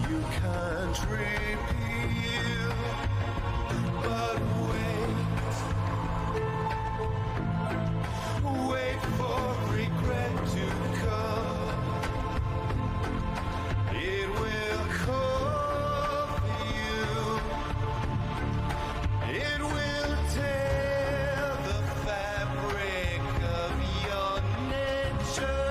you can't repeal. But wait for regret to come. It will call for you. It will tear the fabric of your nature.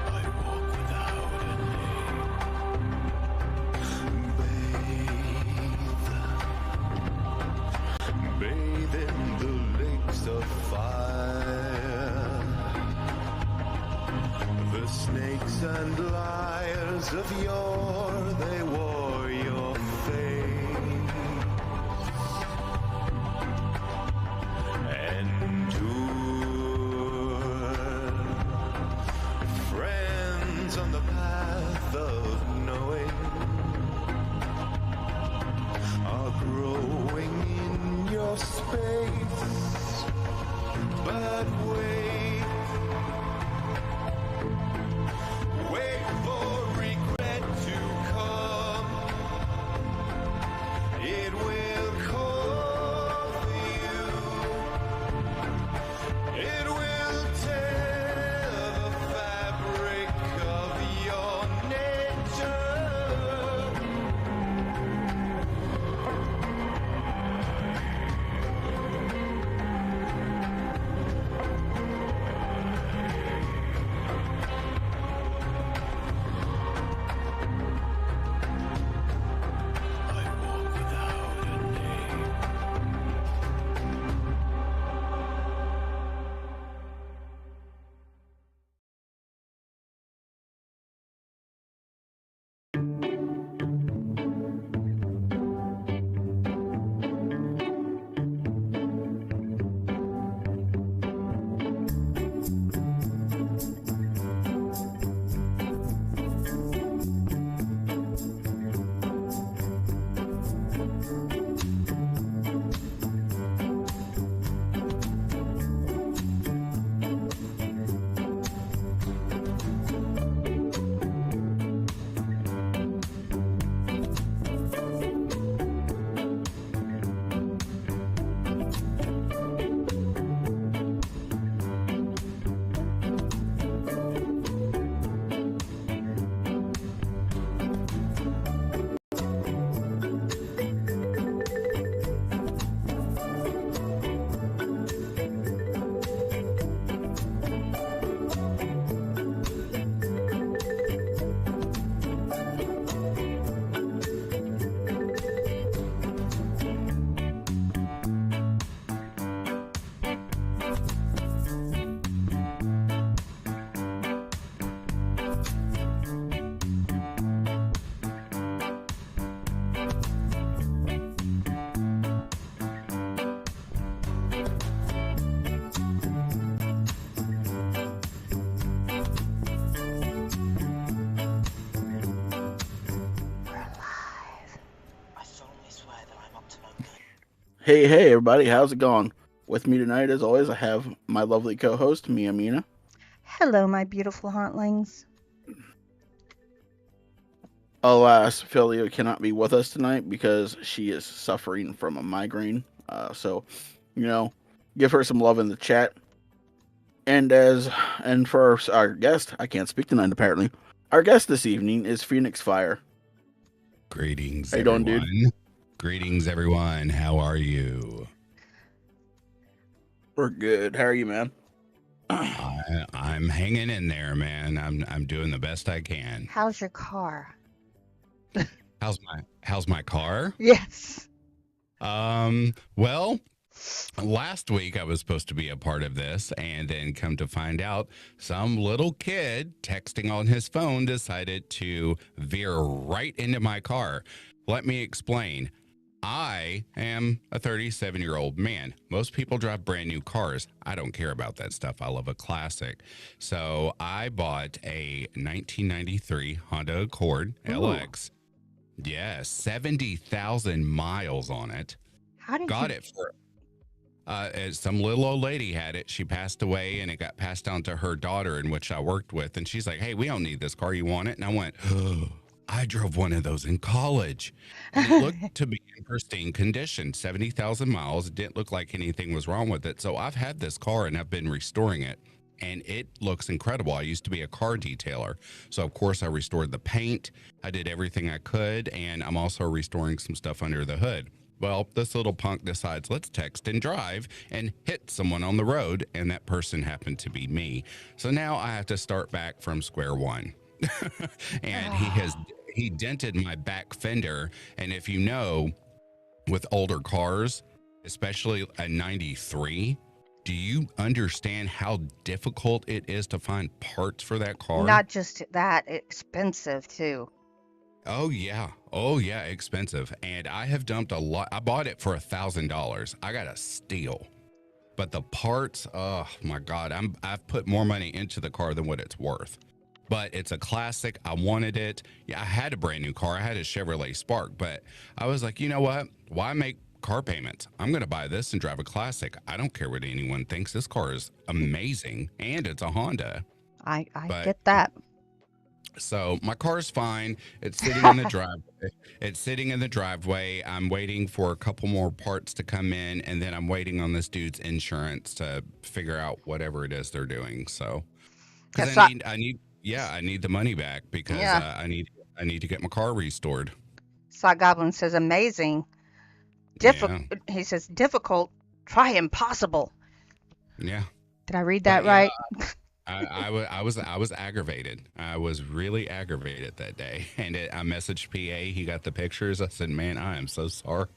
I walk without a name. Bathe in the lakes of fire. The snakes and liars of yore, they wore your face. Endure. Friends on the path of knowing are growing in your space. But wait for regret to come. It will call for you. It will tear the fabric of your nature. I walk without a name. Hey, everybody, how's it going? With me tonight, as always, I have my lovely co-host, Mina. Hello, my beautiful hauntlings. Alas, Filia cannot be with us tonight because she is suffering from a migraine. So, give her some love in the chat. And for our guest, I can't speak tonight apparently. Our guest this evening is Phoenix Fire. Greetings, How you everyone. doing, dude? Greetings, everyone. How are you? We're good. How are you, man? I'm hanging in there, man. I'm doing the best I can. How's your car? How's my car? Yes. Well, last week I was supposed to be a part of this, and then come to find out, some little kid texting on his phone decided to veer right into my car. Let me explain. I am a 37-year-old man. Most people drive brand new cars. I don't care about that stuff. I love a classic. So I bought a 1993 Honda Accord LX. Yes, 70,000 miles on it. How did got you? it for some little old lady had it. She passed away and it got passed down to her daughter, in which I worked with. And she's like, hey, we don't need this car. You want it? And I went, oh, I drove one of those in college. And it looked to be in pristine condition, 70,000 miles. It didn't look like anything was wrong with it. So I've had this car and I've been restoring it. And it looks incredible. I used to be a car detailer. So, of course, I restored the paint. I did everything I could. And I'm also restoring some stuff under the hood. Well, this little punk decides, let's text and drive and hit someone on the road. And that person happened to be me. So now I have to start back from square one. And he dented my back fender. And if you know, with older cars, especially a 93, do you understand how difficult it is to find parts for that car? Not just that, expensive too. Oh yeah, expensive. And I have dumped a lot. I bought it for $1,000. I got a steal. But the parts, oh my God, I've put more money into the car than what it's worth. But it's a classic. I wanted it. Yeah, I had a brand new car. I had a Chevrolet Spark, but I was like, you know what? Why make car payments? I'm going to buy this and drive a classic. I don't care what anyone thinks. This car is amazing, and it's a Honda. I But- get that. So my car's fine. It's sitting in the driveway. It's sitting in the driveway. I'm waiting for a couple more parts to come in, and then I'm waiting on this dude's insurance to figure out whatever it is they're doing. So, because Yes, I need the money back because Yeah. I need to get my car restored. Saw Goblin says amazing. He says difficult. Try impossible. Yeah. Did I read that But, yeah, right? I was aggravated. I was really aggravated that day, and I messaged PA. He got the pictures. I said, "Man, I am so sorry."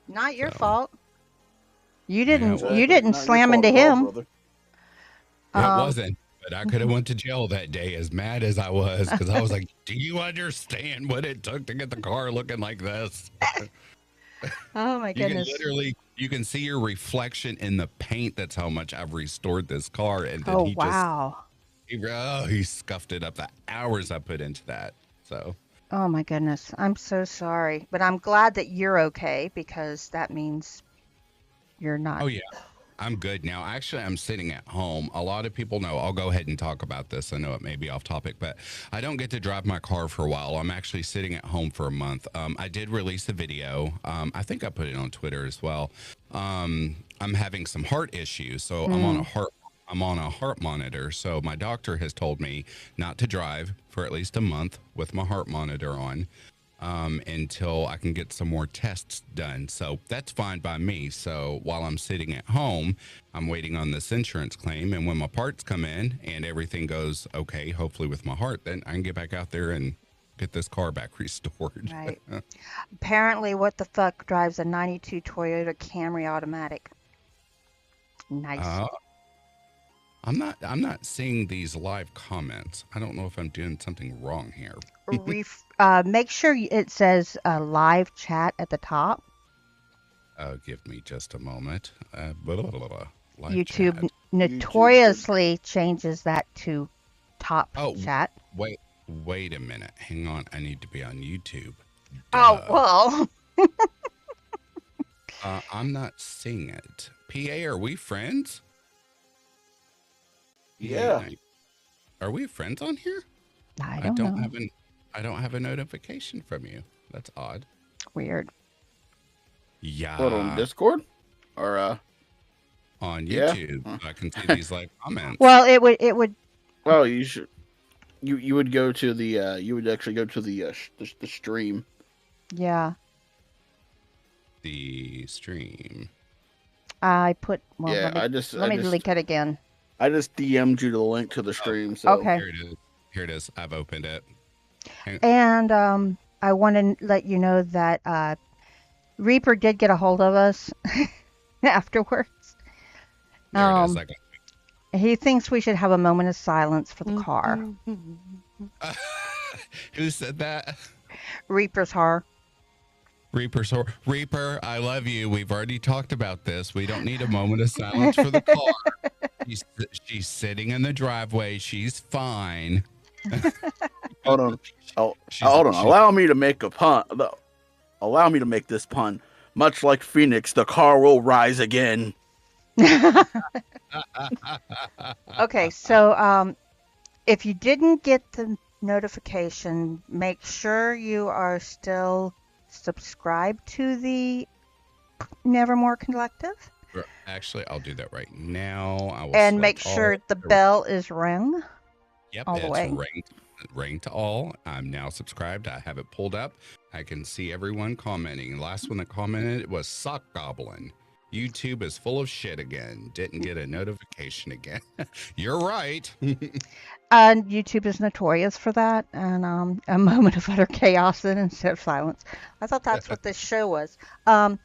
Not your So- fault. You Yeah, didn't. well, You didn't Not your slam fault into at all, him. brother. It Um, wasn't, but I could have went to jail that day, as mad as I was, because I was like, "Do you understand what it took to get the car looking like this?" Oh my You can goodness. literally, you can see your reflection in the paint. That's how much I've restored this car, and then Oh he wow. he scuffed it up. The hours I put into that. So Oh my goodness. I'm so sorry, but I'm glad that you're okay because that means you're not. oh yeah, I'm good now. Actually, I'm sitting at home. A lot of people know. I'll go ahead and talk about this. I know it may be off topic, but I don't get to drive my car for a while. I'm actually sitting at home for a month. I did release a video. I think I put it on Twitter as well. I'm having some heart issues, so I'm on a heart monitor. So my doctor has told me not to drive for at least a month with my heart monitor on. Until I can get some more tests done. So that's fine by me. So while I'm sitting at home, I'm waiting on this insurance claim. And when my parts come in and everything goes okay, hopefully with my heart, then I can get back out there and get this car back restored. Right. Apparently, what the fuck drives a 92 Toyota Camry automatic? Nice. I'm not seeing these live comments. I don't know if I'm doing something wrong here. Make sure it says live chat at the top. Give me just a moment. Live YouTube chat. notoriously changes that to top Oh, chat. Wait a minute. Hang on. I need to be on YouTube. Oh, Duh. well. I'm not seeing it. PA, are we friends? Yeah. Are we friends on here? I don't know. I don't have a notification from you. That's odd. Weird. Yeah. What, on Discord? Or On Yeah. YouTube, I can see these like comments. Well, it would. well, you should. You would go to the. You would actually go to the stream. Yeah. The stream. I put. Well, Yeah, let me link it again. I just DM'd you the link to the stream. So Okay. Here it is. I've opened it. And I want to let you know that Reaper did get a hold of us afterwards. There it is. He thinks we should have a moment of silence for the car. Who said that? Reaper's her. Reaper, I love you. We've already talked about this. We don't need a moment of silence for the car. She's sitting in the driveway. She's fine. hold on. Hold on. Allow me to make a pun. Allow me to make this pun. Much like Phoenix, the car will rise again. Okay, so if you didn't get the notification, make sure you are still subscribed to the Nevermore Collective Actually, I'll do that right now. I will and make select sure all. the bell is rung Yep, all the it's way. ranked to all. I'm now subscribed. I have it pulled up. I can see everyone commenting. The last one that commented was Sock Goblin. YouTube is full of shit again. Didn't get a notification again. You're right. And YouTube is notorious for that. And a moment of utter chaos and instead of silence. I thought that's what this show was.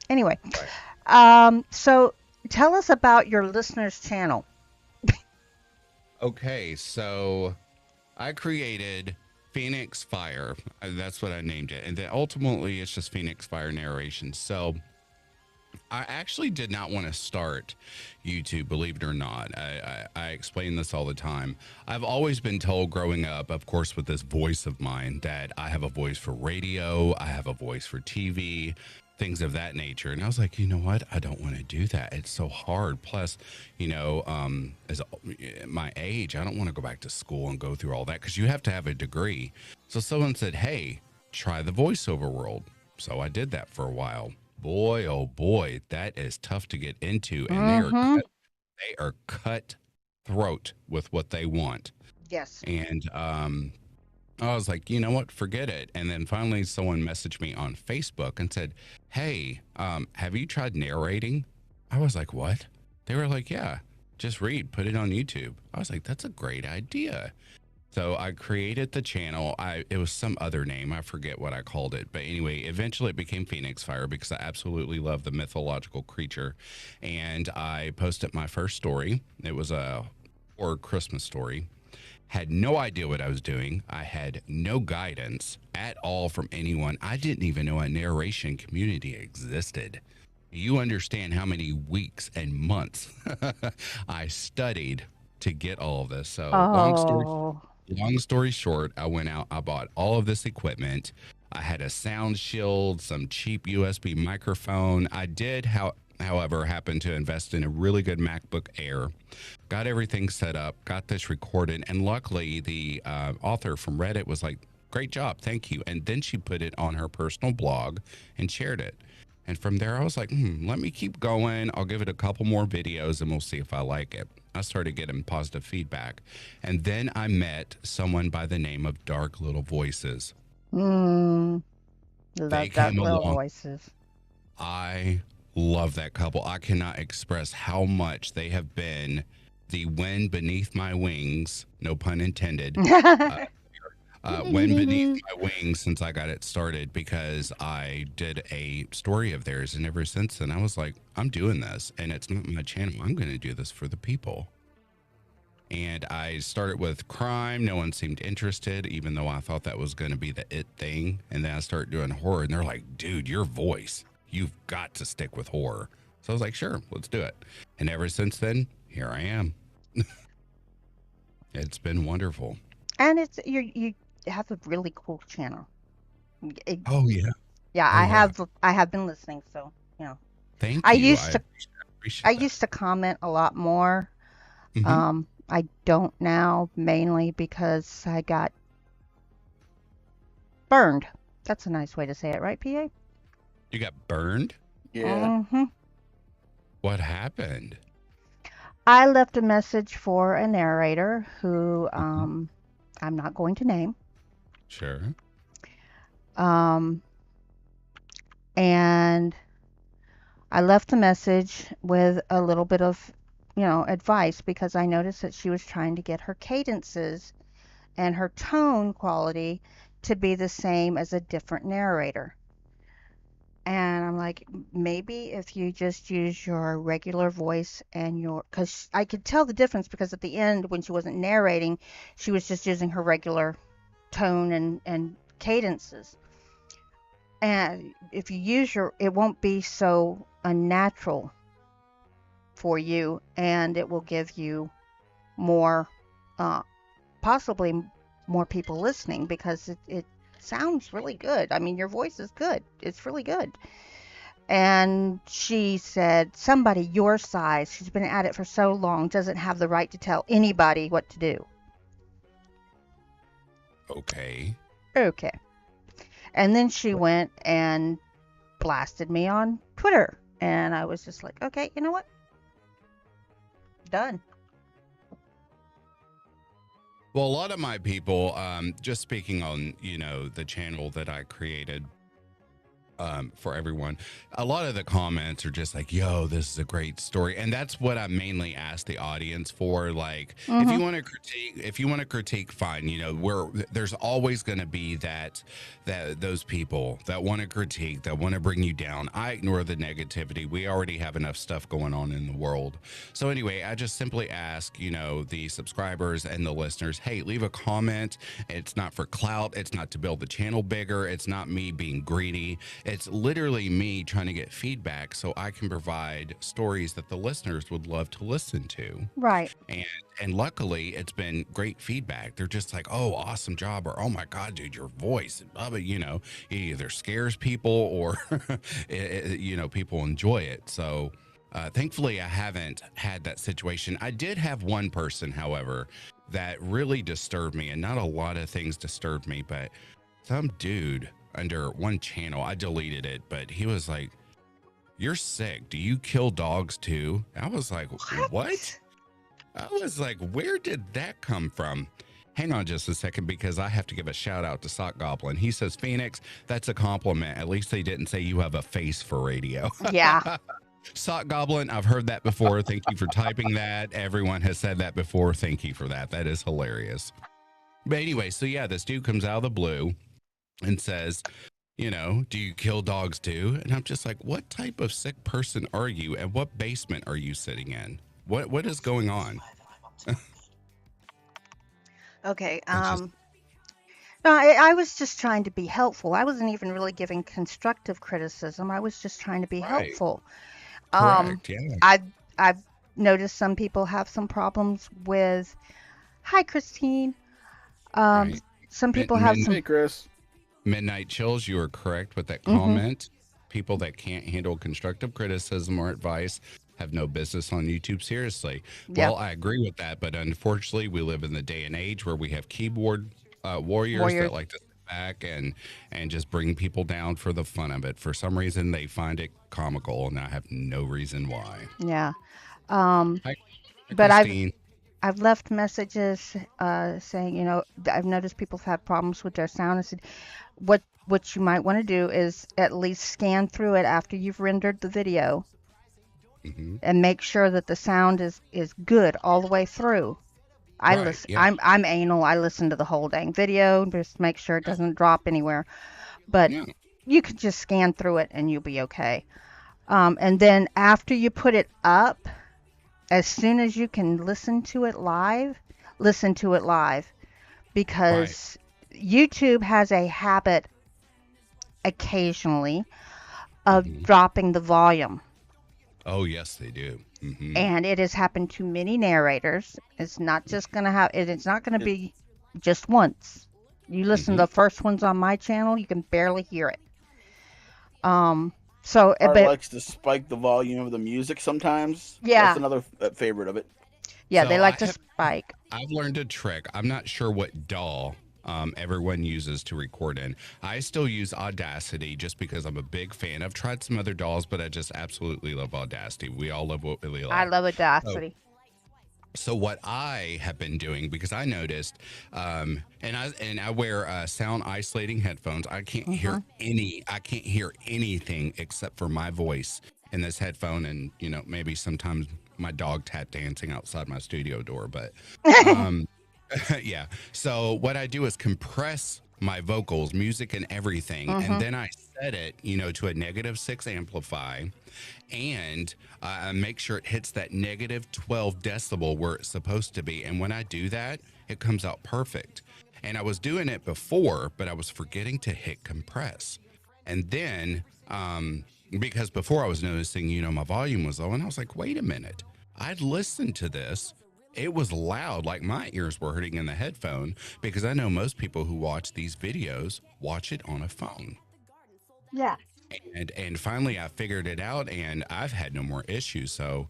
Anyway, so tell us about your listeners' channel. Okay, so I created Phoenix Fire. That's what I named it. And then ultimately it's just Phoenix Fire narration. So I actually did not want to start YouTube, believe it or not. I explain this all the time. I've always been told growing up, of course, with this voice of mine, that I have a voice for radio, I have a voice for TV, things of that nature. And I was like, you know what? I don't want to do that. It's so hard. Plus, as my age, I don't want to go back to school and go through all that because you have to have a degree. So someone said, hey, try the voiceover world. So I did that for a while. Boy, oh boy, that is tough to get into, and they are cutthroat with what they want. Yes. And I was like, you know what, forget it. And then finally, someone messaged me on Facebook and said, "Hey, have you tried narrating?" I was like, "What?" They were like, "Yeah, just read, put it on YouTube." I was like, "That's a great idea." So I created the channel. It was some other name. I forget what I called it. But anyway, eventually it became Phoenix Fire because I absolutely love the mythological creature. And I posted my first story. It was a horror Christmas story. Had no idea what I was doing. I had no guidance at all from anyone. I didn't even know a narration community existed. You understand how many weeks and months I studied to get all of this. So long story short, I went out, I bought all of this equipment. I had a sound shield, some cheap USB microphone. I did, however, happen to invest in a really good MacBook Air. Got everything set up, got this recorded, and luckily the author from Reddit was like, great job, thank you. And then she put it on her personal blog and shared it. And from there, I was like, let me keep going. I'll give it a couple more videos and we'll see if I like it. I started getting positive feedback. And then I met someone by the name of Dark Little Voices. Love They Dark came Little along. Voices. I love that couple. I cannot express how much they have been the wind beneath my wings, no pun intended, wind beneath my wings since I got it started because I did a story of theirs. And ever since then, I was like, I'm doing this and it's not my channel. I'm going to do this for the people. And I started with crime. No one seemed interested, even though I thought that was going to be the it thing. And then I started doing horror and they're like, dude, your voice, you've got to stick with horror. So I was like, sure, let's do it. And ever since then, here I am. It's been wonderful. And you have a really cool channel. Oh, yeah. Yeah, Oh, yeah. I have been listening, so Thank I you. used to appreciate I that. used to comment a lot more. Mhm. I don't now, mainly because I got burned. That's a nice way to say it, right, PA? You got burned? Yeah. What happened? I left a message for a narrator who Mhm. I'm not going to name. Sure. Um, and I left the message with a little bit of, advice because I noticed that she was trying to get her cadences and her tone quality to be the same as a different narrator. And I'm like, maybe if you just use your regular voice and because I could tell the difference because at the end when she wasn't narrating, she was just using her regular tone and cadences. And if you use it won't be so unnatural for you, and it will give you more, uh, possibly more people listening because it sounds really good. I mean, your voice is good. It's really good. And she said, somebody your size, she's been at it for so long, doesn't have the right to tell anybody what to do. Okay. Okay. And then she went and blasted me on Twitter. And I was just like, okay, you know what? Done. Well, a lot of my people, just speaking on, the channel that I created for everyone, a lot of the comments are just like, yo, this is a great story. And that's what I mainly ask the audience for. Like, if you want to critique, fine. There's always going to be that those people that want to critique, that want to bring you down. I ignore the negativity. We already have enough stuff going on in the world. So anyway, I just simply ask, the subscribers and the listeners, hey, leave a comment. It's not for clout. It's not to build the channel bigger. It's not me being greedy. It's literally me trying to get feedback so I can provide stories that the listeners would love to listen to. Right. And luckily, it's been great feedback. They're just like, oh, awesome job, or oh my God, dude, your voice, it either scares people or, people enjoy it. So thankfully, I haven't had that situation. I did have one person, however, that really disturbed me, and not a lot of things disturbed me, but some dude under one channel, I deleted it, but he was like, you're sick. Do you kill dogs too? I was like, what? I was like, where did that come from? Hang on just a second, because I have to give a shout out to Sock Goblin. He says, Phoenix, that's a compliment. At least they didn't say you have a face for radio. Yeah. Sock Goblin, I've heard that before. Thank you for typing that. Everyone has said that before. Thank you for that. That is hilarious. But anyway, so yeah, this dude comes out of the blue and says, do you kill dogs too? And I'm just like, what type of sick person are you? And what basement are you sitting in? What is going on? Okay. It's just, No, I was just trying to be helpful. I wasn't even really giving constructive criticism. I was just trying to be right. helpful. Correct. Yeah. I've noticed some people have some problems with. Hi, Christine. Right. Some people have some. Hey, Chris. Midnight Chills, you are correct with that Mhm. comment. People that can't handle constructive criticism or advice have no business on YouTube. Seriously. Yeah. Well, I agree with that, but unfortunately, we live in the day and age where we have keyboard warriors that like to sit back and just bring people down for the fun of it. For some reason, they find it comical, and I have no reason why. Yeah. Hi, But Christine. I've left messages saying, I've noticed people have had problems with their sound. I said, what you might want to do is at least scan through it after you've rendered the video Mhm. and make sure that the sound is good all the way through. I Right, listen. yeah. I'm anal. I listen to the whole dang video just make sure it doesn't drop anywhere. But Yeah. you can just scan through it and you'll be okay. And then after you put it up, as soon as you can listen to it live, because YouTube has a habit occasionally of Mhm. dropping the volume. Oh, yes, they do. Mhm. And it has happened to many narrators. It's not just going to have it's not going to be just once. You listen to the first ones on my channel, you can barely hear it. So Art but likes to spike the volume of the music sometimes. Yeah. That's another favorite of it. yeah, So they like I to have- spike. I've learned a trick. I'm not sure what DAW everyone uses to record in. I still use Audacity just because I'm a big fan. I've tried some other DAWs, but I just absolutely love Audacity. We all love what we like. I love Audacity. So what I have been doing, because I noticed, and I wear sound isolating headphones. I can't hear anything except for my voice in this headphone, and maybe sometimes my dog tap dancing outside my studio door. But yeah. So what I do is compress my vocals, music, and everything, and then I set it, to a -6 amplify, and make sure it hits that -12 decibel where it's supposed to be. And when I do that, it comes out perfect. And I was doing it before, but I was forgetting to hit compress. And then, because before I was noticing, my volume was low, and I was like, wait a minute, I'd listened to this. It was loud, like my ears were hurting in the headphone, because I know most people who watch these videos watch it on a phone. Yeah. And finally I figured it out, and I've had no more issues. So,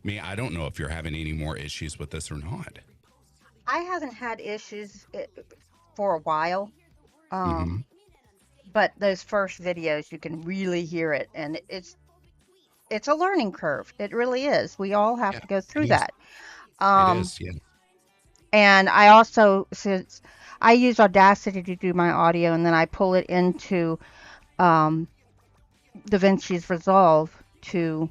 me, I don't know if you're having any more issues with this or not. I haven't had issues for a while. Hmm. Um, but those first videos, you can really hear it, and it's a learning curve. It really is. We all have Yeah, to go it through is. that. It Um, is. Yeah. and I also, since I use Audacity to do my audio, and then I pull it into um, DaVinci's Resolve to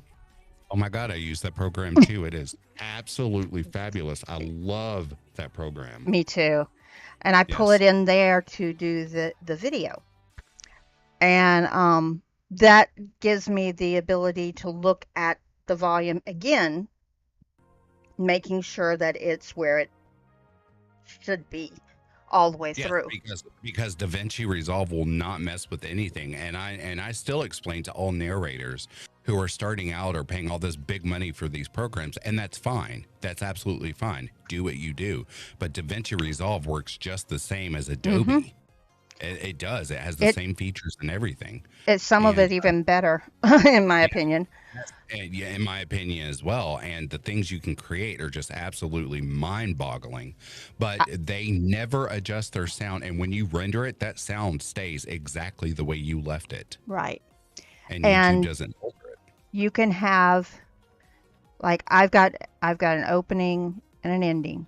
Oh my God, I use that program too. It is absolutely fabulous. I love that program. me too, and I pull it Yes. in there to do the video, and that gives me the ability to look at the volume again, making sure that it's where it should be all the way Yes, through. because DaVinci Resolve will not mess with anything, and I still explain to all narrators who are starting out or paying all this big money for these programs, and that's fine. That's absolutely fine. Do what you do, but DaVinci Resolve works just the same as Hmm. Adobe. It does. It has the It same features and everything, it's some of and it even better, in my yeah, opinion. and yeah, in my opinion as well. And the things you can create are just absolutely mind boggling. But I, they never adjust their sound. And when you render it, that sound stays exactly the way you left it. right. And YouTube And doesn't alter it. you can have like I've got an opening and an ending,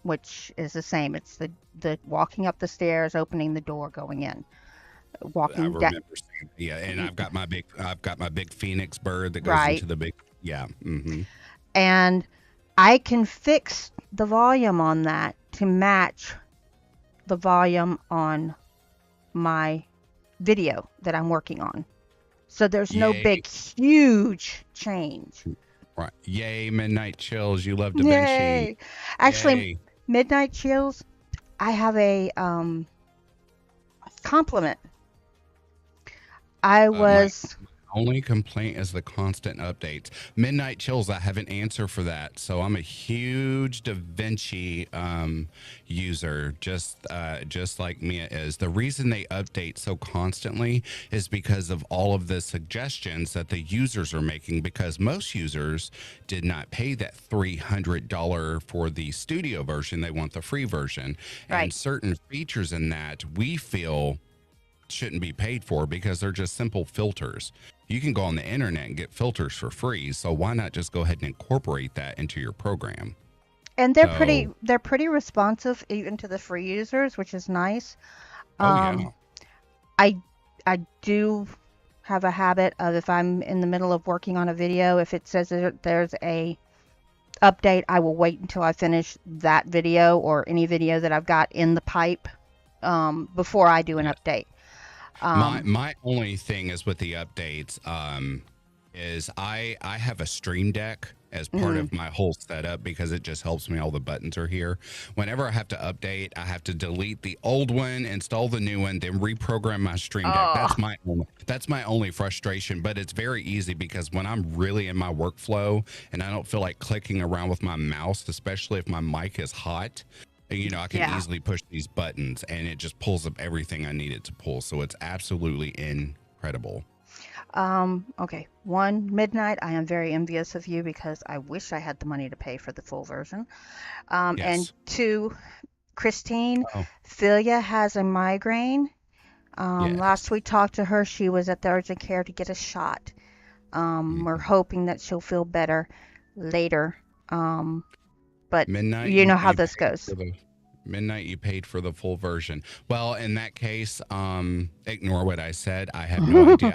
which is the same. It's the walking up the stairs, opening the door, going in, I walking down. remember seeing, yeah. And I've got my big Phoenix bird that goes Right. into the big, yeah. Hmm. And I can fix the volume on that to match the volume on my video that I'm working on. So there's no Yay. big, huge change. Right. Yay. Midnight chills. You love Da Vinci. Yay! Actually, Yay. Midnight Chills, I have a compliment. I My was only complaint is the constant updates. Midnight Chills, I have an answer for that. So I'm a huge Da Vinci user, just like Mia is. The reason they update so constantly is because of all of the suggestions that the users are making. Because most users did not pay that $300 for the studio version; they want the free version, right. and certain features in that we feel shouldn't be paid for because they're just simple filters. You can go on the internet and get filters for free, so why not just go ahead and incorporate that into your program? And So, they're pretty responsive even to the free users, which is nice. oh yeah, Um, I I do have a habit of if I'm in the middle of working on a video, if it says that there's a update, I will wait until I finish that video or any video that I've got in the pipe before I do an yeah. update. My Um, my only thing is with the updates, is I have a Stream Deck as part mhm. of my whole setup because it just helps me. All the buttons are here. Whenever I have to update, I have to delete the old one, install the new one, then reprogram my Stream Deck. Oh, That's my only frustration. But it's very easy because when I'm really in my workflow and I don't feel like clicking around with my mouse, especially if my mic is hot, I can yeah. easily push these buttons and it just pulls up everything I need it to pull. So it's absolutely incredible. Okay. One, Midnight, I am very envious of you because I wish I had the money to pay for the full version. And Yes. two, Christine, Oh, Filia has a migraine. Last yes. we talked to her, she was at the urgent care to get a shot. We're Mhm. hoping that she'll feel better later. Um, but Midnight, you know how you this paid goes. for the midnight. You paid for the full version. Well, in that case, ignore what I said. I have no idea.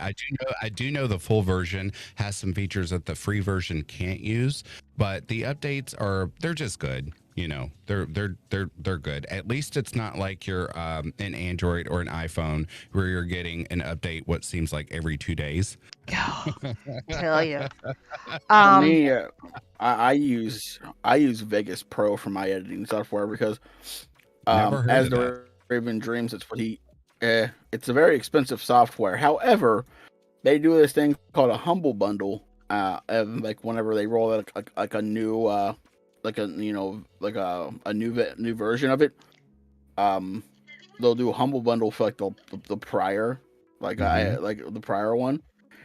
I do know the full version has some features that the free version can't use, but the updates they're just good. They're good. At least it's not like you're an Android or an iPhone where you're getting an update what seems like every 2 days. Oh, tell you. For Um, me, I use Vegas Pro for my editing software because, Never heard as of that. the Raven Dreams, it's a very expensive software. However, they do this thing called a humble bundle. And like whenever they roll out like a new like a new version of it, um, they'll do a humble bundle for like the prior like Mm-hmm. I like the prior one,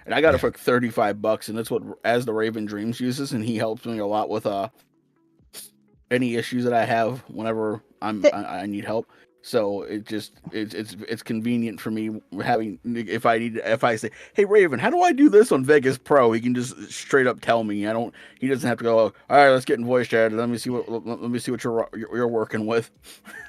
and I got it Yeah. for like $35, and that's what As the Raven Dreams uses, and he helps me a lot with any issues that I have whenever Th- I need help. So it's convenient for me having if I say, hey Raven, how do I do this on Vegas Pro? He can just straight up tell me. He doesn't have to go, all right, let's get in voice chat. Let me see what you're working with.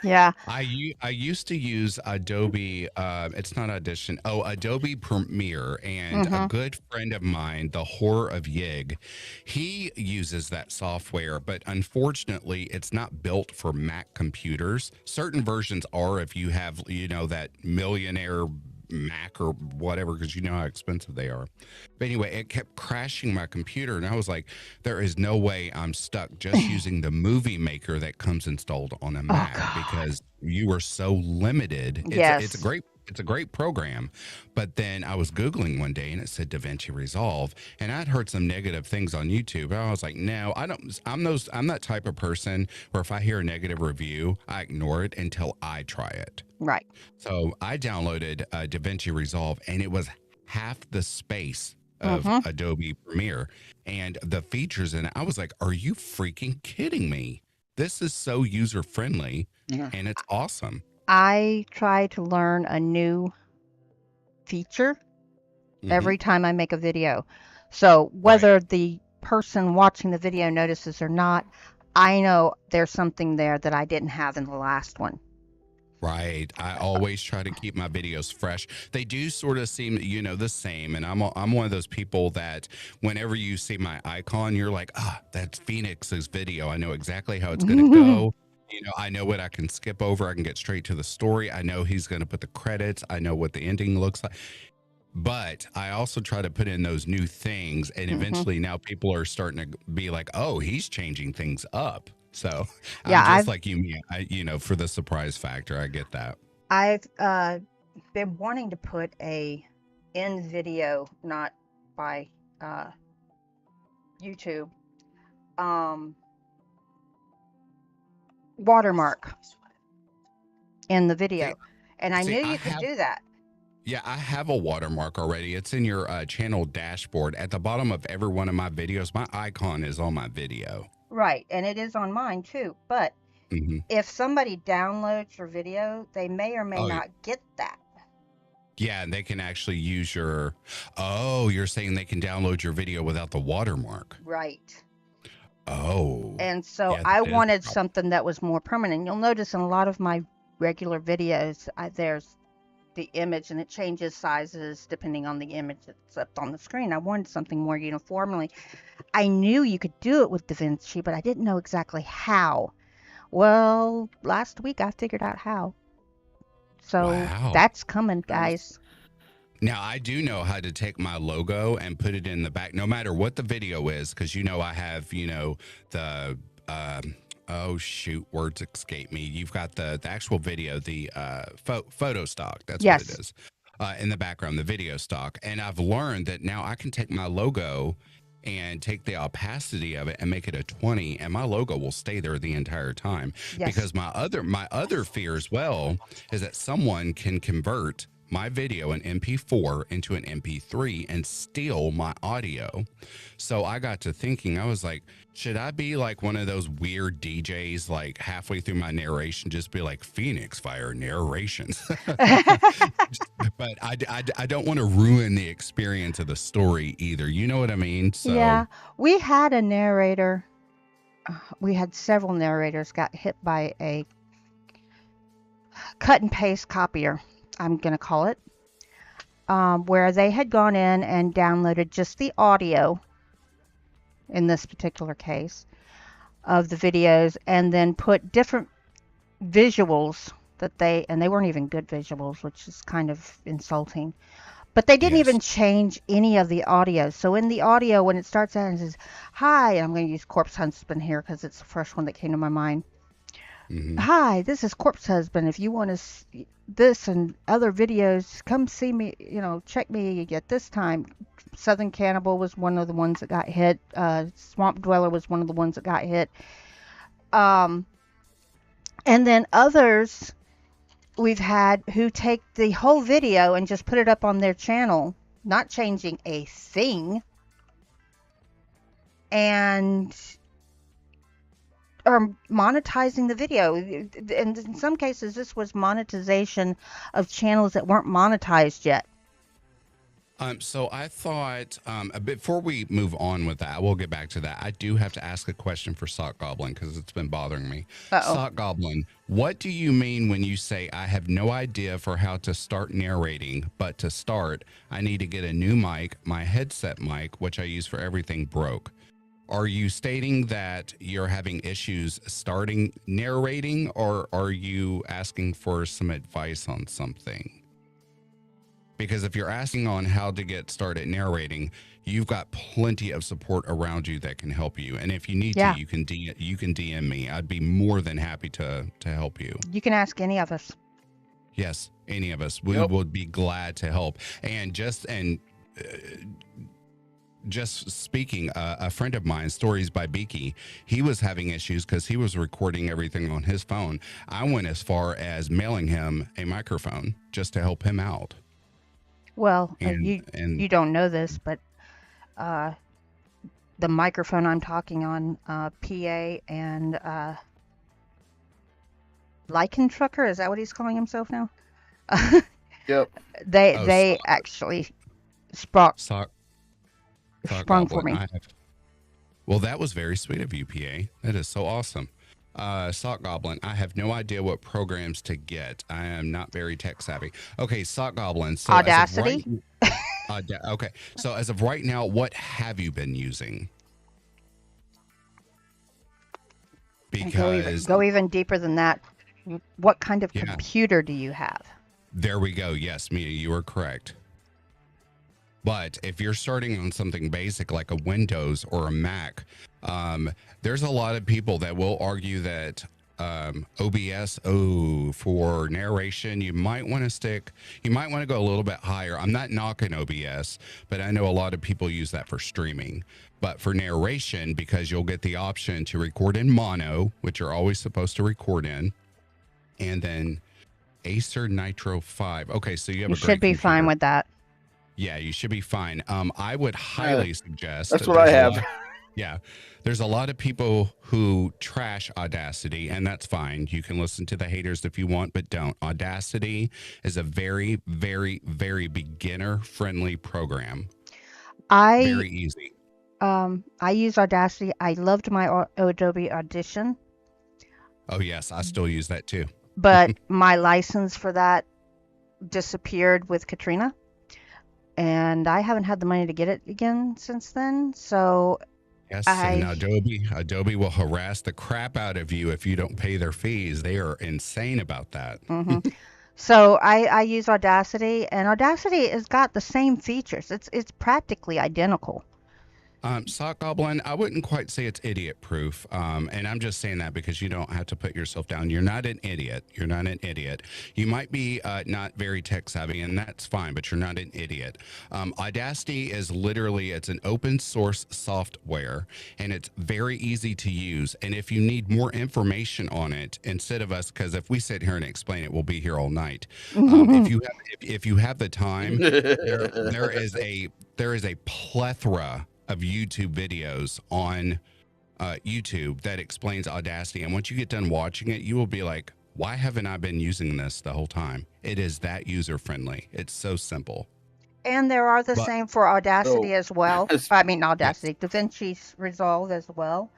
yeah. I used to use Adobe. It's not Audition. Oh, Adobe Premiere, and a Mm-hmm. good friend of mine, the Horror of Yig, he uses that software. But unfortunately, it's not built for Mac computers. Certain versions are if you have that millionaire Mac or whatever, because you know how expensive they are. But anyway, it kept crashing my computer, and I was like, there is no way I'm stuck just using the movie maker that comes installed on a Oh Mac, God. because you are so limited. Yes. It's a great program. But then I was Googling one day and it said DaVinci Resolve, and I'd heard some negative things on YouTube. And I was like, no, I don't. I'm that type of person where if I hear a negative review, I ignore it until I try it. Right. So I downloaded DaVinci Resolve, and it was half the space of Mm-hmm. Adobe Premiere, and the features in it. I was like, are you freaking kidding me? This is so user friendly, Yeah. and it's awesome. I try to learn a new feature Hmm. every time I make a video. So Right. whether the person watching the video notices or not, I know there's something there that I didn't have in the last one. Right. I always try to keep my videos fresh. They do sort of seem, the same. And I'm one of those people that whenever you see my icon, you're like, that's Phoenix's video. I know exactly how it's going to go. I know what I can skip over. I can get straight to the story. I know he's going to put the credits. I know what the ending looks like. But I also try to put in those new things. And Mhm. eventually now people are starting to be like, oh, he's changing things up. So Yeah, I'm just like you, Mia. For the surprise factor, I get that. I've been wanting to put a end video, not by uh, YouTube, um, watermark in the See, video, and I see, knew I you could have, do that. yeah, I have a watermark already. It's in your channel dashboard. At the bottom of every one of my videos, my icon is on my video. Right, and it is on mine too. But Hmm. if somebody downloads your video, they may or may Oh, not get that. yeah, and they can actually use your. Oh, you're saying they can download your video without the watermark. Right. Oh, And so yeah, I that is a wanted problem. something that was more permanent. You'll notice in a lot of my regular videos, there's the image and it changes sizes depending on the image that's up on the screen. I wanted something more uniformly. I knew you could do it with DaVinci, but I didn't know exactly how. Well, last week I figured out how. So Wow. that's coming, Nice. guys. Now, I do know how to take my logo and put it in the back, no matter what the video is, because I have, the oh shoot, words escape me. You've got the actual video, the photo stock. That's what it Yes. is. In the background, the video stock. And I've learned that now I can take my logo and take the opacity of it and make it a 20, and my logo will stay there the entire time. Yes. Because my other fear as well is that someone can convert my video in MP4 into an MP3 and steal my audio. So I got to thinking, I was like, should I be like one of those weird DJs, like halfway through my narration, just be like Phoenix Fire narrations? But I don't want to ruin the experience of the story either. You know what I mean? So, Yeah, we had a narrator. We had several narrators got hit by a cut and paste copier, I'm going to call it, where they had gone in and downloaded just the audio, in this particular case, of the videos and then put different visuals and they weren't even good visuals, which is kind of insulting. But they didn't even yes. change any of the audio. So in the audio, when it starts out and says, hi, I'm going to use Corpse Husband here because it's the first one that came to my mind. Hmm. Hi, this is Corpse Husband. If you want to see this and other videos, come see me, check me at this time. Southern Cannibal was one of the ones that got hit. Swamp Dweller was one of the ones that got hit. And then others, we've had who take the whole video and just put it up on their channel, not changing a thing, and are monetizing the video. And in some cases, this was monetization of channels that weren't monetized yet. So I thought, before we move on with that, we'll get back to that. I do have to ask a question for Sock Goblin because it's been bothering me. Uh-oh. Sock Goblin, what do you mean when you say, I have no idea for how to start narrating, but to start, I need to get a new mic. My headset mic, which I use for everything, broke. Are you stating that you're having issues starting narrating, or are you asking for some advice on something? Because if you're asking on how to get started narrating, you've got plenty of support around you that can help you. And if you need Yeah. to, you can DM me. I'd be more than happy to help you. You can ask any of us. Yes, any of us. We Yep. would be glad to help. And just speaking, a friend of mine, Stories by Beaky, he was having issues because he was recording everything on his phone. I went as far as mailing him a microphone just to help him out. Well, And you don't know this, but the microphone I'm talking on, PA and Lichen Trucker, is that what he's calling himself now? Yep. They actually sprung Sock for Goblin, me. Well, that was very sweet of you, PA. That is so awesome. Sock Goblin, I have no idea what programs to get. I am not very tech savvy. Okay, Sock Goblin. So Audacity? Okay, so as of right now, what have you been using? And Because go even deeper than that. What kind of Yeah. computer do you have? there we go. Yes, Mia, you are correct. But if you're starting on something basic like a Windows or a Mac, there's a lot of people that will argue that OBS, for narration, you might want to go a little bit higher. I'm not knocking OBS, but I know a lot of people use that for streaming. But for narration, because you'll get the option to record in mono, which you're always supposed to record in, and then Acer Nitro 5. Okay, so you have You a great should be fine computer. with that. Yeah, you should be fine. I would highly suggest. That's what I there's a have. lot- yeah, there's a lot of people who trash Audacity, and that's fine. You can listen to the haters if you want, but don't. Audacity is a very, very, very beginner-friendly program. Very easy. I use Audacity. I loved my Adobe Audition, Oh yes, I still use that too. but my license for that disappeared with Katrina, and I haven't had the money to get it again since then. So Yes, and Adobe will harass the crap out of you if you don't pay their fees. They are insane about that. So I use Audacity, and Audacity has got the same features. It's practically identical. Sock Goblin, I wouldn't quite say it's idiot proof. And I'm just saying that because you don't have to put yourself down. You're not an idiot. You're not an idiot. You might be not very tech savvy, and that's fine, but you're not an idiot. Audacity is literally, it's an open source software, and it's very easy to use. And if you need more information on it, instead of us, because if we sit here and explain it, we'll be here all night. If you have the time, there is a plethora of YouTube videos on YouTube that explains Audacity. And once you get done watching it, you will be like, why haven't I been using this the whole time? It is that user friendly. It's so simple. And there are the But- same for Audacity So- as well. I mean, Audacity, DaVinci Resolve as well.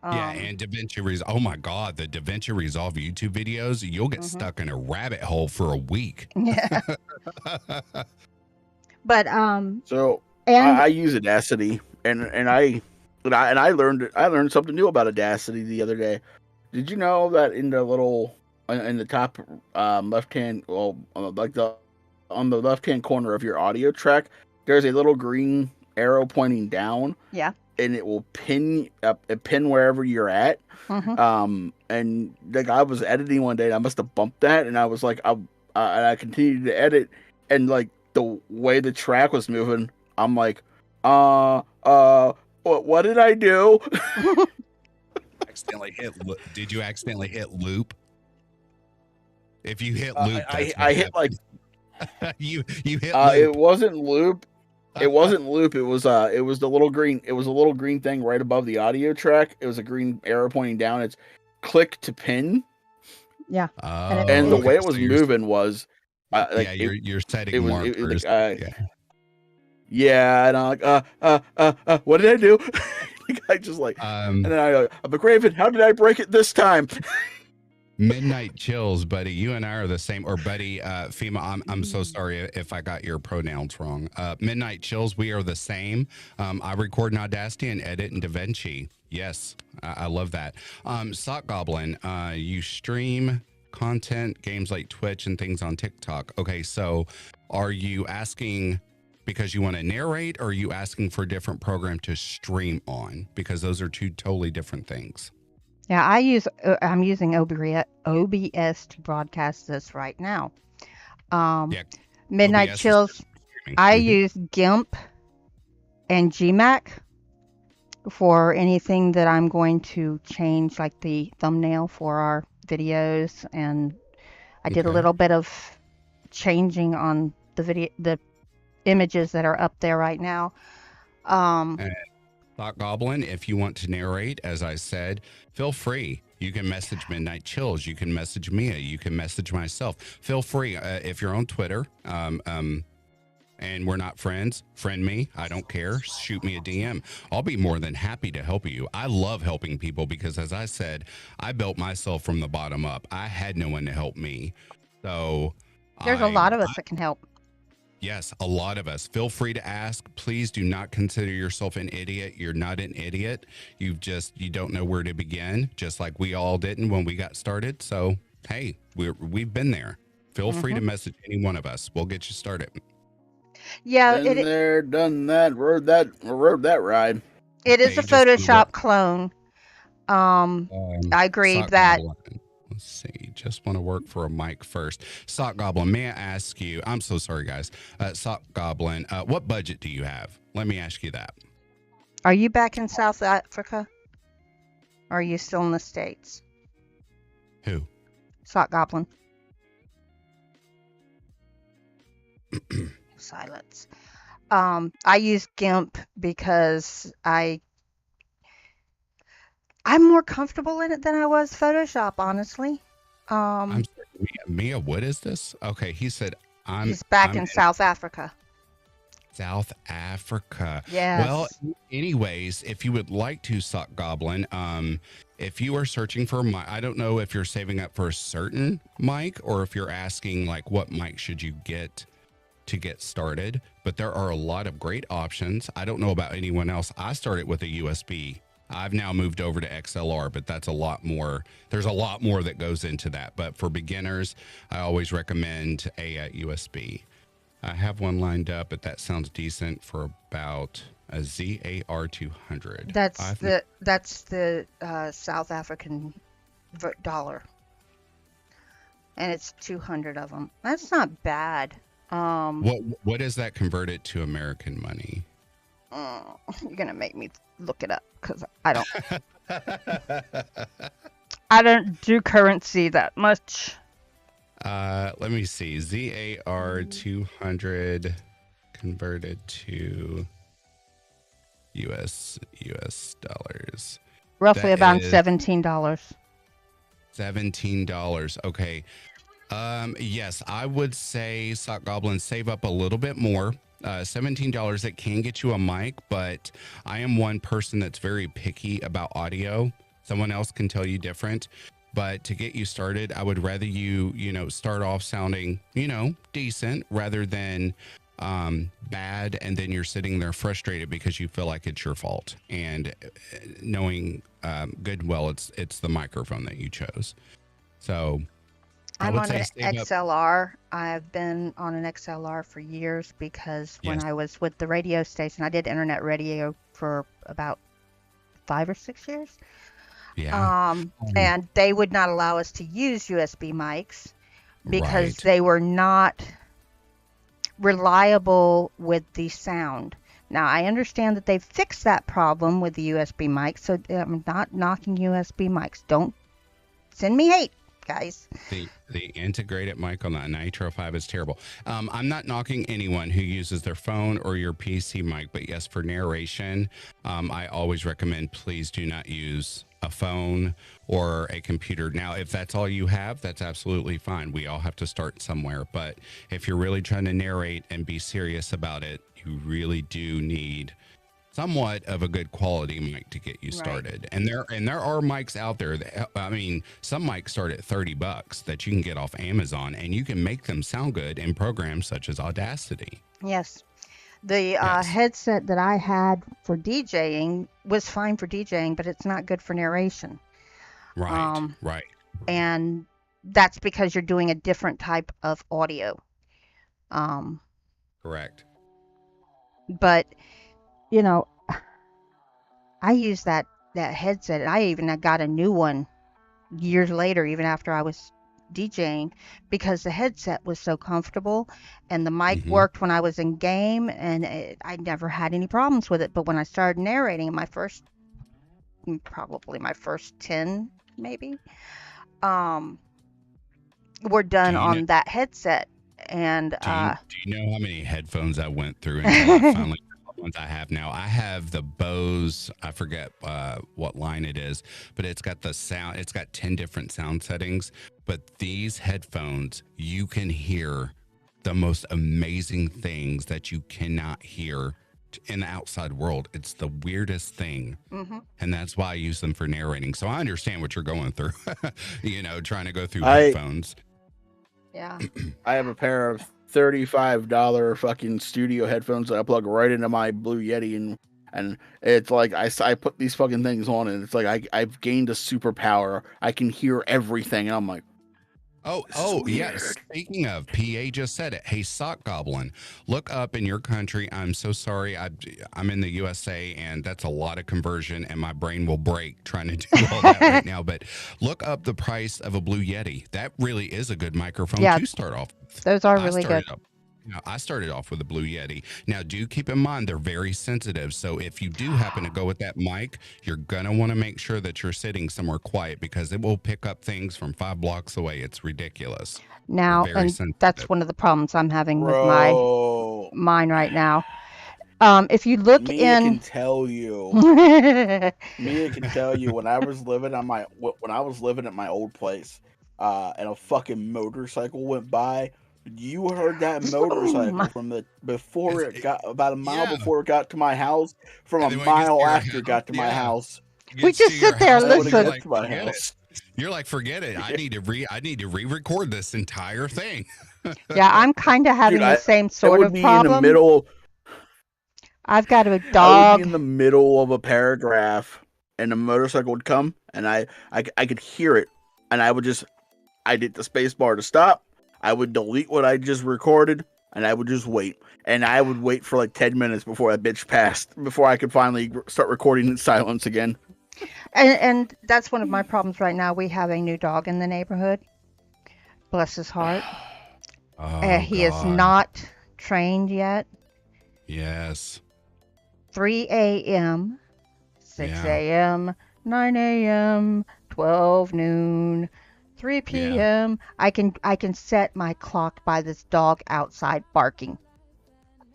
Yeah, and DaVinci Resolve. Oh my God, the DaVinci Resolve YouTube videos, you'll get stuck in a rabbit hole for a week. Yeah. But So and I use Audacity, and I learned something new about Audacity the other day. Did you know that in the top left hand, on the left hand corner of your audio track, there's a little green arrow pointing down. Yeah. And it will pin wherever you're at. And like I was editing one day, and I must have bumped that, and I was like, and I continued to edit, and like the way the track was moving, I'm like, what did I do? Did you accidentally hit loop? If you hit loop, that's I what hit like happens. You hit loop. it wasn't loop. It wasn't loop. It was the little green. It was a little green thing right above the audio track. It was a green arrow pointing down. It's click to pin. Yeah. Oh, And the it- way it was so you're- moving was, like, yeah, you're setting it was markers. like, yeah. yeah, and I'm like, what did I do? Like, I just like, and then I'm like, Raven, how did I break it this time? Midnight Chills, buddy. You and I are the same. Or buddy, FEMA, I'm so sorry if I got your pronouns wrong. Midnight Chills, we are the same. I record in Audacity and edit in DaVinci. Yes, I love that. Sock Goblin, you stream content, games like Twitch and things on TikTok. Okay, so are you asking because you want to narrate, or are you asking for a different program to stream on? Because those are two totally different things. Yeah, I'm using OBS to broadcast this right now. Yeah, Midnight OBS is Chills, streaming. I Mhm. use GIMP and GMAC for anything that I'm going to change, like the thumbnail for our videos, and I did a Okay. little bit of changing on the images that are up there right now. Thought Goblin, if you want to narrate, as I said, feel free. You can message Midnight Chills. You can message Mia. You can message myself. Feel free. If you're on Twitter, and we're not friends, friend me. I don't care. Shoot me a DM. I'll be more than happy to help you. I love helping people because, as I said, I built myself from the bottom up. I had no one to help me. So There's a lot of us that can help. Yes, a lot of us. Feel free to ask. Please do not consider yourself an idiot. You're not an idiot. You don't know where to begin, just like we all didn't when we got started. So, hey, we've been there. Feel free to message any one of us. We'll get you started. Yeah, Been there, done that, rode that ride. it is a Okay, just Photoshop clone. I agree Sock that Goblin. Let's see. Just want to work for a mic first. Sock Goblin, may I ask you? I'm so sorry, guys. Sock Goblin, what budget do you have? Let me ask you that. Are you back in South Africa? Or are you still in the States? Who? Sock Goblin. Silence. I use GIMP because I'm more comfortable in it than I was Photoshop, honestly. I'm sorry, Mia, what is this? Okay, he said He's back in South Africa. South Africa. Yes. Well, anyways, if you would like to, Sock Goblin, if you are searching for a mic, I don't know if you're saving up for a certain mic or if you're asking like what mic should you get to get started, but there are a lot of great options. I don't know about anyone else. I started with a USB. I've now moved over to XLR, but that's a lot more. There's a lot more that goes into that. But for beginners, I always recommend a USB. I have one lined up, but that sounds decent for about a ZAR200. That's the South African dollar, and it's 200 of them. That's not bad. What is that converted to American money? You're gonna make me look it up because I don't do currency that much. Let me see. ZAR200 converted to US dollars. Roughly That about is $17. $17. Okay. Yes, I would say, Sock Goblin, save up a little bit more. $17, it can get you a mic, but I am one person that's very picky about audio. Someone else can tell you different. But to get you started, I would rather you start off sounding, decent rather than bad. And then you're sitting there frustrated because you feel like it's your fault. And knowing good, well, it's the microphone that you chose. So I'm on an XLR. I've been on an XLR for years because when I was with the radio station, I did internet radio for about 5 or 6 years. Yeah. And they would not allow us to use USB mics because Right. they were not reliable with the sound. Now, I understand that they've fixed that problem with the USB mics, so I'm not knocking USB mics. Don't send me hate. guys. The integrated mic on the Nitro 5 is terrible. I'm not knocking anyone who uses their phone or your PC mic, but yes, for narration, I always recommend please do not use a phone or a computer. Now, if that's all you have, that's absolutely fine. We all have to start somewhere. But if you're really trying to narrate and be serious about it, you really do need somewhat of a good quality mic to get you started. And there are mics out there that, I mean, some mics start at $30 that you can get off Amazon, and you can make them sound good in programs such as Audacity. Yes. The Yes. headset that I had for DJing was fine for DJing, but it's not good for narration. Right. Right. And that's because you're doing a different type of audio. Correct. But you know, I used that headset. And I even got a new one years later, even after I was DJing, because the headset was so comfortable and the mic worked when I was in game, and I never had any problems with it. But when I started narrating, probably my first 10 maybe, were done on that headset. And do you know how many headphones I went through until I finally got the ones I have now? I have the Bose, I forget what line it is, but it's got the sound, it's got 10 different sound settings. But these headphones, you can hear the most amazing things that you cannot hear in the outside world. It's the weirdest thing. And that's why I use them for narrating. So I understand what you're going through, trying to go through headphones. Yeah. I have a pair of $35 fucking studio headphones that I plug right into my Blue Yeti, and it's like I put these fucking things on, and it's like I've gained a superpower. I can hear everything, and I'm like, Yes. Speaking of, PA just said it. Hey, Sock Goblin, look up in your country. I'm so sorry. I'm in the USA, and that's a lot of conversion, and my brain will break trying to do all that right now. But look up the price of a Blue Yeti. That really is a good microphone to start off with. Those are really good. I started off with a Blue Yeti. Now, do keep in mind they're very sensitive. So if you do happen to go with that mic, you're going to want to make sure that you're sitting somewhere quiet, because it will pick up things from 5 blocks away. It's ridiculous. Now, and sensitive. That's one of the problems I'm having with mine right now. If you look Mia in, can tell you. Mia can tell you when I was living at my old place, and a fucking motorcycle went by. You heard that motorcycle from before it got about a mile before it got to my house, from a mile after it got to my house. We just sit there and listen. To my house. You're like, forget it. I need to re-record this entire thing. Yeah, I'm kind of having the same sort of problem. In the middle, I've got a dog. I would be in the middle of a paragraph, and a motorcycle would come, and I could hear it, and I'd hit the space bar to stop. I would delete what I just recorded, and I would just wait. And I would wait for like 10 minutes before that bitch passed, before I could finally start recording in silence again. And that's one of my problems right now. We have a new dog in the neighborhood. Bless his heart. He is not trained yet. Yes. 3 a.m., 6 a.m., 9 a.m., 12 noon, 3 p.m. I can set my clock by this dog outside barking.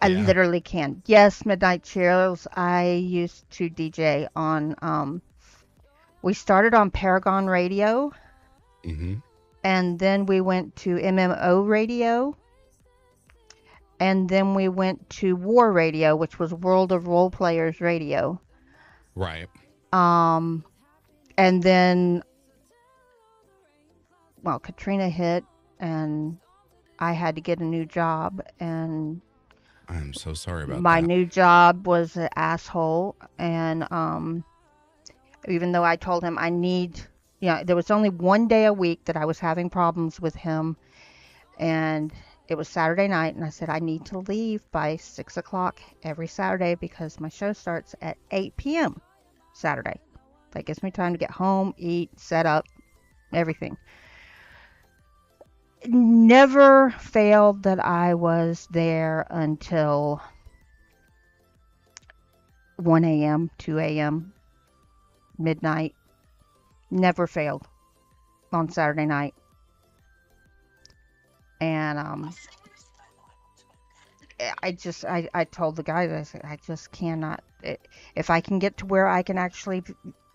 I literally can. Yes, Midnight Chills. I used to DJ on. We started on Paragon Radio, and then we went to MMO Radio, and then we went to War Radio, which was World of Role Players Radio. Right. And then, well, Katrina hit, and I had to get a new job, and I'm so sorry about my that. new job was an asshole, and even though I told him there was only one day a week that I was having problems with him, and it was Saturday night, and I said I need to leave by 6 o'clock every Saturday because my show starts at 8 p.m. Saturday. That gives me time to get home, eat, set up, everything. Never failed that I was there until 1 a.m., 2 a.m., midnight. Never failed on Saturday night. And I told the guys, I said, I just cannot. If I can get to where I can actually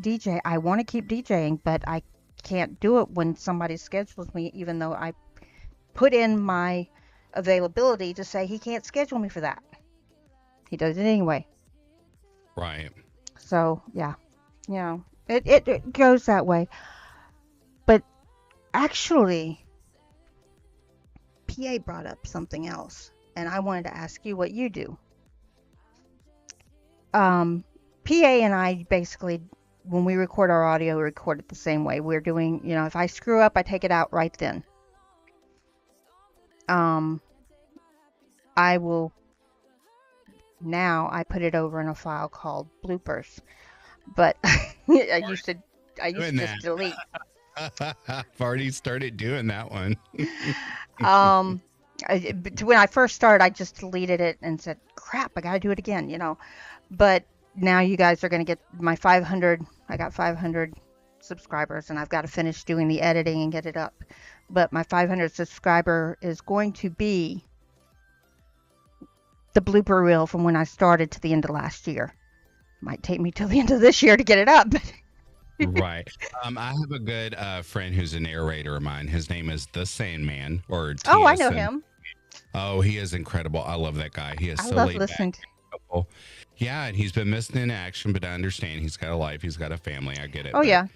DJ, I want to keep DJing, but I can't do it when somebody schedules me, even though I put in my availability to say he can't schedule me for that. He does it anyway. Right. So yeah, you know, it goes that way. But actually, PA brought up something else, and I wanted to ask you what you do. PA and I basically, when we record our audio, we record it the same way. We're doing, you know, if I screw up, I take it out right then. I will now I put it over in a file called bloopers, but I used to Doing just that. delete. I've already started doing that one. When I first started, I just deleted it and said, "Crap, I gotta do it again," you know. But now you guys are gonna get my 500. I got 500 subscribers, and I've got to finish doing the editing and get it up. But my 500 subscriber is going to be the blooper reel from when I started to the end of last year. Might take me till the end of this year to get it up. Right. I have a good friend who's a narrator of mine. His name is the Sandman, or Oh, I T.S. know and- him. Oh, he is incredible. I love that guy. He is I so love laid listening. back. Yeah, and he's been missing in action, but I understand he's got a life, he's got a family. I get it. Oh but yeah.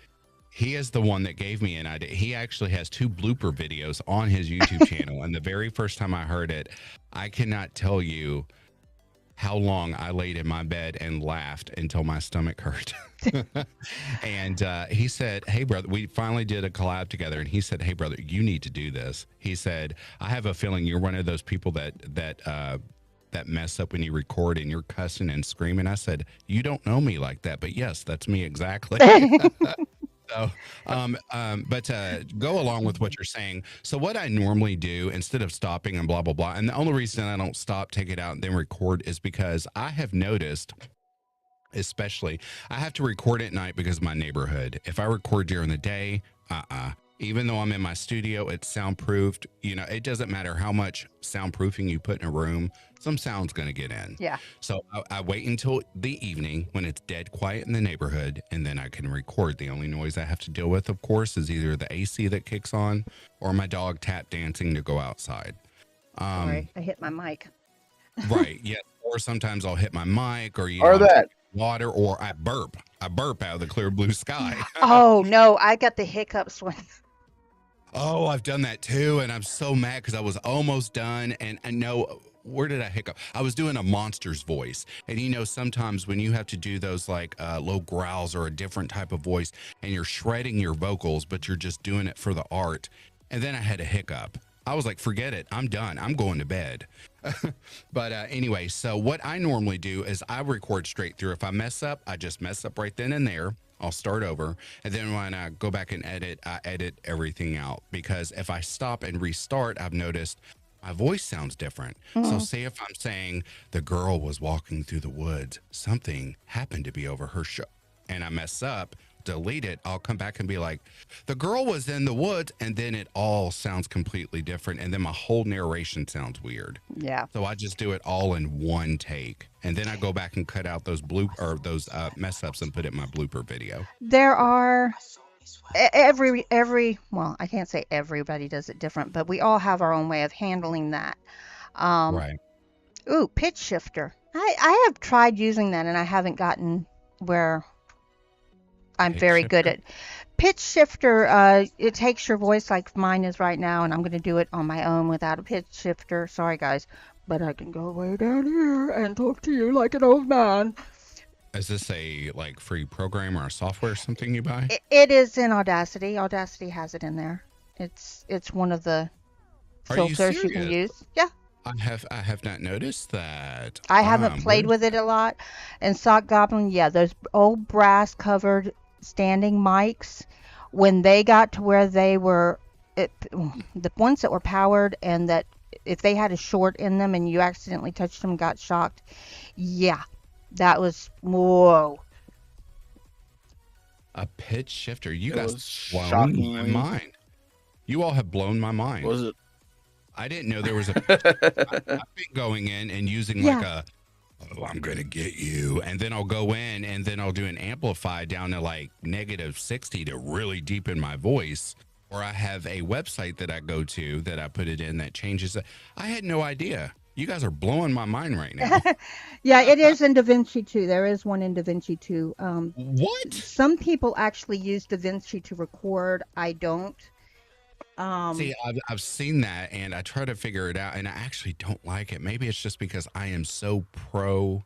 he is the one that gave me an idea. He actually has 2 blooper videos on his YouTube channel, and the very first time I heard it, I cannot tell you how long I laid in my bed and laughed until my stomach hurt. And he said, "Hey, brother," we finally did a collab together, and he said, "Hey, brother, you need to do this." He said, "I have a feeling you're one of those people that mess up when you record and you're cussing and screaming." I said, "You don't know me like that, but yes, that's me exactly." So, but go along with what you're saying. So what I normally do instead of stopping and blah, blah, blah, and the only reason I don't stop, take it out, and then record is because I have noticed, especially, I have to record at night because of my neighborhood. If I record during the day, even though I'm in my studio, it's soundproofed. You know, it doesn't matter how much soundproofing you put in a room, some sound's going to get in. Yeah. So I wait until the evening when it's dead quiet in the neighborhood, and then I can record. The only noise I have to deal with, of course, is either the AC that kicks on or my dog tap dancing to go outside. Sorry, I hit my mic. Right. Yeah. Or sometimes I'll hit my mic, or Or I'm that. taking water, or I burp. I burp out of the clear blue sky. Oh no, I got the hiccups when. Oh, I've done that too, and I'm so mad because I was almost done, and I know, where did I hiccup? I was doing a monster's voice, and you know, sometimes when you have to do those like low growls or a different type of voice, and you're shredding your vocals, but you're just doing it for the art, and then I had a hiccup. I was like, forget it, I'm done, I'm going to bed. But anyway, so what I normally do is I record straight through. If I mess up, I just mess up right then and there. I'll start over. And then when I go back and edit, I edit everything out. Because if I stop and restart, I've noticed my voice sounds different. So say if I'm saying the girl was walking through the woods, something happened to be over her shoulder, and I mess up, delete it, I'll come back and be like, the girl was in the woods, and then it all sounds completely different, and then my whole narration sounds weird. Yeah. So I just do it all in one take, and then I go back and cut out those those mess ups and put it in my blooper video. There are every well, I can't say everybody does it different, but we all have our own way of handling that. Right. Ooh, pitch shifter. I have tried using that and I haven't gotten where I'm Pitch very good shifter? at pitch shifter. It takes your voice like mine is right now, and I'm going to do it on my own without a pitch shifter. Sorry, guys, but I can go way down here and talk to you like an old man. Is this a like free program or a software or something you buy? It is in Audacity. Audacity has it in there. It's one of the Are you filters you can serious? use. Yeah. I have not noticed that. I haven't played with it a lot. And Sock Goblin, yeah, those old brass covered standing mics, when they got to where they were, the ones that were powered and that if they had a short in them and you accidentally touched them and got shocked, yeah, that was, whoa. A pitch shifter. You It guys was blown my shockingly- mind. You all have blown my mind. Was it? I didn't know there was a. I've been going in and using like Yeah. oh, I'm gonna get you, and then I'll go in and then I'll do an amplify down to like -60 to really deepen my voice. Or I have a website that I go to that I put it in that changes it. I had no idea. You guys are blowing my mind right now. Yeah, it is in DaVinci too. There is one in DaVinci too. What? Some people actually use DaVinci to record. I don't. See, Um, I've seen that and I try to figure it out and I actually don't like it. Maybe it's just because I am so pro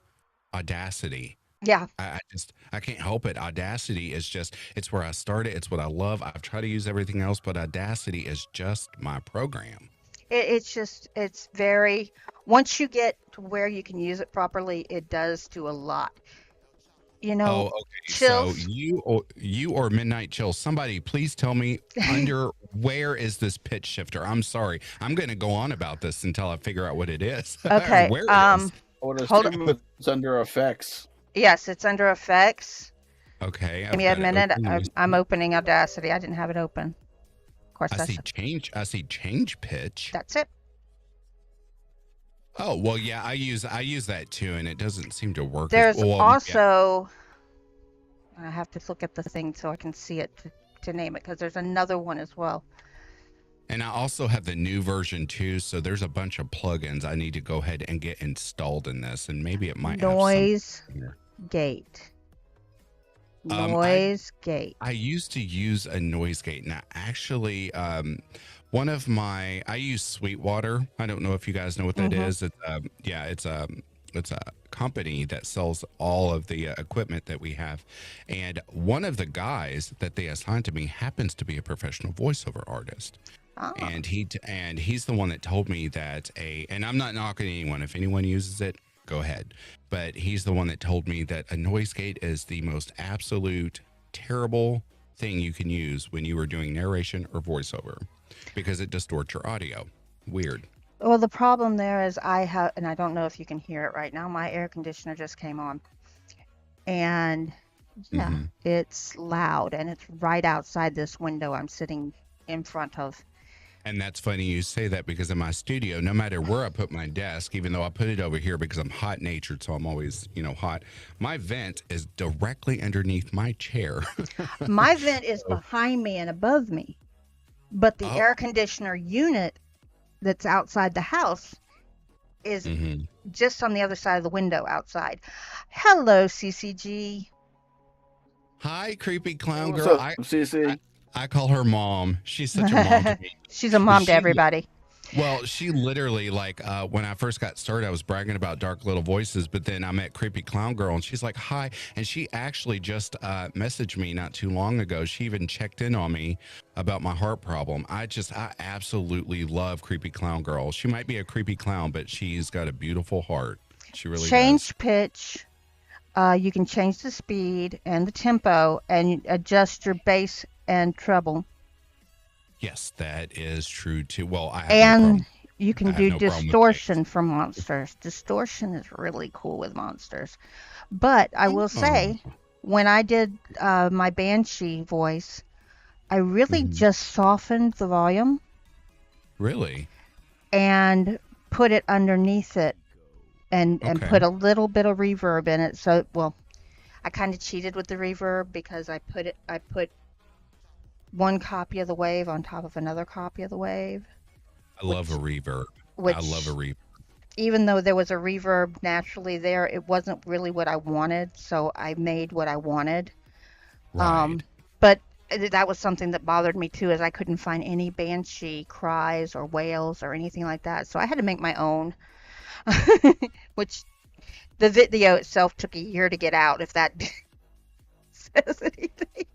Audacity. yeah, I can't help it. Audacity is just, it's where I started. It's what I love. I've tried to use everything else, but Audacity is just my program. it's just it's very. Once you get to where you can use it properly, it does do a lot. You Oh, know, okay. So chills. you or Midnight Chill, somebody please tell me under where is this pitch shifter? I'm sorry. I'm going to go on about this until I figure out what it is or Okay. where it is. I would Hold assume it's under effects. Yes, it's under effects. Okay, Give I've me a got it minute. open. Let me I'm see. opening Audacity. I didn't have it open. Of course, I see change. I see change pitch. that's it. Oh, well, yeah, I use that too, and it doesn't seem to work as There's well. Yeah. also. I have to look at the thing so I can see it to name it because there's another one as well. And I also have the new version too, so there's a bunch of plugins I need to go ahead and get installed in this, and maybe it might have some. Noise Here. gate. Um, Noise gate. I used to use a noise gate. Now, actually, I use Sweetwater. I don't know if you guys know what that Mhm. is. It's a company that sells all of the equipment that we have, and one of the guys that they assigned to me happens to be a professional voiceover artist. Ah, And he's the one that told me that and I'm not knocking anyone. If anyone uses it, go ahead. But he's the one that told me that a noise gate is the most absolute terrible thing you can use when you are doing narration or voiceover because it distorts your audio. Weird. well, the problem there is I have, and I don't know if you can hear it right now. My air conditioner just came on, and yeah, Mhm. it's loud, and it's right outside this window I'm sitting in front of. And that's funny you say that because in my studio, no matter where I put my desk, even though I put it over here because I'm hot natured, so I'm always, hot, my vent is directly underneath my chair. My vent is behind me and above me, but the Oh. air conditioner unit that's outside the house is Mhm. just on the other side of the window outside. Hello, CCG. Hi, creepy clown What's girl. up, CC? I call her mom. She's such a mom to me. She's a mom to She- everybody. Well, she literally when I first got started, I was bragging about dark little voices, but then I met creepy clown girl, and she's like, "Hi," and she actually just messaged me not too long ago. She even checked in on me about my heart problem. I absolutely love creepy clown girl. She might be a creepy clown, but she's got a beautiful heart. She really does. Change pitch. You can change the speed and the tempo and adjust your bass and treble. Yes, that is true too. Well, I have no And problem. you I can have do no problem with distortion for monsters. Distortion is really cool with monsters. But I will say, when I did my Banshee voice, I really Mhm. just softened the volume Really? and put it underneath it and Okay. put a little bit of reverb in it. So, well, I kind of cheated with the reverb because I put one copy of the wave on top of another copy of the wave, I love a reverb. which I love a reverb. even though there was a reverb naturally there, it wasn't really what I wanted, so I made what I wanted. Right. But that was something that bothered me too, is I couldn't find any banshee cries or wails or anything like that, so I had to make my own, which the video itself took a year to get out, if that says anything.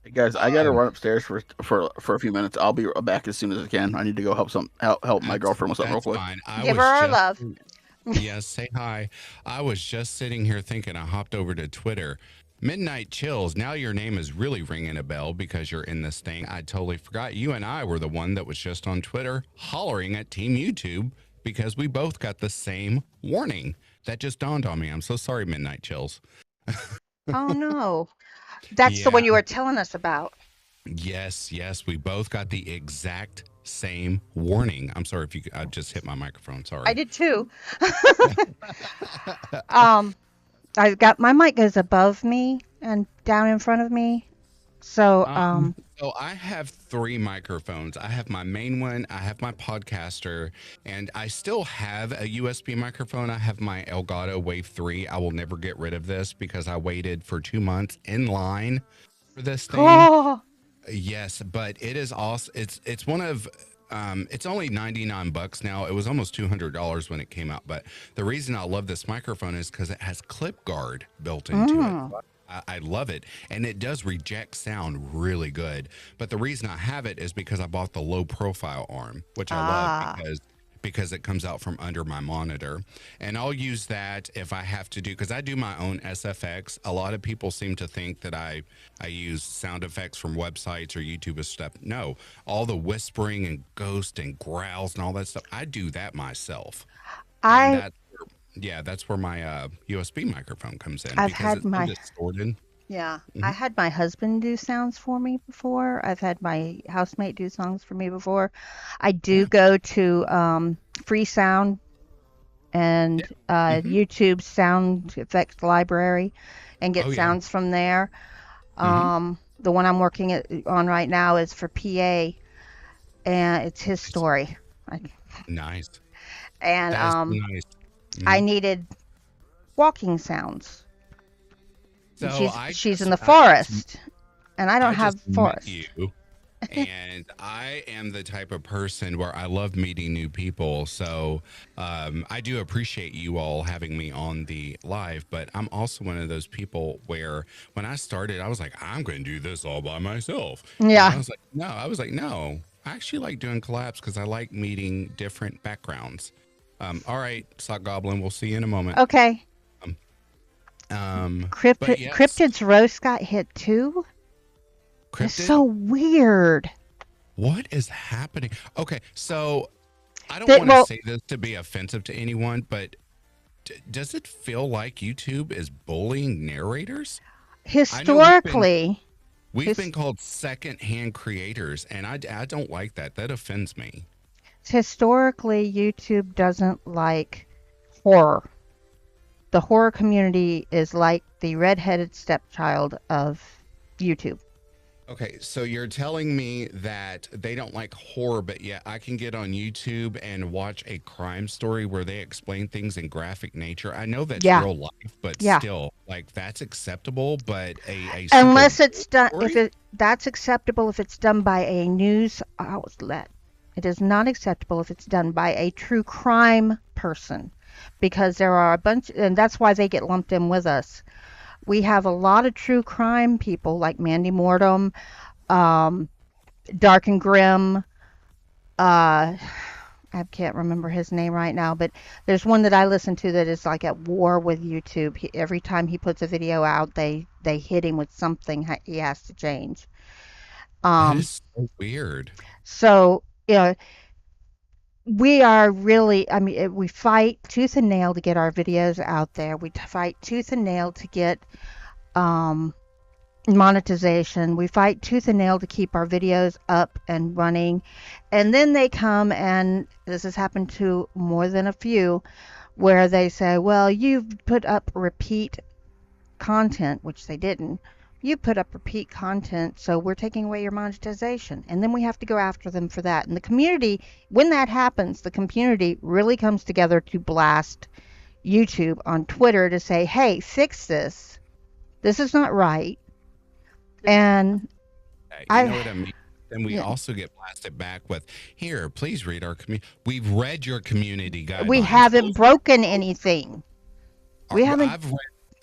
Hey guys, I gotta run upstairs for a few minutes. I'll be back as soon as I can. I need to go help my girlfriend with something real That's quick. fine. I Give was her our just- love. Yes, say hi. I was just sitting here thinking, I hopped over to Twitter. Midnight Chills, now your name is really ringing a bell because you're in this thing. I totally forgot. You and I were the one that was just on Twitter hollering at Team YouTube because we both got the same warning. That just dawned on me. I'm so sorry, Midnight Chills. Oh no. That's the one Yeah. you were telling us about. Yes, we both got the exact same warning. I'm sorry if you. I just hit my microphone. Sorry. I did too. um, I've got my mic goes above me and down in front of me. So, So I have 3 microphones. I have my main one, I have my podcaster, and I still have a USB microphone. I have my Elgato Wave 3. I will never get rid of this because I waited for 2 months in line for this thing. oh, Yes, but it is awesome. It's one of it's only $99 now. It was almost $200 when it came out, but the reason I love this microphone is because it has clip guard built into it. I love it, and it does reject sound really good. But the reason I have it is because I bought the low profile arm, which I love because it comes out from under my monitor, and I'll use that if I have to do, because I do my own SFX. A lot of people seem to think that I use sound effects from websites or YouTube and stuff. No, all the whispering and ghost and growls and all that stuff, I do that myself. And that's where my USB microphone comes in. I've because had it's my distorted. Yeah, I had my husband do sounds for me before. I've had my housemate do songs for me before. I do go to Free Sound and YouTube sound effects library and get sounds from there. The one I'm working on right now is for PA, and it's his story. Nice. And That's nice. I needed walking sounds. So she's in the forest, and I don't have just met forest. you, and I am the type of person where I love meeting new people. So I do appreciate you all having me on the live, but I'm also one of those people where when I started, I was like, I'm going to do this all by myself. Yeah. And I was like, no, I actually like doing collabs because I like meeting different backgrounds. All right, Sock Goblin, we'll see you in a moment. Okay. But yes, Cryptid's roast got hit too. It's so weird. What is happening? Okay, so I don't want to say this to be offensive to anyone, but does it feel like YouTube is bullying narrators? Historically, we've been called second-hand creators, and I don't like that. That offends me. Historically, YouTube doesn't like horror. The horror community is like the redheaded stepchild of YouTube. Okay, so you're telling me that they don't like horror, but yet I can get on YouTube and watch a crime story where they explain things in graphic nature. I know that's real life, but still, like, that's acceptable. But unless it's done, that's acceptable if it's done by a news outlet. It is not acceptable if it's done by a true crime person, because there are a bunch, and that's why they get lumped in with us. We have a lot of true crime people like Mandy Mortem, Dark and Grim. I can't remember his name right now, but there's one that I listen to that is like at war with YouTube. Every time he puts a video out, they hit him with something he has to change. That is so weird. So, we are really, I mean, we fight tooth and nail to get our videos out there. We fight tooth and nail to get monetization. We fight tooth and nail to keep our videos up and running. And then they come, and this has happened to more than a few, where they say, well, you've put up repeat content, which they didn't. You put up repeat content, so we're taking away your monetization. And then we have to go after them for that. And the community, when that happens, the community really comes together to blast YouTube on Twitter to say, hey, fix this. This is not right. And you know what I mean? Then we also get blasted back with, here, please read our community. We've read your community guidelines. We haven't broken anything. We haven't.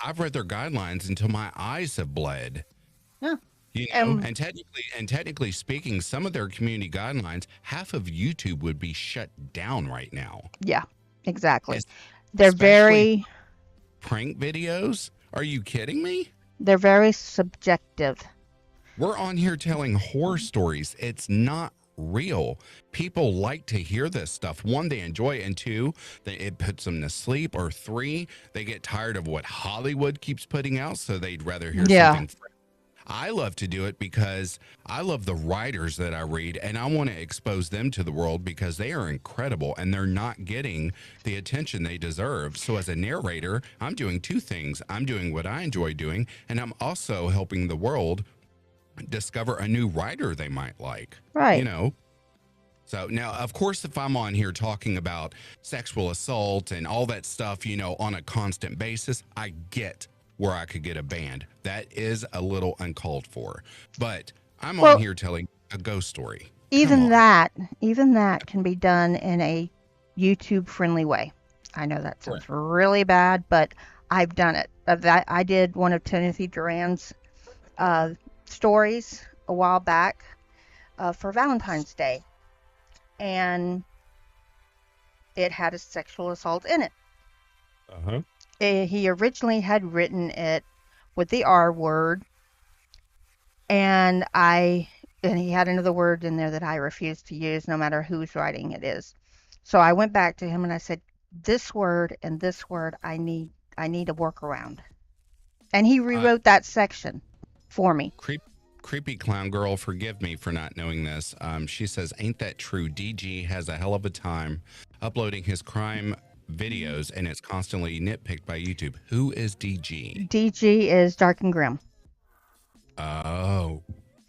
I've read their guidelines until my eyes have bled. Yeah. And technically speaking, some of their community guidelines, half of YouTube would be shut down right now. Yeah, exactly. They're very prank videos. Are you kidding me? They're very subjective. We're on here telling horror stories. It's not real. People like to hear this stuff. One, they enjoy it, and two, it puts them to sleep, or three, they get tired of what Hollywood keeps putting out, so they'd rather hear something fresh. I love to do it because I love the writers that I read and I want to expose them to the world because they are incredible and they're not getting the attention they deserve. So as a narrator, I'm doing two things. I'm doing what I enjoy doing, and I'm also helping the world discover a new writer they might like. Right. You know, so now, of course, if I'm on here talking about sexual assault and all that stuff, you know, on a constant basis, I get where I could get a banned. That is a little uncalled for. But I'm Well, on here telling a ghost story. Come even on. that can be done in a YouTube friendly way. I know that sounds really bad, but I've done it. I did one of Timothy Duran's stories a while back for Valentine's Day, and it had a sexual assault in it. Uh-huh. He originally had written it with the R word, and he had another word in there that I refused to use no matter whose writing it is. So I went back to him and I said, this word and this word I need a workaround. And he rewrote that section for me. Creepy clown girl, forgive me for not knowing this. She says, ain't that true? DG has a hell of a time uploading his crime videos and it's constantly nitpicked by YouTube. Who is DG? DG is Dark and Grim. Oh,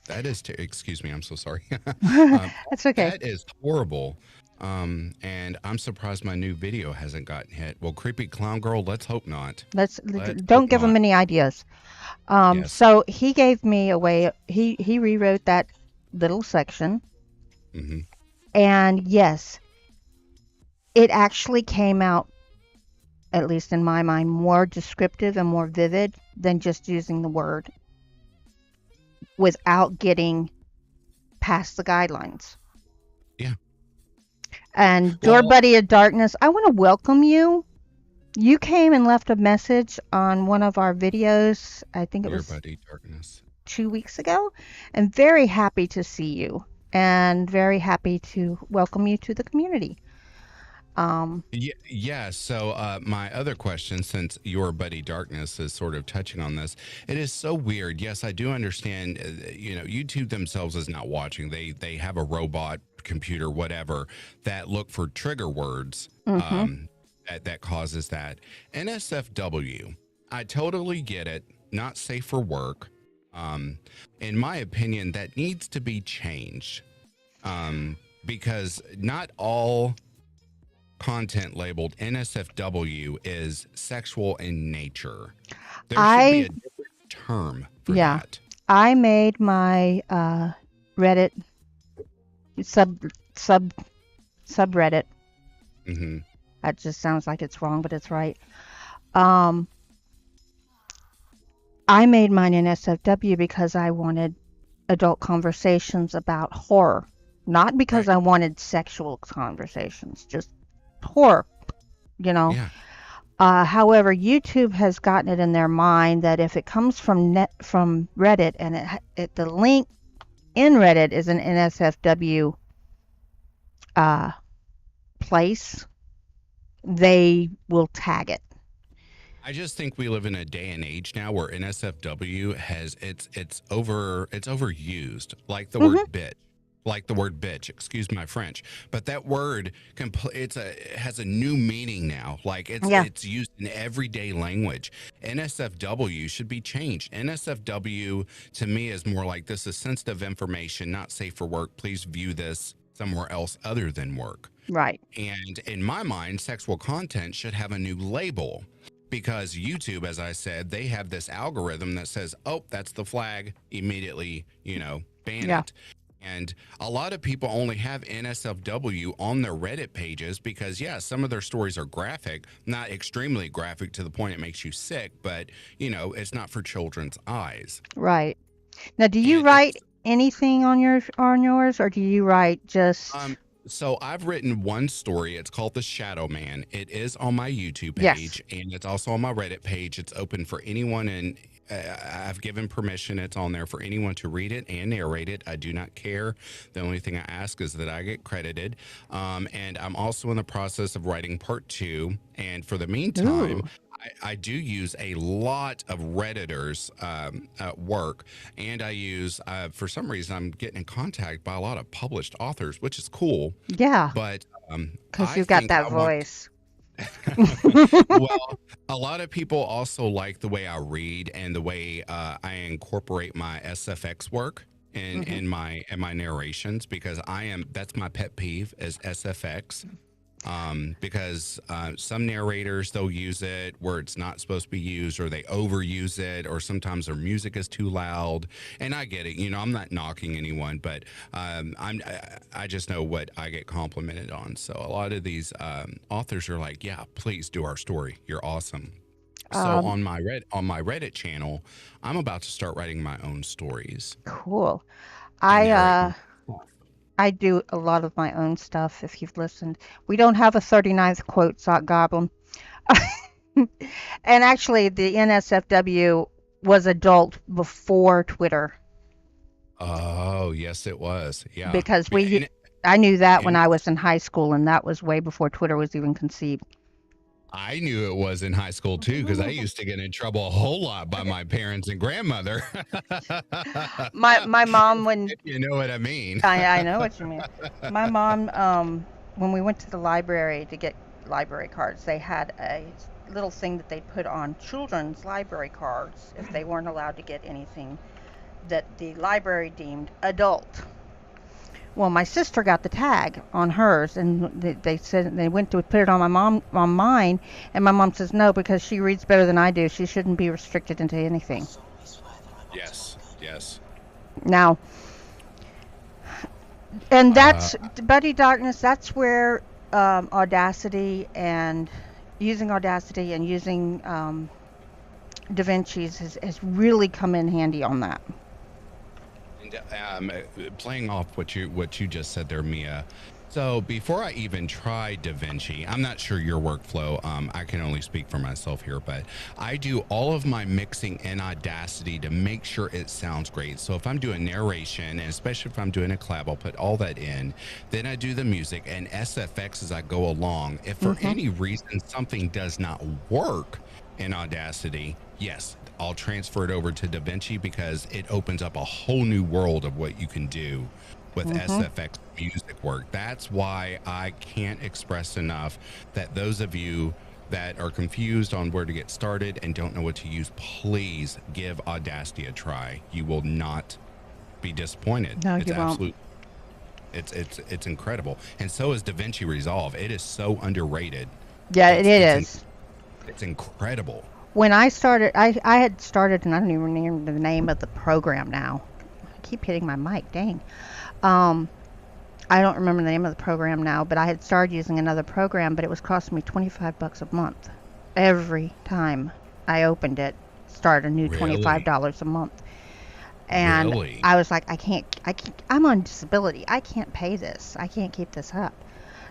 that is, excuse me, I'm so sorry. That's okay. That is horrible. And I'm surprised my new video hasn't gotten hit. Well, creepy clown girl, let's hope not. Don't give him any ideas. Yes. So he gave me a way. He rewrote that little section, Mm-hmm. and yes, it actually came out, at least in my mind, more descriptive and more vivid than just using the word without getting past the guidelines. Yeah. And Your Buddy of Darkness, I want to welcome you. You came and left a message on one of our videos. I think it Your was Buddy Darkness. 2 weeks ago. And very happy to see you and very happy to welcome you to the community. Yeah. So my other question, since Your Buddy Darkness is sort of touching on this, it is so weird. Yes, I do understand. You know, YouTube themselves is not watching. They have a robot, computer, whatever, that look for trigger words. That causes that. NSFW, I totally get it. Not safe for work. In my opinion, that needs to be changed. Because not all content labeled NSFW is sexual in nature. There should be a different term for that. I made my Reddit subreddit. Mm-hmm. That just sounds like it's wrong, but it's right. I made mine in SFW because I wanted adult conversations about horror, not because I wanted sexual conversations, just horror, you know. Yeah. However, YouTube has gotten it in their mind that if it comes from Reddit and the link in Reddit is an NSFW place, they will tag it. I just think we live in a day and age now where NSFW has it's overused, like the word bitch. Like the word bitch, excuse my French, but that word has a new meaning now. Like it's used in everyday language. NSFW should be changed. NSFW to me is more like, this is sensitive information, not safe for work. Please view this somewhere else other than work. Right. And in my mind, sexual content should have a new label, because YouTube, as I said, they have this algorithm that says, oh, that's the flag, immediately, ban it. And a lot of people only have NSFW on their Reddit pages because, some of their stories are graphic, not extremely graphic to the point it makes you sick, but, it's not for children's eyes. Right. Now, do you write anything on yours, or do you write just... So I've written one story. It's called The Shadow Man. It is on my YouTube page, and it's also on my Reddit page. It's open for anyone, and I've given permission. It's on there for anyone to read it and narrate it. I do not care. The only thing I ask is that I get credited. And I'm also in the process of writing part 2. And for the meantime, I do use a lot of Redditors at work, and I use, for some reason, I'm getting in contact by a lot of published authors, which is cool. Yeah, But because I you've got think that I want, voice. well, a lot of people also like the way I read and the way I incorporate my SFX work Hmm. in my narrations, because that's my pet peeve is SFX. Because some narrators, they'll use it where it's not supposed to be used, or they overuse it, or sometimes their music is too loud. And I get it, I'm not knocking anyone, but I just know what I get complimented on. So a lot of these authors are like, yeah, please do our story, you're awesome. So Um, on my Reddit channel, I'm about to start writing my own stories cool. and I narrate. I do a lot of my own stuff. If you've listened, we don't have a 39th quote, Sock Goblin. And actually, the NSFW was adult before Twitter Oh, yes, it was. Yeah. because And, I knew that when and I was in high school, and that was way before Twitter was even conceived. I knew it was in high school too, because I used to get in trouble a whole lot by my parents and grandmother. My mom, when If you know what I mean. I know what you mean. My mom, when we went to the library to get library cards, they had a little thing that they put on children's library cards if they weren't allowed to get anything that the library deemed adult. Well, my sister got the tag on hers, and they said they went to put it on mine, and my mom says no because she reads better than I do. She shouldn't be restricted into anything. Yes, yes. Now, and Uh, that's Buddy Darkness. That's where Audacity and using DaVinci's has really come in handy on that. and playing off what you just said there, Mia. So before I even tried DaVinci, I'm not sure your workflow. I can only speak for myself here, but I do all of my mixing in Audacity to make sure it sounds great. So if I'm doing narration, and especially if I'm doing a collab, I'll put all that in. Then I do the music and SFX as I go along. If for Hmm. any reason something does not work in Audacity, yes, I'll transfer it over to DaVinci, because it opens up a whole new world of what you can do with Hmm. SFX music work. That's why I can't express enough that those of you that are confused on where to get started and don't know what to use, please give Audacity a try. You will not be disappointed. No, It's you won't. absolute. It's incredible, and so is DaVinci Resolve. It is so underrated. Yeah, it It's is. it's incredible. When I started, I had started, and I don't even remember the name of the program now. I keep hitting my mic, dang. Um, I don't remember the name of the program now, but I had started using another program, but it was costing me $25 a month every time I opened it. Start a new Really, $25 a month, and really. I was like, I'm on disability. I can't pay this. I can't keep this up.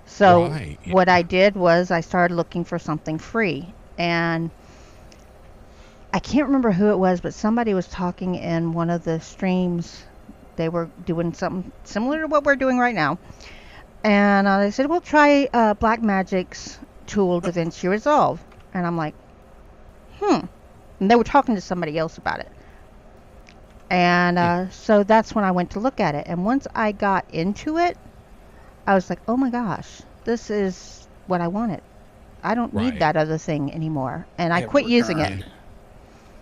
So Right. what I did was I started looking for something free, and I can't remember who it was, but somebody was talking in one of the streams. They were doing something similar to what we're doing right now. And they said, well, try Blackmagic's tool, DaVinci Resolve. And I'm like, hmm. And they were talking to somebody else about it. And Hmm. so that's when I went to look at it. And once I got into it, I was like, oh my gosh, this is what I wanted. I don't need Right. that other thing anymore. And I It quit using it. returned.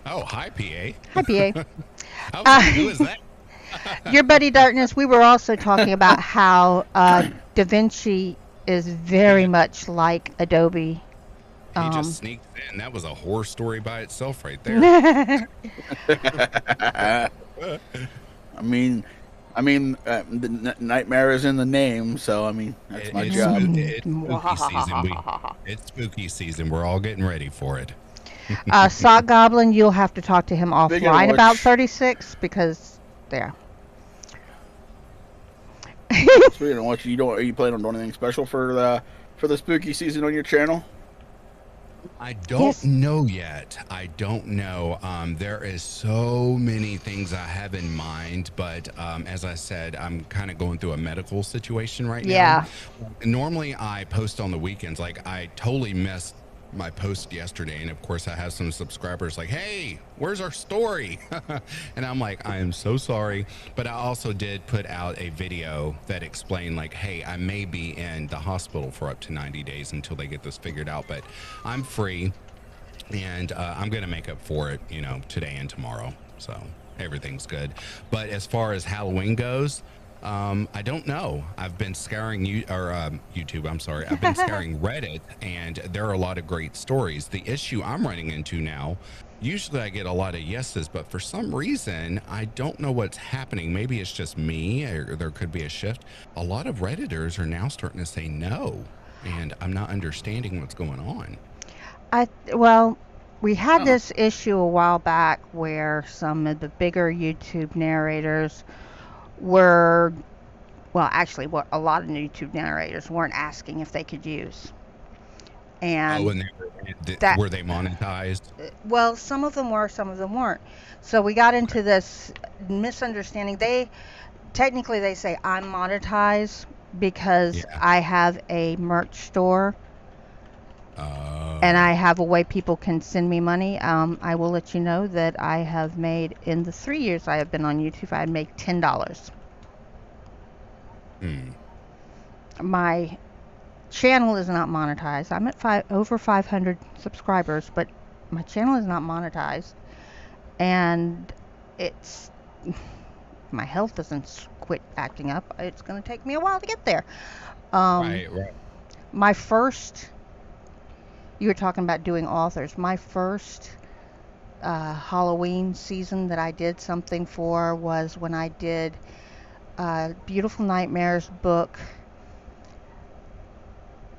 Oh, hi, Hi, PA. PA. I was like, who is that? Your buddy Darkness, we were also talking about how DaVinci is He very just, much like Adobe. he just Um, sneaked in. That was a horror story by itself right there. yeah, I mean, the nightmare is in the name, so I mean that's my job. It's spooky season. It's spooky season. We're all getting ready for it. Sock Goblin, you'll have to talk to him Speaking of offline about which, 36 because there. speaking of which, are you planning on doing anything special for the spooky season on your channel? I don't Yes. know yet. I don't know. There is so many things I have in mind, but as I said, I'm kind of going through a medical situation right now. Yeah. Normally, I post on the weekends. Like I totally missed my post yesterday, and of course I have some subscribers like, hey, where's our story? And I'm like, I am so sorry, but I also did put out a video that explained like, hey, I may be in the hospital for up to 90 days until they get this figured out, but I'm free, and I'm gonna make up for it, you know, today and tomorrow, so everything's good. But as far as Halloween goes, I don't know. I've been scouring YouTube. I'm sorry. I've been scouring Reddit, and there are a lot of great stories. The issue I'm running into now, usually I get a lot of yeses, but for some reason, I don't know what's happening. Maybe it's just me, or there could be a shift. A lot of Redditors are now starting to say no, and I'm not understanding what's going on. Well, we had Oh. this issue a while back where some of the bigger YouTube narrators were, well, actually, what a lot of YouTube narrators weren't asking if they could use. Oh, And and that, were they monetized? well, some of them were, some of them weren't. So we got into this misunderstanding. Technically, they say I'm monetized because Yeah. I have a merch store Uh, and I have a way people can send me money. I will let you know that I have made, in the 3 years I have been on YouTube, I make $10. My channel is not monetized. I'm at over 500 subscribers, but my channel is not monetized, and it's my health doesn't quit acting up. It's going to take me a while to get there. right. My first, you were talking about doing authors. My first Halloween season that I did something for was when I did Beautiful Nightmares book,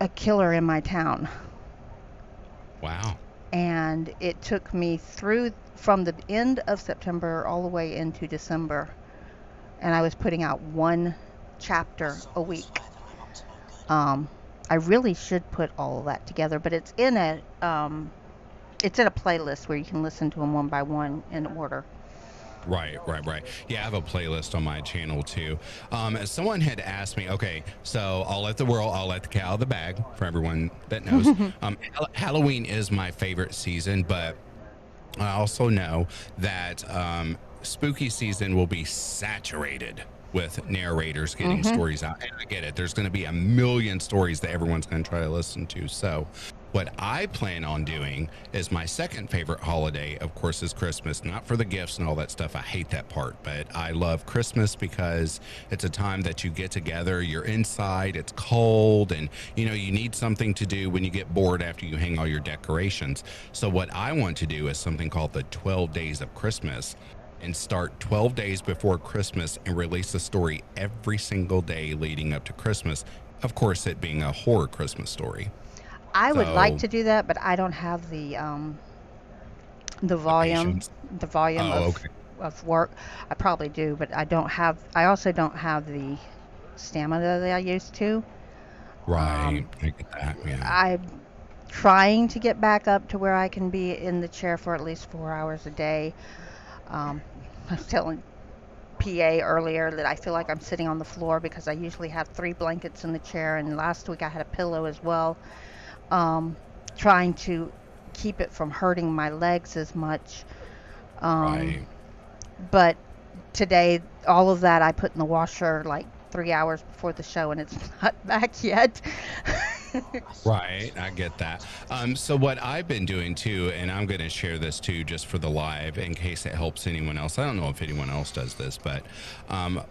A Killer in My Town. Wow. And it took me through from the end of September all the way into December, and I was putting out one chapter a week. I really should put all of that together, but it's in a playlist where you can listen to them one by one in order. Right. Yeah, I have a playlist on my channel too. Someone had asked me, okay, so I'll let the cat out of the bag for everyone that knows. Halloween is my favorite season, but I also know that spooky season will be saturated with narrators getting stories out. And I get it. There's going to be a million stories that everyone's going to try to listen to. So what I plan on doing is my second favorite holiday, of course, is Christmas. Not for the gifts and all that stuff. I hate that part, but I love Christmas because it's a time that you get together. You're inside, it's cold, and you need something to do when you get bored after you hang all your decorations. So what I want to do is something called the 12 Days of Christmas, and start 12 days before Christmas and release a story every single day leading up to Christmas. Of course, it being a horror Christmas story. I would like So, to do that, but I don't have the volume, patience. the volume Oh, okay. of work. I probably do, but I also don't have the stamina that I used to. Right. I get that. Yeah. I'm trying to get back up to where I can be in the chair for at least 4 hours a day. I was telling PA earlier that I feel like I'm sitting on the floor because I usually have 3 blankets in the chair, and last week I had a pillow as well. Trying to keep it from hurting my legs as much. Right. But today, all of that I put in the washer like 3 hours before the show, and it's not back yet. Right. I get that. So what I've been doing too, and I'm going to share this too, just for the live in case it helps anyone else. I don't know if anyone else does this, but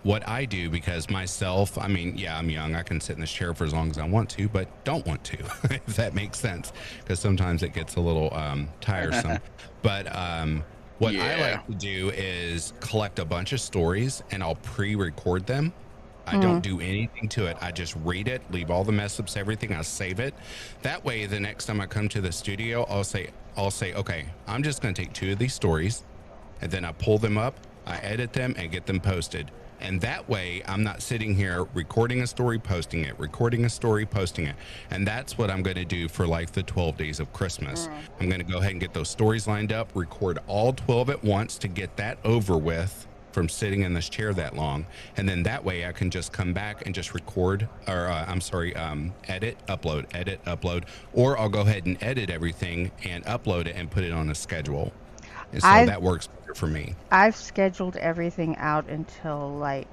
what I do, because myself, I mean, yeah, I'm young. I can sit in this chair for as long as I want to, but don't want to, if that makes sense, because sometimes it gets a little tiresome. But what I Yeah. like to do is collect a bunch of stories, and I'll pre-record them. I don't do anything to it. I just read it, leave all the mess ups, everything. I save it. That way, the next time I come to the studio, I'll say, okay, I'm just going to take 2 of these stories, and then I pull them up, I edit them, and get them posted. And that way, I'm not sitting here recording a story, posting it, recording a story, posting it. And that's what I'm going to do for like the 12 days of Christmas. I'm going to go ahead and get those stories lined up, record all 12 at once to get that over with from sitting in this chair that long. And then that way I can just come back and just record, or edit, upload, or I'll go ahead and edit everything and upload it and put it on a schedule. And so I've- that works better for me. I've scheduled everything out until like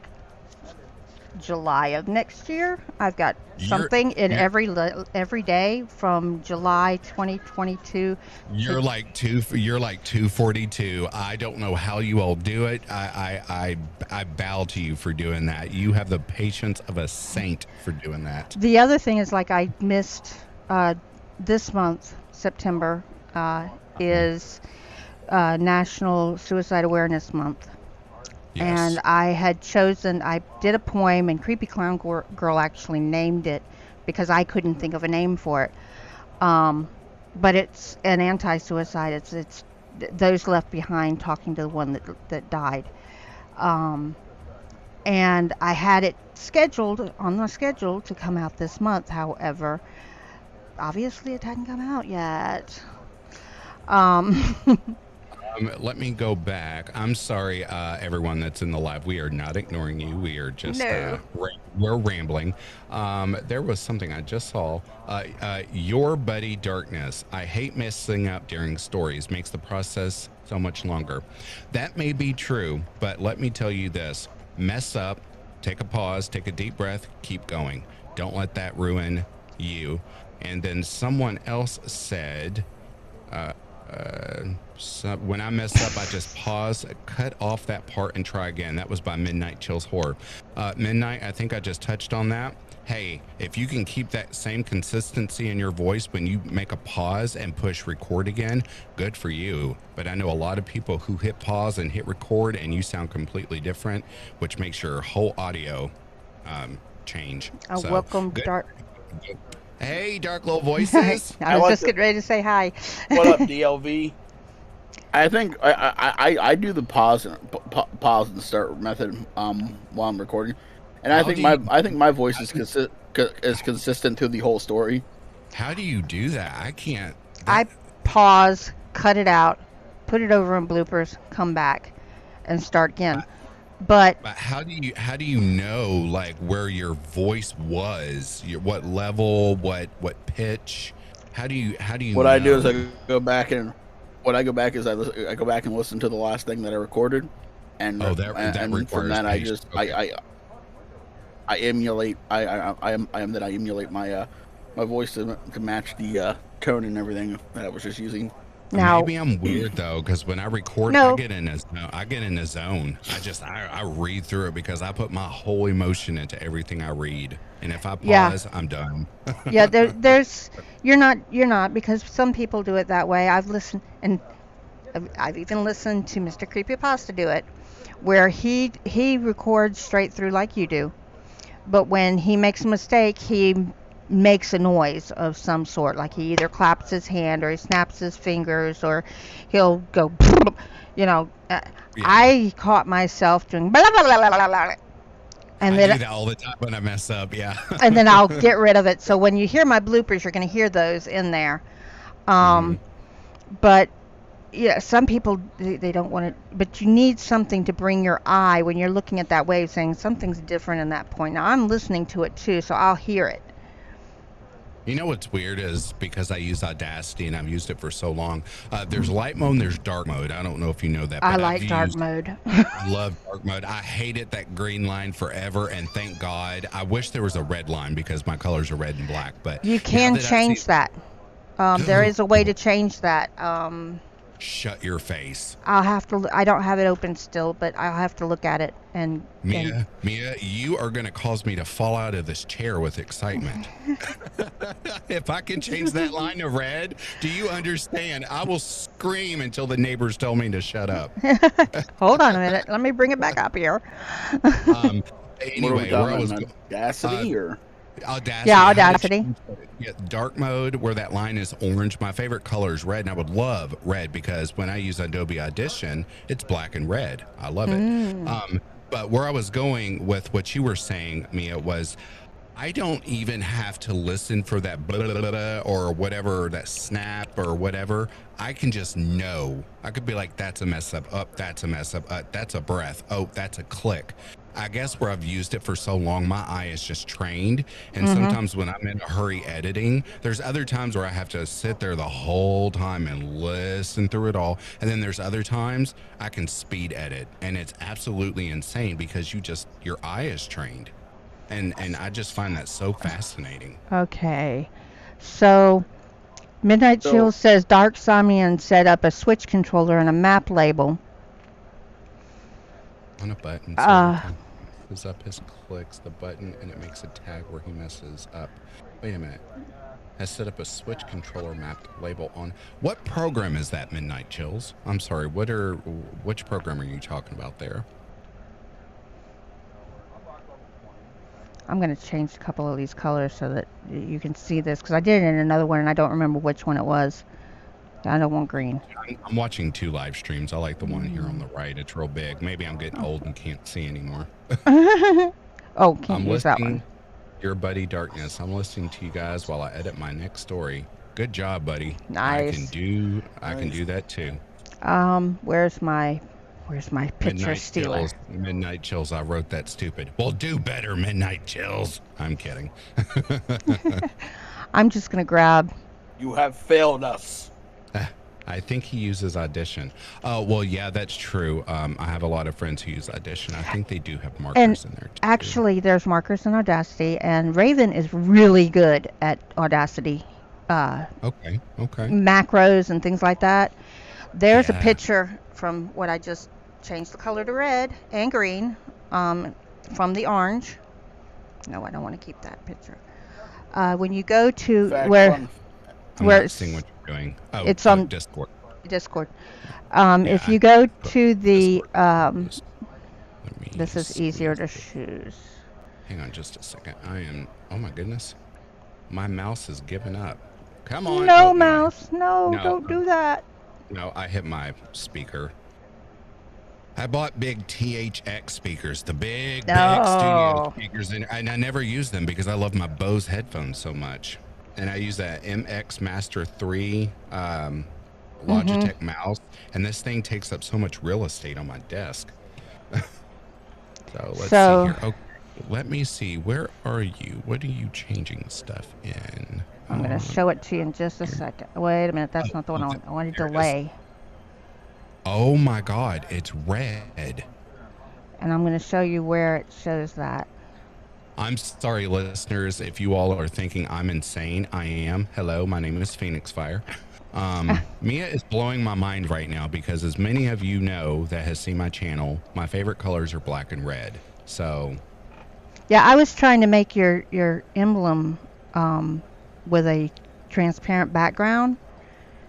July of next year. I've got something in every day from July 2022. You're like 242. I don't know how you all do it. I bow to you for doing that. You have the patience of a saint for doing that. The other thing is, like, I missed this month, September, is National Suicide Awareness Month. Yes. And I did a poem, and Creepy Clown Girl actually named it because I couldn't think of a name for it. But it's an anti-suicide. It's those left behind talking to the one that died. And I had it on the schedule to come out this month. However, obviously it hadn't come out yet. Let me go back. I'm sorry, everyone that's in the live. We are not ignoring you. We are just we're rambling. There was something I just saw. Your buddy Darkness. I hate messing up during stories. Makes the process so much longer. That may be true, but let me tell you this: mess up, take a pause, take a deep breath, keep going. Don't let that ruin you. And then someone else said. So when I mess up, I just pause, cut off that part, and try again. That was by Midnight Chills Horror. Midnight, I think I just touched on that. Hey, if you can keep that same consistency in your voice when you make a pause and push record again, good for you. But I know a lot of people who hit pause and hit record and you sound completely different, which makes your whole audio change. So, Welcome, good. Dark. Hey, Dark Little Voices. I was just getting ready to say hi. What up, DLV? I think I do the pause and start method while I'm recording, and I think my voice is consistent through the whole story. How do you do that? I can't. I pause, cut it out, put it over in bloopers, come back, and start again. But how do you know like where your voice was, what level, what pitch? How do you What know? I do is I go back and listen to the last thing that I recorded, and from that I emulate my voice to match the tone and everything that I was just using. now, Maybe I'm weird though, because when I record, No. I get in a zone. I read through it because I put my whole emotion into everything I read, and if I pause, I'm done. yeah, you're not, because some people do it that way. I've listened, and I've even listened to Mr. Creepypasta do it, where he records straight through like you do, but when he makes a mistake, he makes a noise of some sort, like he either claps his hand or he snaps his fingers or he'll go, I caught myself doing blah, blah, blah, blah, blah, blah. And I then do that all the time when I mess up. Yeah. and then I'll get rid of it. So when you hear my bloopers, you're going to hear those in there. But yeah, some people, they don't want to, but you need something to bring your eye when you're looking at that wave, saying something's different in that point. Now I'm listening to it too, so I'll hear it. You know what's weird is because I use Audacity and I've used it for so long. There's light mode and there's dark mode. I don't know if you know that. I but like I've dark used- mode. I love dark mode. I hated that green line forever, and thank God. I wish there was a red line because my colors are red and black. But You can now that I change see- that. There is a way to change that. Shut your face, I'll have to. I don't have it open still, but I'll have to look at it and. Mia. You are going to cause me to fall out of this chair with excitement. If I can change that line to red, do you understand? I will scream until the neighbors tell me to shut up. Hold on a minute. Let me bring it back up here. Anyway, where I was go- Audacity or Audacity. Yeah, how to Audacity. change it. Yeah, dark mode where that line is orange. My favorite color is red, and I would love red because when I use Adobe Audition, it's black and red. I love it. But where I was going with what you were saying, Mia, was I don't even have to listen for that blah, blah, blah, blah, or whatever, that snap or whatever. I can just know. I could be like, that's a mess up. Up, that's a mess up. That's a breath. Oh, that's a click. I guess where I've used it for so long, my eye is just trained. And sometimes when I'm in a hurry editing, there's other times where I have to sit there the whole time and listen through it all. And then there's other times I can speed edit. And it's absolutely insane because your eye is trained. And I just find that so fascinating. Okay. So Midnight So- Chill says Dark Samian set up a Switch controller and a map label. On a button, so every time he messes up his clicks the button and it makes a tag where he messes up. Wait a minute. Has set up a Switch controller mapped label on. What program is that, Midnight Chills? I'm sorry. Which program are you talking about there? I'm going to change a couple of these colors so that you can see this, because I did it in another one and I don't remember which one it was. I don't want green. I'm watching 2 live streams. I like the one here on the right. It's real big. Maybe I'm getting old and can't see anymore. Oh, can't I'm use that listening. one. Your buddy Darkness. I'm listening to you guys while I edit my next story. Good job, buddy. Nice. I can do that too. Where's my picture stealer? Midnight Chills. I wrote that stupid. Well, do better, Midnight Chills. I'm kidding. I'm just going to grab. You have failed us. I think he uses Audition. Oh, well, yeah, that's true. I have a lot of friends who use Audition. I think they do have markers in there too. Actually, there's markers in Audacity, and Raven is really good at Audacity Okay. macros and things like that. There's a Yeah. picture from what I just changed the color to red and green from the orange. No, I don't want to keep that picture. When you go to Fact, where fun. I'm Where not it's- seeing what you're doing. Oh, it's on- Discord. Discord, Yeah, if I you go put to the Discord. Let me this is see. easier to choose. Hang on just a second. Oh my goodness. My mouse is giving up. Come on. No, Oh, mouse. No, No. don't do that. No, I hit my speaker. I bought big THX speakers, the big studio No. speakers, and I never use them because I love my Bose headphones so much. And I use that MX Master 3 Logitech mouse, and this thing takes up so much real estate on my desk. So let's see here. Okay, let me see. Where are you? What are you changing stuff in? I'm going to show it to you in just a second. Wait a minute. That's not the one I want. I want to There it is. delay. Oh my God, it's red. And I'm going to show you where it shows that. I'm sorry, listeners, if you all are thinking I'm insane. I am. Hello, my name is Phoenix Fire. Mia is blowing my mind right now because, as many of you know that has seen my channel, my favorite colors are black and red. So, Yeah, I was trying to make your emblem with a transparent background.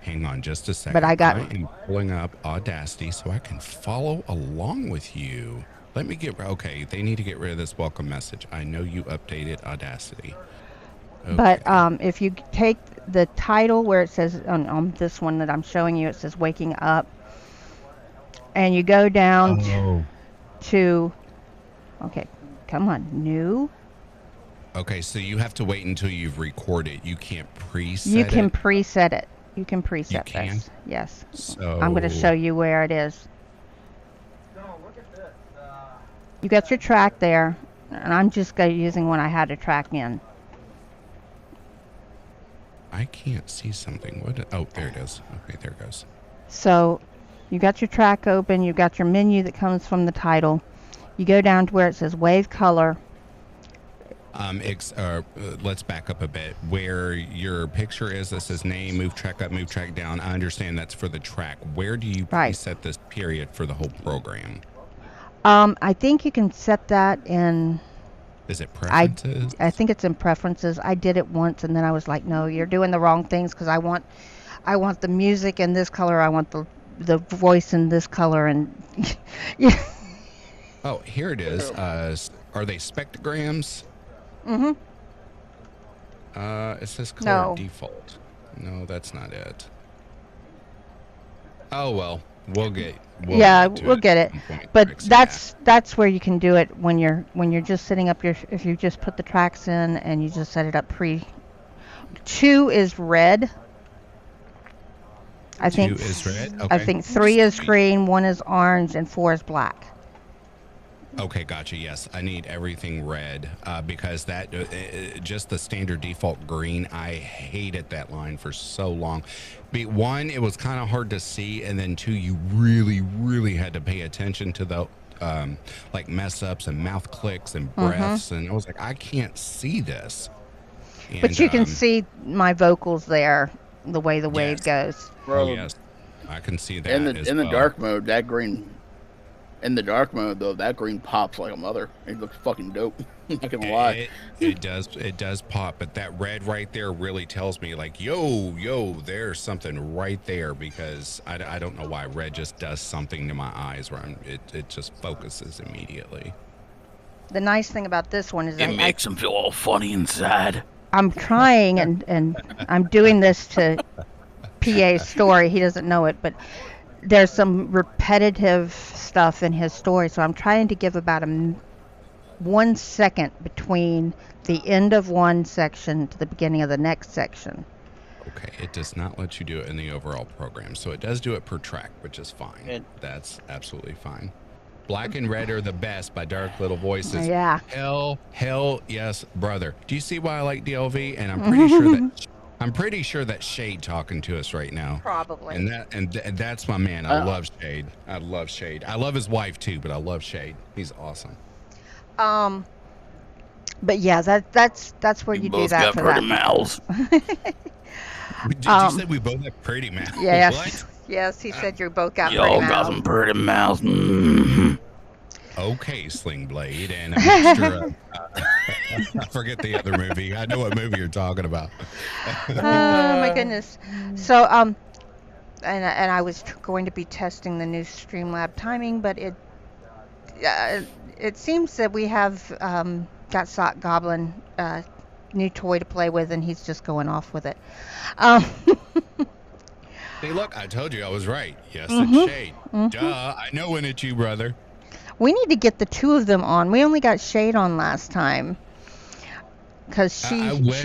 hang on just a second. But I got- am pulling up Audacity so I can follow along with you. Let me okay, they need to get rid of this welcome message. I know you updated Audacity. Okay. But if you take the title where it says on this one that I'm showing you, it says Waking Up. And you go down to, okay, come on, new. Okay, so you have to wait until you've recorded. You can't preset You can it. preset it. You can preset can? this. Yes. So I'm going to show you where it is. You got your track there, and I'm just using one I had a track in. I can't see something. What? Oh, there it is. Okay, there it goes. So you got your track open, you got your menu that comes from the title. You go down to where it says Wave Color. Let's back up a bit. Where your picture is, that says name, move track up, move track down. I understand that's for the track. Where do you Right. preset this period for the whole program? I think you can set that in, Is it preferences? I think it's in preferences. I did it once and then I was like, no, you're doing the wrong things, because I want the music in this color, I want the voice in this color, and yeah. Oh, here it is. Are they spectrograms? Mhm. It says color No. default. No, that's not it. Oh well, We'll get Yeah, to we'll it get at it. some point, But Trixie, that's where you can do it when you're just setting up your, if you just put the tracks in and you just set it up pre. 2 is red. I think 2 is red. I Okay. think 3 is Sweet. green, 1 is orange, and 4 is black. Okay, gotcha. Yes, I need everything red because that just the standard default green. I hated that line for so long. 1, it was kind of hard to see, and then 2, you really, really had to pay attention to the like mess ups and mouth clicks and breaths, and I was like, I can't see this. And, But you can see my vocals there, the way the wave yes. goes. Bro, Oh yes, I can see that in as the well. dark mode, that green. In the dark mode, though, that green pops like a mother. It looks fucking dope. I'm not gonna lie. It does pop, but that red right there really tells me like, yo, there's something right there, because I don't know why red just does something to my eyes where it just focuses immediately. The nice thing about this one is It makes him feel all funny inside. I'm trying and I'm doing this to PA's story. He doesn't know it, but there's some repetitive stuff in his story, so I'm trying to give about 1 second between the end of one section to the beginning of the next section. Okay, it does not let you do it in the overall program, so it does do it per track, which is fine. That's absolutely fine. Black and Red are the best by Dark Little Voices. Yeah. Hell yes, brother. Do you see why I like DLV? And I'm pretty sure that Shade talking to us right now. Probably. And that's my man. I love Shade. I love Shade. I love his wife too, but I love Shade. He's awesome. But yeah, that's where you do that for that. Mouths. Did you say we both have pretty mouths? Yes. What? Yes, he said you both got Y'all pretty got mouths. some pretty mouths. Mm-hmm. Okay, Sling Blade, and a mixture of, I forget the other movie. I know what movie you're talking about. Oh my goodness. So and I was going to be testing the new Streamlab timing, but it seems that we have got Sock Goblin new toy to play with, and he's just going off with it. Hey, look, I told you I was right. Yes, it's Shade. Duh, I know when it's you, brother. We need to get the two of them on. We only got Shade on last time because she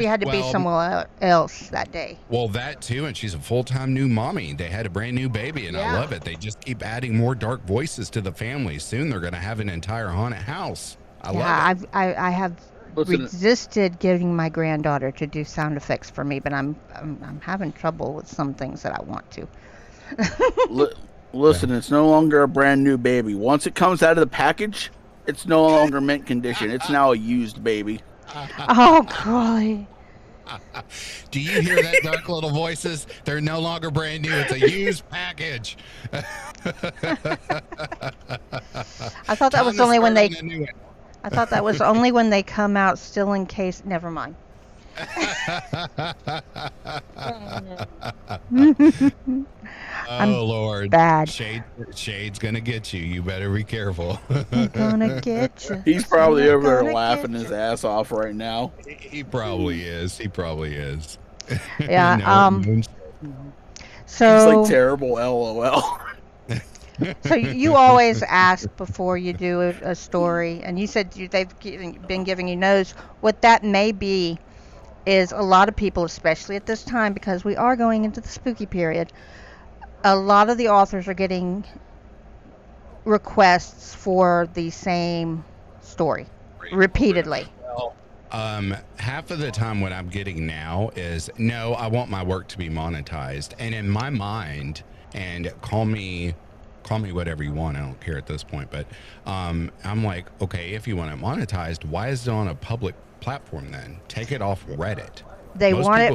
had to be somewhere else that day. Well, that too, and she's a full-time new mommy. They had a brand new baby, and I love it. They just keep adding more dark voices to the family. Soon they're going to have an entire haunted house. I love it. I have resisted getting my granddaughter to do sound effects for me, but I'm having trouble with some things that I want to. Listen, it's no longer a brand new baby. Once it comes out of the package, it's no longer mint condition. It's now a used baby. Oh, golly. Do you hear that, Dark Little Voices? They're no longer brand new. It's a used package. I thought that was only when they... I thought that was only when they come out still in case... Never mind. Oh, Lord. Bad. Shade's going to get you. You better be careful. I'm gonna get you. He's probably over there laughing his ass off right now. He probably is. He probably is. Yeah. So He's like terrible LOL. So you always ask before you do a story, and you said they've been giving you notes. What that may be is a lot of people, especially at this time, because we are going into the spooky period, a lot of the authors are getting requests for the same story repeatedly. Half of the time what I'm getting now is, no, I want my work to be monetized. And in my mind, and call me whatever you want, I don't care at this point, but I'm like, okay, if you want it monetized, why is it on a public platform then? Take it off Reddit. They want it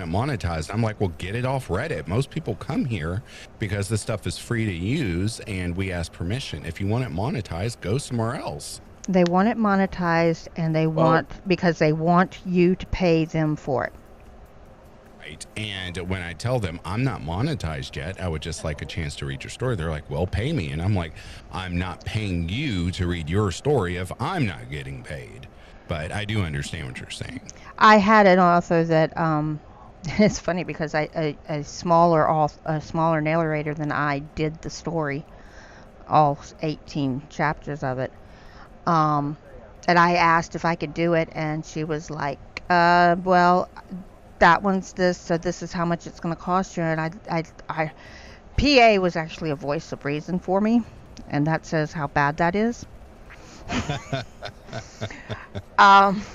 monetized. I'm like, well, get it off Reddit. Most people come here because this stuff is free to use and we ask permission. If you want it monetized, go somewhere else. They want it monetized, and because they want you to pay them for it. Right. And when I tell them I'm not monetized yet, I would just like a chance to read your story, they're like, well, pay me. And I'm like, I'm not paying you to read your story if I'm not getting paid. But I do understand what you're saying. I had an author that It's funny because a smaller narrator than I did the story, all 18 chapters of it. And I asked if I could do it, and she was like, well, that one's this, so this is how much it's going to cost you. And PA was actually a voice of reason for me, and that says how bad that is. Um,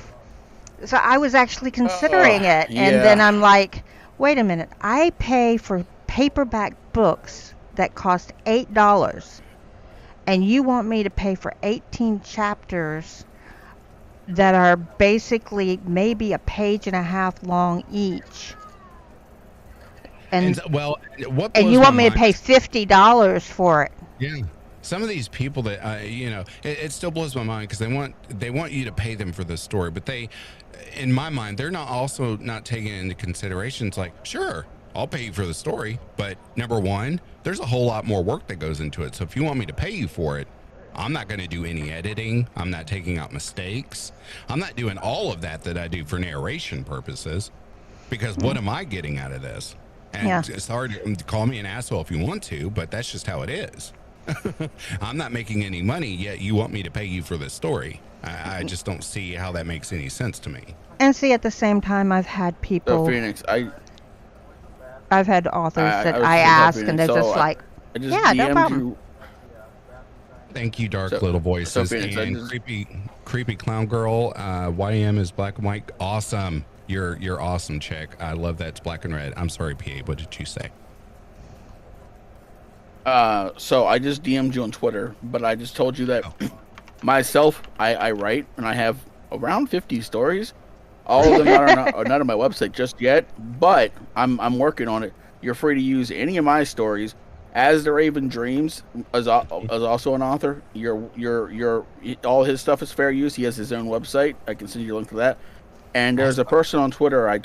so I was actually considering it, and then yeah. I'm like, wait a minute, I pay for paperback books that cost $8, and you want me to pay for 18 chapters that are basically maybe a page and a half long each, and Well, what and blows you my want me to mind pay $50 for it. Yeah. Some of these people that it still blows my mind because they want you to pay them for this story, but they, in my mind, they're not also not taking into consideration. It's like, sure, I'll pay you for the story, but number one, there's a whole lot more work that goes into it. So if you want me to pay you for it, I'm not going to do any editing. I'm not taking out mistakes. I'm not doing all of that I do for narration purposes, because what am I getting out of this? Yeah. And it's hard to call me an asshole if you want to, but that's just how it is. I'm not making any money, yet you want me to pay you for this story. I just don't see how that makes any sense to me. And see, at the same time, I've had So people, Phoenix, I've had authors I that was I just tell ask, and Phoenix. they're So just like, I just yeah, no DM'd problem. you. Thank you, Dark So, Little so Voices. Phoenix, I And just creepy clown girl. YM is black and white. Awesome. You're awesome, chick. I love that it's black and red. I'm sorry, PA. What did you say? so I just DM'd you on Twitter, but I just told you that Oh, myself, I write and I have around 50 stories. All of them are not on my website just yet, but I'm working on it. You're free to use any of my stories. As the Raven Dreams is also an author. All his stuff is fair use. He has his own website. I can send you a link to that. And there's a awesome. person on Twitter. I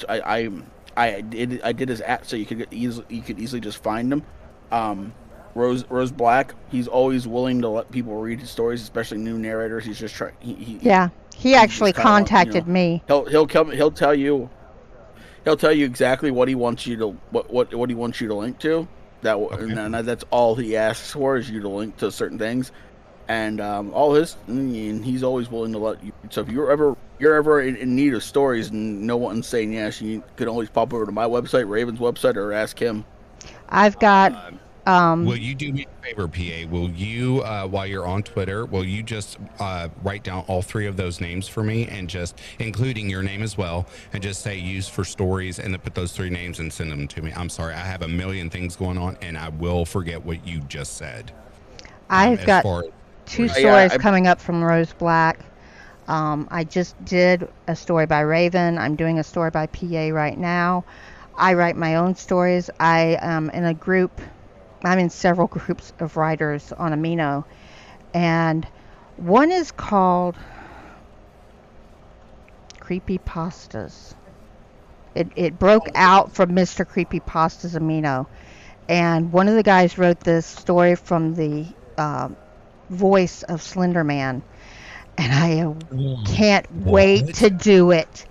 did his at so you could easily just find him. Um, Rose Black. He's always willing to let people read his stories, especially new narrators. He's just trying. Yeah, he He actually just kind of wants, contacted me. he'll tell you exactly what he wants you to what he wants you to link to. Okay. And that's all he asks for is you to link to certain things, and and he's always willing to let you. So if you're ever in need of stories and no one's saying yes, you can always pop over to my website, Raven's website, or ask him. I've got, Um, Will um, you do me a favor, PA? Will you, while you're on Twitter, will you just write down all three of those names for me and just including your name as well and just say use for stories and then put those three names and send them to me? I'm sorry, I have a million things going on and I will forget what you just said. I've As got far as two stories. Yeah, stories coming up from Rose Black. I just did a story by Raven. I'm doing a story by PA right now. I write my own stories. I am in a group. I'm in several groups of writers on Amino, and one is called Creepypastas. It broke out from Mr. Creepypasta's Amino, and one of the guys wrote this story from the voice of Slender Man, and I can't wait What? to do it.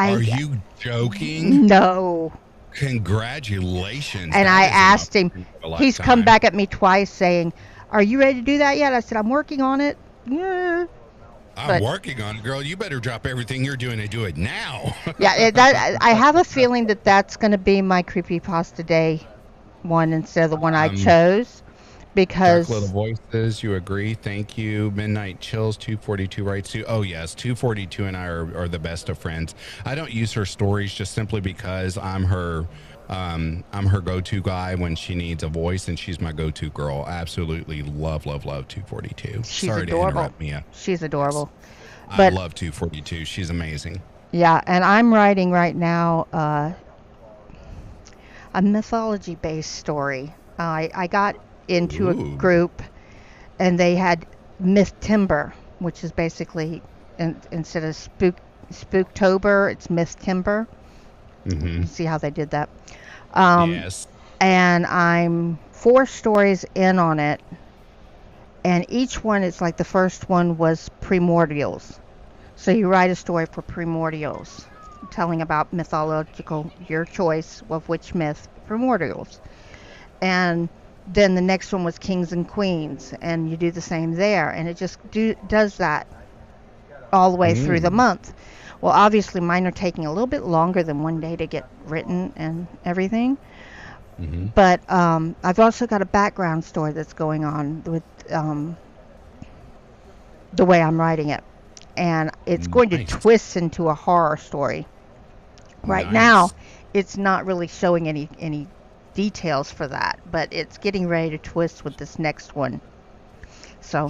Are I you joking? no. Congratulations. And That I is an asked him, opportunity of a he's come lifetime. back at me twice saying, are you ready to do that yet? I said, I'm working on it. Yeah. I'm But working on it, girl. You better drop everything you're doing and do it now. yeah, I have a feeling that that's going to be my Creepypasta Day one instead of the one I um, chose Dark Little because, Voices, you agree? Thank you. Midnight Chills, 242 writes to. Oh, yes. 242 and I are the best of friends. I don't use her stories just simply because I'm her go-to guy when she needs a voice, and she's my go-to girl. Absolutely love 242. she's Sorry to adorable. interrupt, Mia. She's adorable. I But love 242. She's amazing. yeah, and I'm writing right now a mythology based story. I got into a Ooh. group and they had Myth Timber, which is basically instead of Spooktober, it's Myth Timber. Mm-hmm. See how they did that? Um, Yes. and I'm 4 stories in on it, and each one it's like the first one was primordials. So you write a story for primordials telling about mythological, your choice of which myth, primordials. And then the next one was kings and queens, and you do the same there, and it just does that all the way through the month. Well, obviously mine are taking a little bit longer than one day to get written and everything. But I've also got a background story that's going on with the way I'm writing it, and it's going to twist into a horror story. Right now, it's not really showing any details for that, but it's getting ready to twist with this next one. So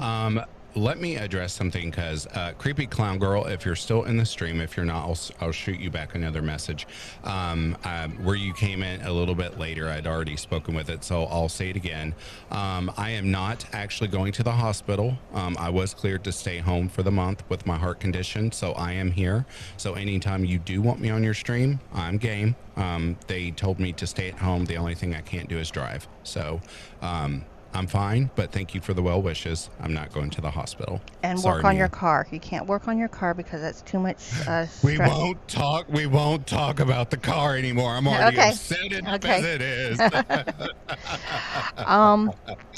let me address something, because Creepy Clown Girl, if you're still in the stream, if you're not, I'll shoot you back another message. Where you came in a little bit later, I'd already spoken with it, so I'll say it again. I am not actually going to the hospital. I was cleared to stay home for the month with my heart condition, so I am here. So anytime you do want me on your stream, I'm game. They told me to stay at home. The only thing I can't do is drive. So I'm fine, but thank you for the well wishes. I'm not going to the hospital. And Sorry, work on Mia. your car. You can't work on your car because that's too much stress. We won't talk about the car anymore. I'm already upset as it is.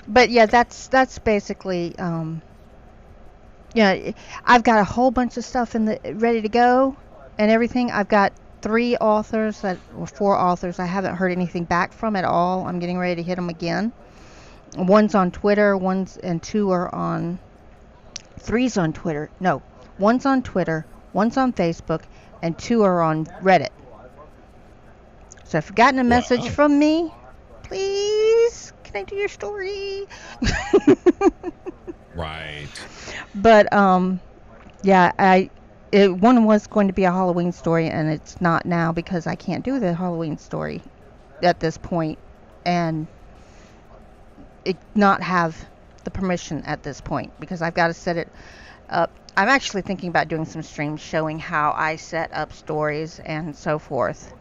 But yeah, that's basically I've got a whole bunch of stuff ready to go and everything. I've got 4 authors I haven't heard anything back from at all. I'm getting ready to hit them again. One's on Twitter, 2 are on... 3's on Twitter. No, 1's on Twitter, 1's on Facebook, and 2 are on Reddit. So if you've gotten a message from me, please, can I do your story? Right. But, yeah, one was going to be a Halloween story, and it's not now because I can't do the Halloween story at this point, and it not have the permission at this point because I've got to set it up. I'm actually thinking about doing some streams showing how I set up stories and so forth.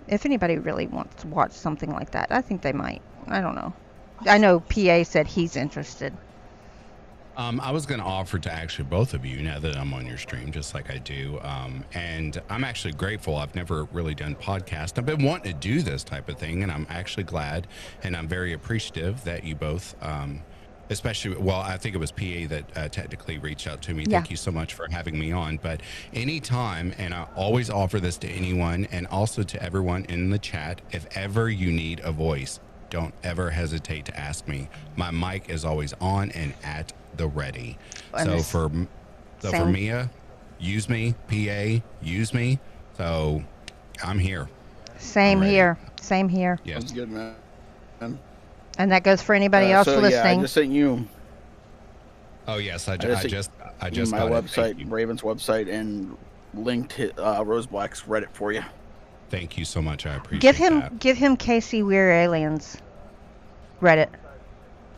If anybody really wants to watch something like that, I think they might. I don't know. I know PA said he's interested. I was going to offer to actually both of you now that I'm on your stream, just like I do. And I'm actually grateful. I've never really done podcast. I've been wanting to do this type of thing, and I'm actually glad, and I'm very appreciative that you both, especially, well, I think it was PA that technically reached out to me. Yeah. Thank you so much for having me on. But anytime, and I always offer this to anyone and also to everyone in the chat, if ever you need a voice, don't ever hesitate to ask me. My mic is always on and at the ready. So for Mia, use me. PA, use me. So I'm here. Same here. Yes. That's good, man. And that goes for anybody else listening. Yeah, I just sent you. Oh yes, I just my got website, Raven's website, and linked Rose Black's Reddit for you. Thank you so much. I appreciate that. Give him Casey We're Aliens Reddit.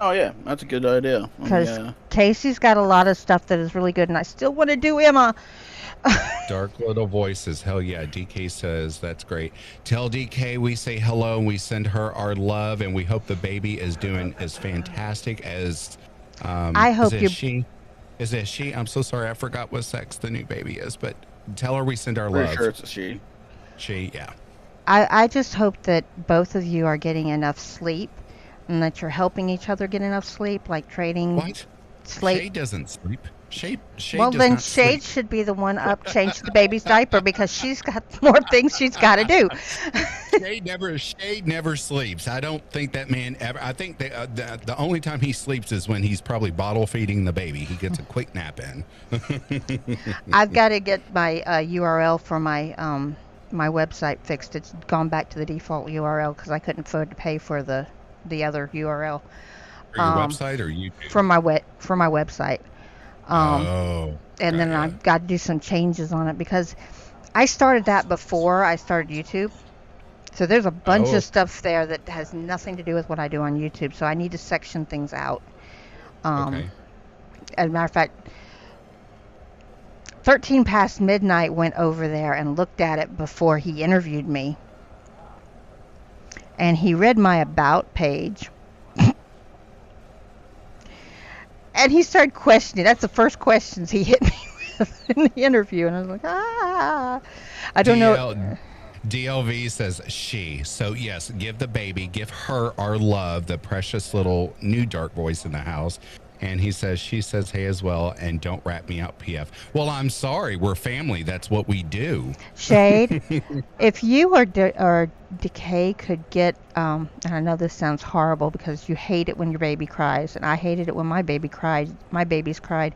Oh yeah, that's a good idea. Because Casey's got a lot of stuff that is really good, and I still want to do Emma. Dark Little Voices. Hell yeah. DK says that's great. Tell DK we say hello and we send her our love, and we hope the baby is doing as fantastic as I hope Is it she? I'm so sorry. I forgot what sex the new baby is, but tell her we send our Pretty love. sure it's a she. She, yeah. I just hope that both of you are getting enough sleep and that you're helping each other get enough sleep, like trading What? sleep. Shay doesn't sleep. Shay Well, does then not sleep. Shade should be the one up change the baby's diaper because she's got more things she's got to do. Shay never sleeps. I don't think that man ever. I think the only time he sleeps is when he's probably bottle feeding the baby. He gets a quick nap in. I've got to get my URL for my my website fixed. It's gone back to the default URL because I couldn't afford to pay for the other URL. For your website or YouTube? For my website. And then I've got to do some changes on it because I started that before I started YouTube. So there's a bunch of stuff there that has nothing to do with what I do on YouTube. So I need to section things out. Okay. As a matter of fact, 13 Past Midnight went over there and looked at it before he interviewed me. And he read my about page. And he started questioning. That's the first questions he hit me with. in the interview, and I was like, ah, I don't know. DLV says she. So yes, give her our love, the precious little new dark voice in the house. And she says, hey as well, and don't rat me out, PF. Well, I'm sorry, we're family. That's what we do. Shade, if you or Decay could get, and I know this sounds horrible because you hate it when your baby cries, and I hated it when my babies cried.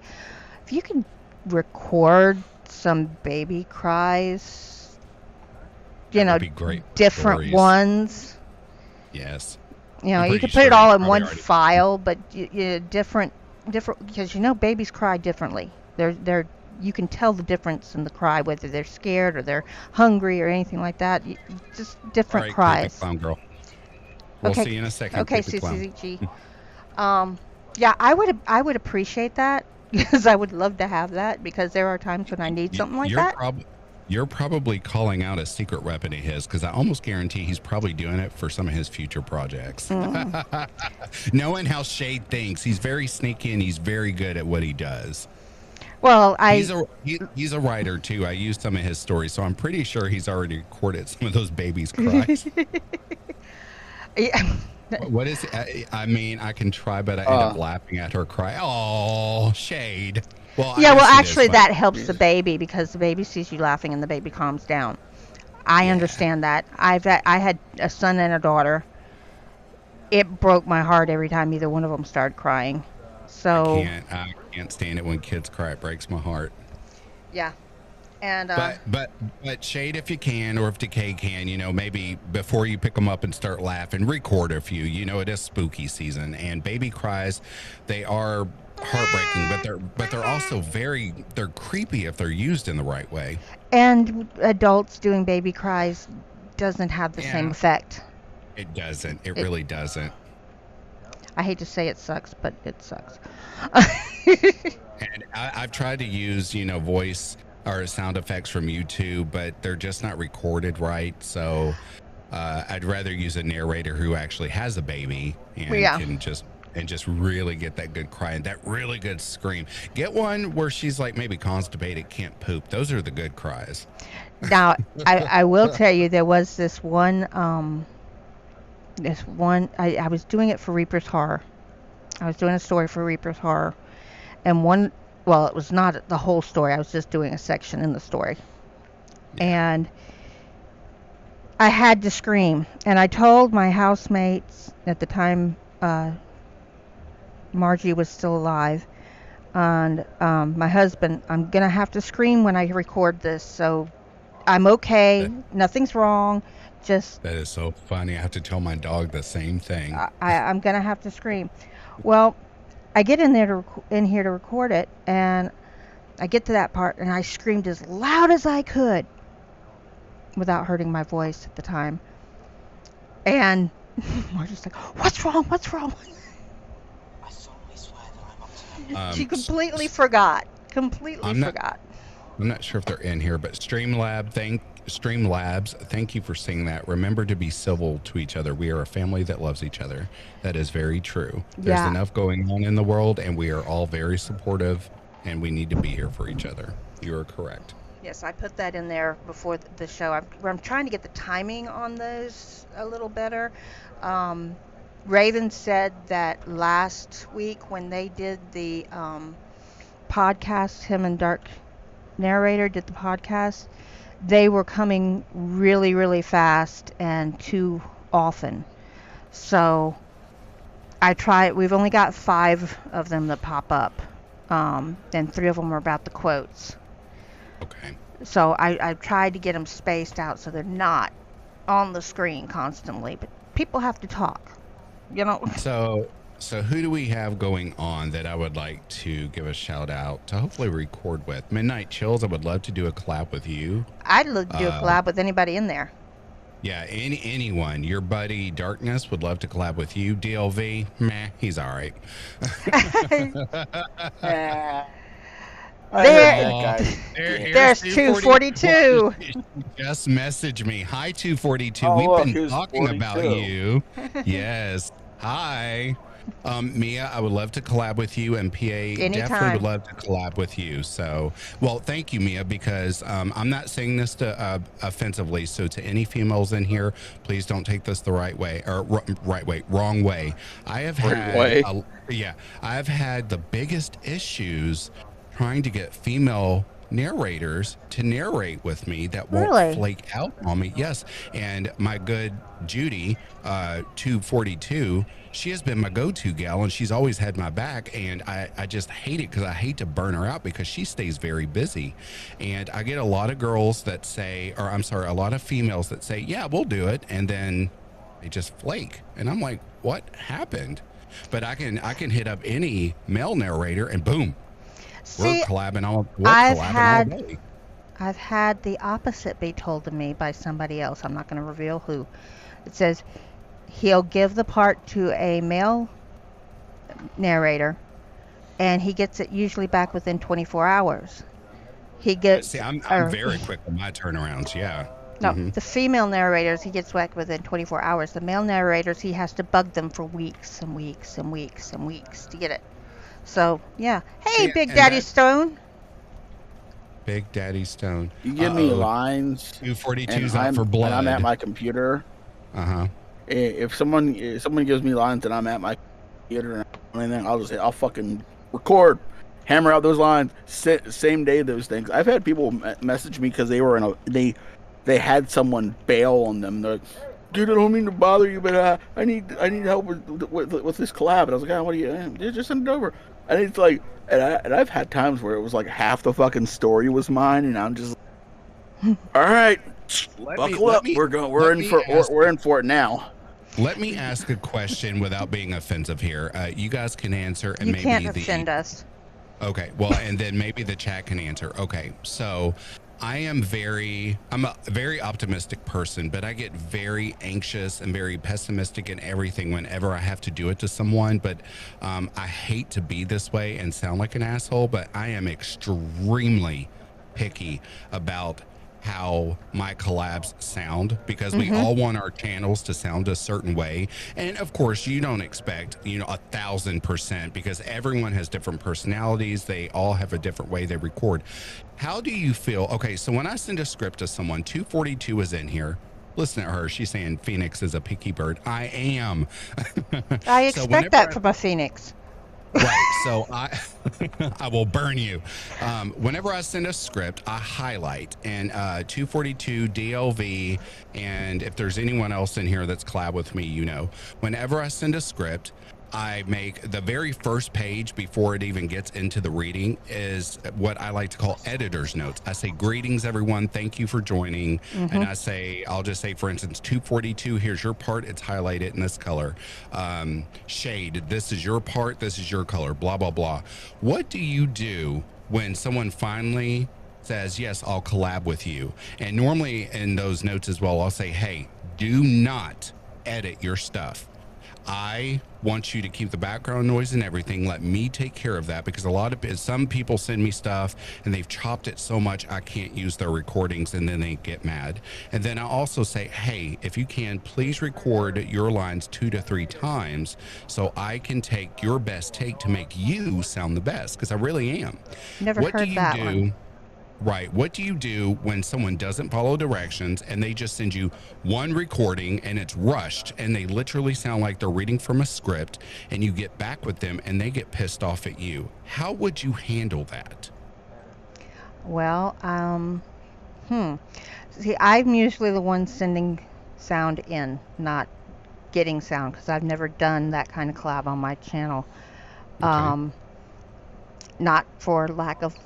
If you could record some baby cries, That would be great. different Stories. ones. Yes. You could put it all in one file, but different because babies cry differently. You can tell the difference in the cry, whether they're scared or they're hungry or anything like that. Just different all right, cries. Clown girl. We'll see you in a second. Okay, CCG. Yeah, I would appreciate that because I would love to have that because there are times when I need something like that. You're probably calling out a secret weapon of his because I almost guarantee he's probably doing it for some of his future projects. Knowing how Shade thinks, he's very sneaky and he's very good at what he does. Well, he's a writer too. I used some of his stories, so I'm pretty sure he's already recorded some of those babies' cries. Yeah. What is it? I mean, I can try, but I end up laughing at her cry. Oh, Shade. Well, actually, that helps the baby because the baby sees you laughing and the baby calms down. I understand that. I had a son and a daughter. It broke my heart every time either one of them started crying. So I can't stand it when kids cry. It breaks my heart. Yeah. And but Shade, if you can, or if Decay can, maybe before you pick them up and start laughing, record a few. It is spooky season, and baby cries, they are heartbreaking, but they're also they're creepy if they're used in the right way. And adults doing baby cries doesn't have the same effect. It doesn't. It really doesn't. I hate to say it sucks, but it sucks. And I've tried to use, voice or sound effects from YouTube, but they're just not recorded right. So I'd rather use a narrator who actually has a baby and can just really get that good cry and that really good scream. Get one where she's like maybe constipated, can't poop. Those are the good cries. Now, I will tell you, there was this one, I was doing it for Reaper's Horror. I was doing a story for Reaper's Horror. And it was not the whole story. I was just doing a section in the story. And I had to scream. And I told my housemates at the time, Margie was still alive, and my husband, I'm going to have to scream when I record this, so I'm okay. Nothing's wrong. That is so funny. I have to tell my dog the same thing. I'm going to have to scream. Well, I get in here to record it, and I get to that part, and I screamed as loud as I could without hurting my voice at the time. And Margie's like, what's wrong? I solemnly swear that I'm up to she completely forgot. Forgot. I'm not sure if they're in here, but Streamlabs, thank you for saying that. Remember to be civil to each other. We are a family that loves each other. That is very true. There's enough going on in the world, and we are all very supportive, and we need to be here for each other. You are correct. Yes, I put that in there before the show. I'm trying to get the timing on those a little better. Raven said that last week when they did the podcast, him and Dark Narrator did the podcast, they were coming really, really fast and too often. So I tried. We've only got 5 of them that pop up, and 3 of them are about the quotes. Okay. So I tried to get them spaced out so they're not on the screen constantly, but people have to talk, So who do we have going on that I would like to give a shout out to hopefully record with? Midnight Chills, I would love to do a collab with you. I'd love to do a collab with anybody in there. Yeah, anyone. Your buddy Darkness would love to collab with you. DLV, meh, he's all right. There's 242. Just message me. Hi, 242. Oh, We've look, been here's talking 42. about you. Yes. Hi. Mia, I would love to collab with you, and PA definitely Anytime. would love to collab with you. So, well, thank you, Mia, because I'm not saying this to offensively. So, to any females in here, please don't take this the right way or right way, wrong way. I have Right had, way. I've had the biggest issues trying to get female narrators to narrate with me that won't Really? flake out on me. Yes, and my good Judy, 242, she has been my go-to gal, and she's always had my back, and I just hate it because I hate to burn her out because she stays very busy. And I get a lot of girls that say, or I'm sorry, a lot of females that say, yeah, we'll do it, and then they just flake, and I'm like, what happened? But I can hit up any male narrator and boom, See, we're collabing all I've day. I've had the opposite be told to me by somebody else. I'm not going to reveal who. It says he'll give the part to a male narrator, and he gets it usually back within 24 hours. He gets See, I'm or- very quick with my turnarounds. Yeah. No, Mhm. the female narrators, he gets back within 24 hours. The male narrators, he has to bug them for weeks and weeks and weeks and weeks to get it. So, yeah. Hey, See, Big and Daddy that- Stone. Big Daddy Stone. You give me Uh-oh. lines, 242's and out for and blood. I'm at my computer. Uh-huh. If someone gives me lines and I'm at my computer and anything, I'll fucking record, hammer out those lines, same day those things. I've had people message me because they were they had someone bail on them. They're like, dude, I don't mean to bother you, but I need help with this collab. And I was like, what do you just send it over? And it's like, and I've had times where it was like half the fucking story was mine, and I'm just, all right, buckle up. We're in for it now. Let me ask a question without being offensive here. You guys can answer, and You maybe can't offend us. Okay, well, and then maybe the chat can answer. Okay, so I'm a very optimistic person, but I get very anxious and very pessimistic in everything whenever I have to do it to someone. But I hate to be this way and sound like an asshole, but I am extremely picky about how my collabs sound because we all want our channels to sound a certain way. And of course, you don't expect, 1,000% because everyone has different personalities. They all have a different way they record. How do you feel? Okay, so when I send a script to someone, 242 is in here. Listen to her. She's saying Phoenix is a picky bird. I am. I So expect whenever that from a phoenix. Right. So I will burn you. Whenever I send a script, I highlight and 242 DLV. And if there's anyone else in here that's collab with me, whenever I send a script, I make the very first page before it even gets into the reading is what I like to call editor's notes. I say, greetings, everyone. Thank you for joining. And I'll just say, for instance, 242, here's your part. It's highlighted in this color. Shade, this is your part. This is your color, blah, blah, blah. What do you do when someone finally says, yes, I'll collab with you? And normally in those notes as well, I'll say, hey, do not edit your stuff. I want you to keep the background noise and everything. Let me take care of that because some people send me stuff and they've chopped it so much I can't use their recordings and then they get mad. And then I also say, hey, if you can, please record your lines 2 to 3 times so I can take your best take to make you sound the best because I really am. Never heard that one. Right. What do you do when someone doesn't follow directions and they just send you one recording and it's rushed and they literally sound like they're reading from a script and you get back with them and they get pissed off at you? How would you handle that? Well, see, I'm usually the one sending sound in, not getting sound, because I've never done that kind of collab on my channel. Okay. Not for lack of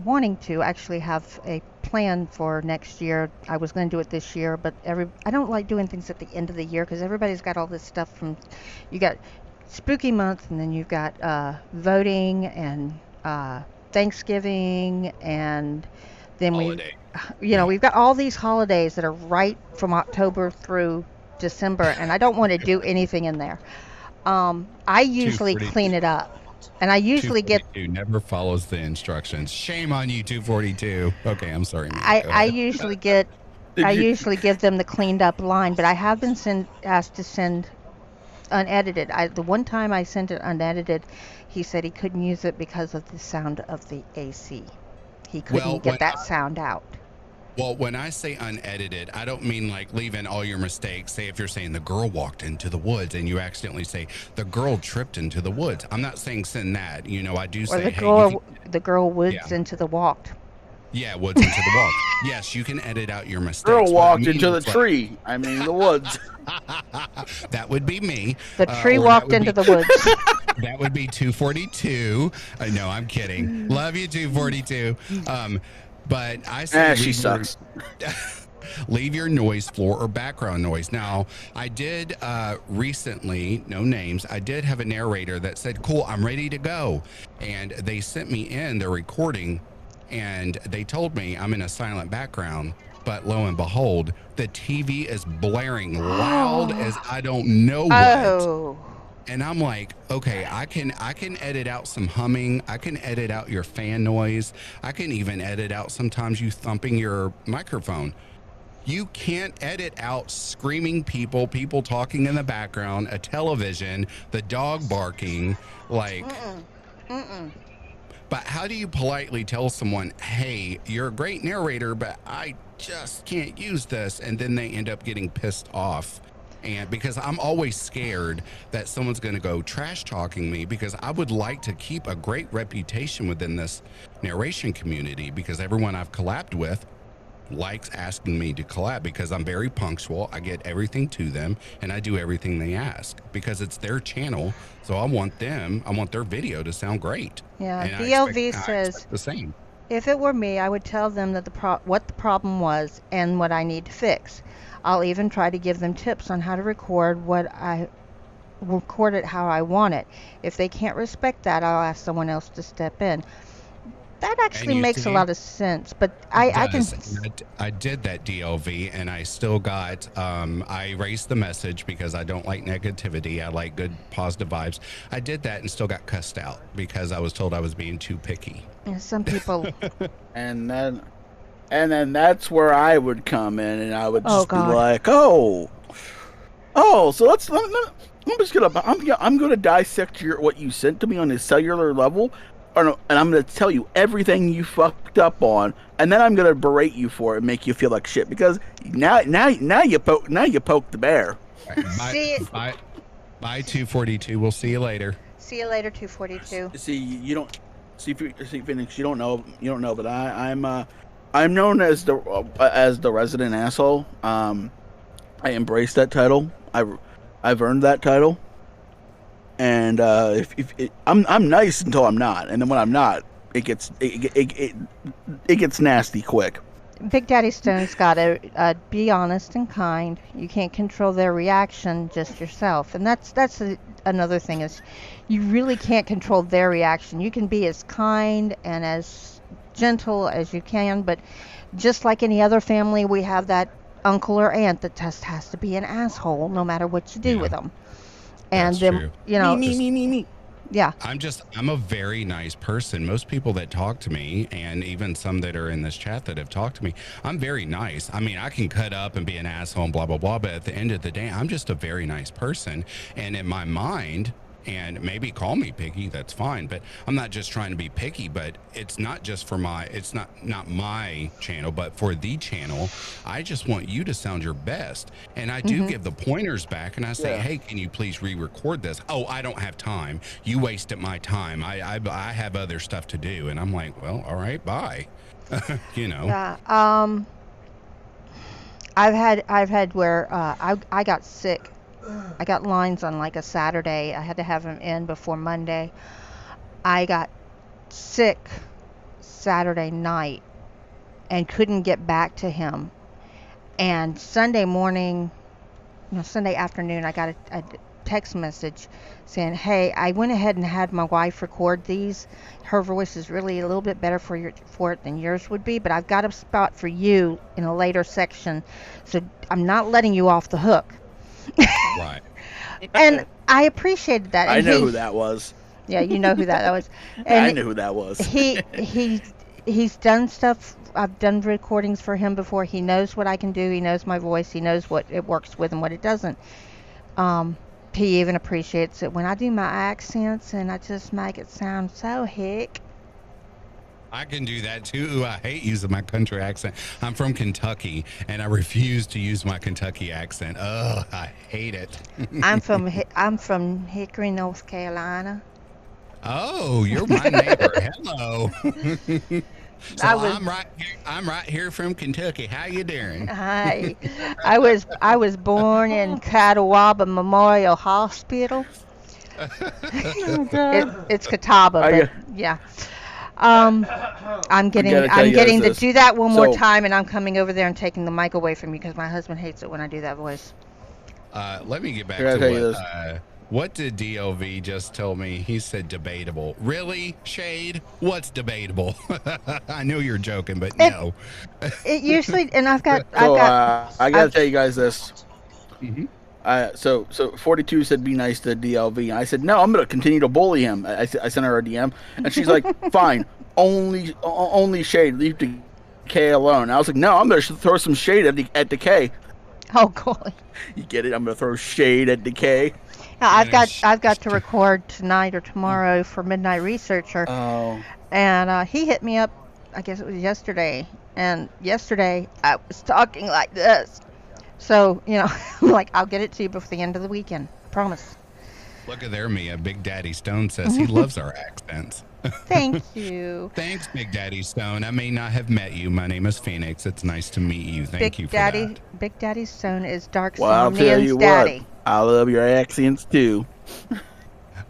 wanting to. Actually have a plan for next year. I was going to do it this year, but I don't like doing things at the end of the year because everybody's got all this stuff from, you got spooky month and then you've got voting and Thanksgiving and then Holiday. we've got all these holidays that are right from October through December, and I don't want to do anything in there. I usually 242. clean it up. And I usually get 242 never follows the instructions. Shame on you, 242. Okay, I'm sorry. Mia. Go I ahead. usually usually give them the cleaned up line, but I have been asked to send unedited. The one time I sent it unedited, he said he couldn't use it because of the sound of the AC. He Well, couldn't get that sound out. Well, when I say unedited, I don't mean like leaving all your mistakes. Say if you're saying the girl walked into the woods and you accidentally say the girl tripped into the woods. I'm not saying send that. You know, I do Or say, the hey, girl, the girl woods Yeah. into the walked. yeah, woods into the walk. Yes, you can edit out your mistakes. Girl What I walked mean into the is, like, tree. I mean, the woods. that would be me. The tree or that walked would into be- the woods. That would be 242. No, I'm kidding. Love you, 242. But I say She leave your- sucks. leave your noise floor or background noise. Now, I did recently, no names, I did have a narrator that said, cool, I'm ready to go. And they sent me in their recording and they told me I'm in a silent background. But lo and behold, the TV is blaring loud as I don't know what. Oh. And I'm like, okay, I can edit out some humming. I can edit out your fan noise. I can even edit out sometimes you thumping your microphone. You can't edit out screaming people talking in the background, a television, the dog barking, like. But how do you politely tell someone, hey, you're a great narrator, but I just can't use this? And then they end up getting pissed off. And because I'm always scared that someone's going to go trash talking me, because I would like to keep a great reputation within this narration community, because everyone I've collabed with likes asking me to collab because I'm very punctual. I get everything to them and I do everything they ask because it's their channel. So I want their video to sound great. Yeah, And I DLV expect says, the same. if it were me, I would tell them that what the problem was and what I need to fix. I'll even try to give them tips on how to record it how I want it. If they can't respect that, I'll ask someone else to step in. That actually you makes a see, lot of sense, but I can. I did that DLV and I still got, I erased the message because I don't like negativity. I like good positive vibes. I did that and still got cussed out because I was told I was being too picky. Some people. And then that's where I would come in, and I would Oh, just be God. like, so I'm gonna dissect what you sent to me on a cellular level, and I'm gonna tell you everything you fucked up on, and then I'm gonna berate you for it and make you feel like shit because now you poke the bear. See- Bye 242. We'll see you later. See you later, 242. See, you don't see Phoenix. You don't know, but I'm known as the resident asshole. I embrace that title. I've earned that title. And I'm nice until I'm not, and then when I'm not, it gets nasty quick. Big Daddy Stone's got to be honest and kind. You can't control their reaction, just yourself. And that's another thing is you really can't control their reaction. You can be as kind and as gentle as you can, but just like any other family, we have that uncle or aunt that just has to be an asshole no matter what you do Yeah. with them. And That's then, true. you know, Me. yeah. I'm a very nice person. Most people that talk to me, and even some that are in this chat that have talked to me, I'm very nice. I mean, I can cut up and be an asshole and blah, blah, blah. But at the end of the day, I'm just a very nice person. And in my mind, and maybe call me picky, that's fine. But I'm not just trying to be picky, but it's not just for it's not my channel, but for the channel. I just want you to sound your best. And I do give the pointers back and I say, Yeah. hey, can you please re-record this? Oh, I don't have time. You wasted my time. I have other stuff to do. And I'm like, well, all right, bye. You know. Yeah. I've had where I got sick. I got lines on like a Saturday. I had to have him in before Monday. I got sick Saturday night and couldn't get back to him. And Sunday morning, Sunday afternoon, I got a text message saying, "Hey, I went ahead and had my wife record these. Her voice is really a little bit better for it than yours would be, but I've got a spot for you in a later section, so I'm not letting you off the hook." Right. And I appreciated that. I And know who that was. Yeah, you know who that was. I And knew who that was. he's done stuff. I've done recordings for him before. He knows what I can do. He knows my voice. He knows what it works with and what it doesn't. He even appreciates it when I do my accents and I just make it sound so hick. I can do that too. I hate using my country accent. I'm from Kentucky, and I refuse to use my Kentucky accent. Ugh, I hate it. I'm from Hickory, North Carolina. Oh, you're my neighbor. Hello. So I was I'm right here from Kentucky. How you doing? I was born in Catawba Memorial Hospital. Oh God. It's Catawba, I but got- yeah. I'm getting gotta tell I'm you guys getting to this. do that one more So- time, and I'm coming over there and taking the mic away from you because my husband hates it when I do that voice. Let me get back I gotta to tell you what did DLV just tell me? He said debatable. Really, Shade? What's debatable? I know you're joking, but no. It usually, and I've got So I gotta I've- tell you guys this. Mhm. So 42 said be nice to DLV, and I said no, I'm gonna continue to bully him. I sent her a DM, and she's like, fine, only shade, leave Decay alone. And I was like, no, I'm gonna throw some shade at Decay. oh golly. You get it? I'm gonna throw shade at Decay. Now, Yeah, I've got to record tonight or tomorrow for Midnight Researcher, Oh, and he hit me up. I guess it was yesterday, and yesterday I was talking like this. So I'm like, I'll get it to you before the end of the weekend. Promise. Look at there, Mia. Big Daddy Stone says he loves our accents. Thank you. Thanks, Big Daddy Stone. I may not have met you. My name is Phoenix. It's nice to meet you. Thank you for that. Big Daddy Stone is Dark well, I'll tell you Somnian's what, daddy. I love your accents too.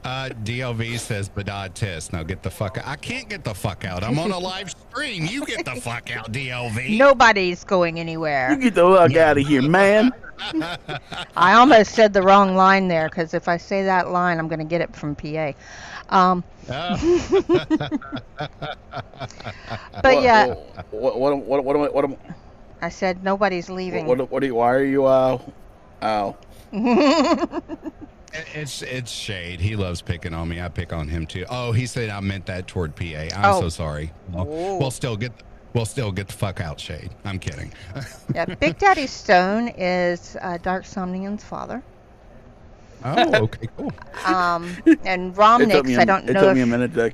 DLV says Badad Tis. Now get the fuck out. I can't get the fuck out. I'm on a live stream. You get the fuck out, DLV. Nobody's going You anywhere. get the fuck out of here, man. I almost said the wrong line there because if I say that line, I'm going to get it from PA. But yeah, What am I said nobody's leaving. why are you oh. It's Shade. He loves picking on me. I pick on him too. Oh, he said I meant that toward PA. I'm Oh. so sorry. We'll still get the fuck out, Shade. I'm kidding. Yeah, Big Daddy Stone is Dark Somnian's father. Oh, okay, cool. And Romnix, I don't It know took me a if minute to.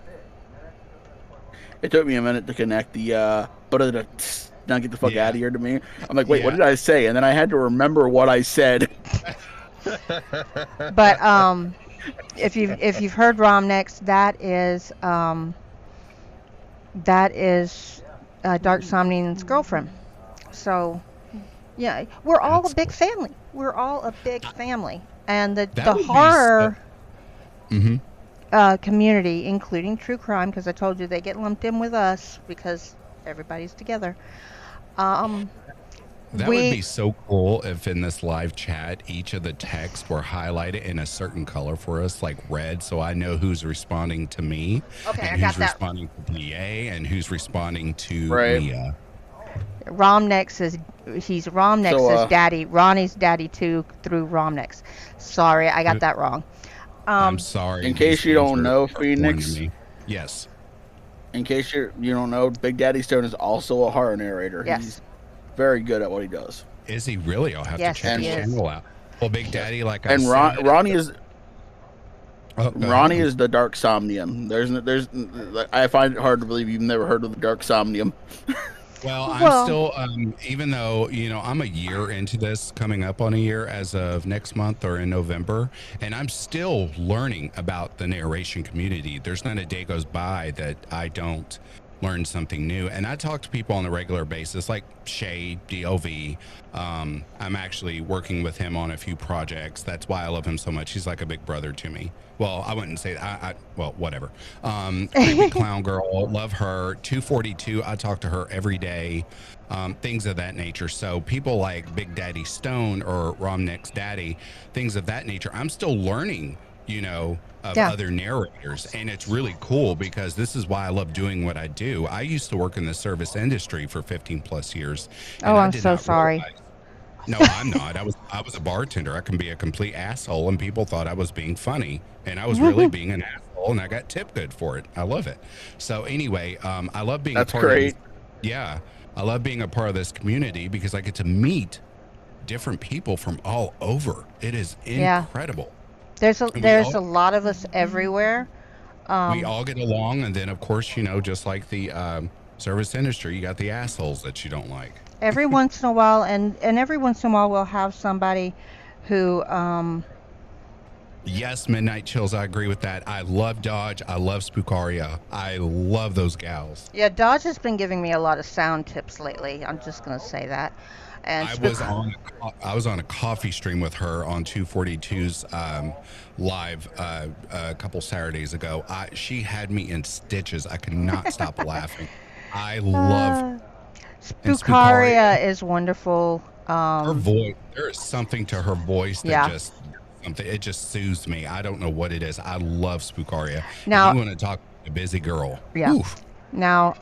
It took me a minute to connect the now get the fuck Yeah. out of here to me. I'm like, wait, what Yeah. did I say? And then I had to remember what I said. But if you've heard Romnix, that is Dark Somnian's girlfriend. So yeah, we're all That's a big family. We're all a big family, and the That would be horror Mm-hmm. community, including true crime, because I told you they get lumped in with us because everybody's together. That would be so cool if in this live chat, each of the texts were highlighted in a certain color for us, like red, so I know who's responding to me, Okay, and I got who's that. responding to PA, and who's responding to Right. Mia. He's Romnix's So, daddy. Ronnie's daddy too through Romnix. Sorry, I got that wrong. I'm sorry. in case these you things don't are know, foreign to Phoenix- me. Yes. In case you don't know, Big Daddy Stone is also a horror narrator. Yes. He's very good at what he does. Is he really? I'll have Yes, to check he his is. channel out. Well, Big Daddy, like I And said, Ronnie is Oh, go Ronnie ahead. is the Dark Somnium. I find it hard to believe you've never heard of the Dark Somnium. Well, I'm Well- still, even though, I'm a year into this, coming up on a year as of next month or in November, and I'm still learning about the narration community. There's not a day goes by that I don't learn something new. And I talk to people on a regular basis, like Shade, DOV. I'm actually working with him on a few projects. That's why I love him so much. He's like a big brother to me. Well, I wouldn't say that. Well, whatever. Creepy Clown Girl, love her. 242, I talk to her every day. Things of that nature. So people like Big Daddy Stone or Romnix Daddy, things of that nature. I'm still learning, of Yeah. other narrators. And it's really cool because this is why I love doing what I do. I used to work in the service industry for 15 plus years. and Oh, I I'm did so not sorry. realize- No, I'm not. I was a bartender. I can be a complete asshole, and people thought I was being funny, and I was really being an asshole, and I got tipped good for it. I love it. So anyway, I love being That's a part of great. yeah, I love being a part of this community because I get to meet different people from all over. It is Yeah. incredible. We There's all a lot of us everywhere. we Um, all get along, and then of course, just like the service industry, you got the assholes that you don't like. every once in a while, and every once in a while we'll have somebody who Yes, Midnight Chills, I agree with that. I love Dodge. I love Spookaria. I love those gals. yeah, Dodge has been giving me a lot of sound tips lately. I'm just gonna say that. And I was Spook on I was on a coffee stream with her on 242's live a couple Saturdays ago. She had me in stitches. I could not stop laughing. I love uh, and Spookaria. Spookaria is wonderful. Her voice, there is something to her voice that Yeah. just something. It just soothes me. I don't know what it is. I love Spookaria. And Now, you want to talk to a busy girl? yeah. Oof. Now,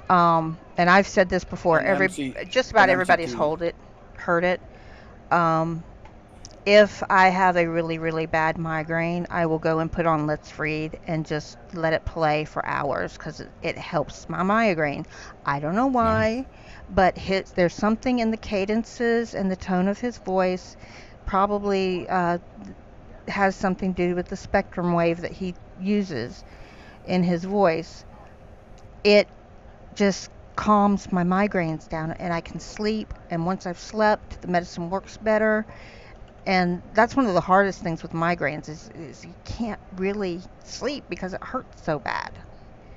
and I've said this before. An Just about an everybody's MC2. heard it. Um, if I have a really, really bad migraine, I will go and put on Let's Read and just let it play for hours because it helps my migraine. I don't know Nice. why, but there's something in the cadences and the tone of his voice, probably has something to do with the spectrum wave that he uses in his voice. It just calms my migraines down and I can sleep. And once I've slept, the medicine works better. And that's one of the hardest things with migraines is you can't really sleep because it hurts so bad.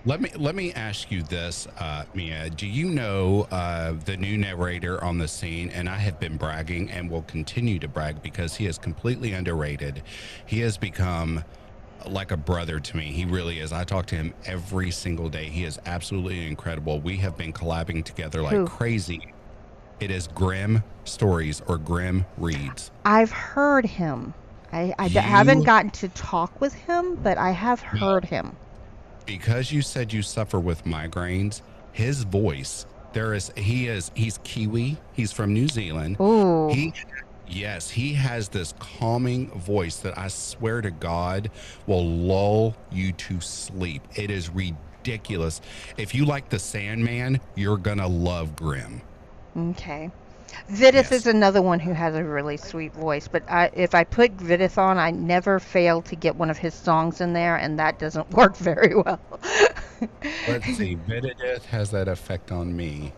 Let me ask you this, Mia. Do you know the new narrator on the scene? And I have been bragging and will continue to brag because he is completely underrated. He has become like a brother to me. He really is. I talk to him every single day. He is absolutely incredible. We have been collabing together like Who? crazy. It is Grim Stories or Grim Reads. I've heard him. I You haven't gotten to talk with him, but I have No. heard him. Because you said you suffer with migraines, his voice, he's Kiwi. He's from New Zealand. Ooh. Yes, he has this calming voice that I swear to God will lull you to sleep. It is ridiculous. If you like the Sandman, you're gonna love Grim. Okay. Vidith Yes. is another one who has a really sweet voice, but if I put Vidith on, I never fail to get one of his songs in there, and that doesn't work very well. Let's see. Vididith has that effect on me.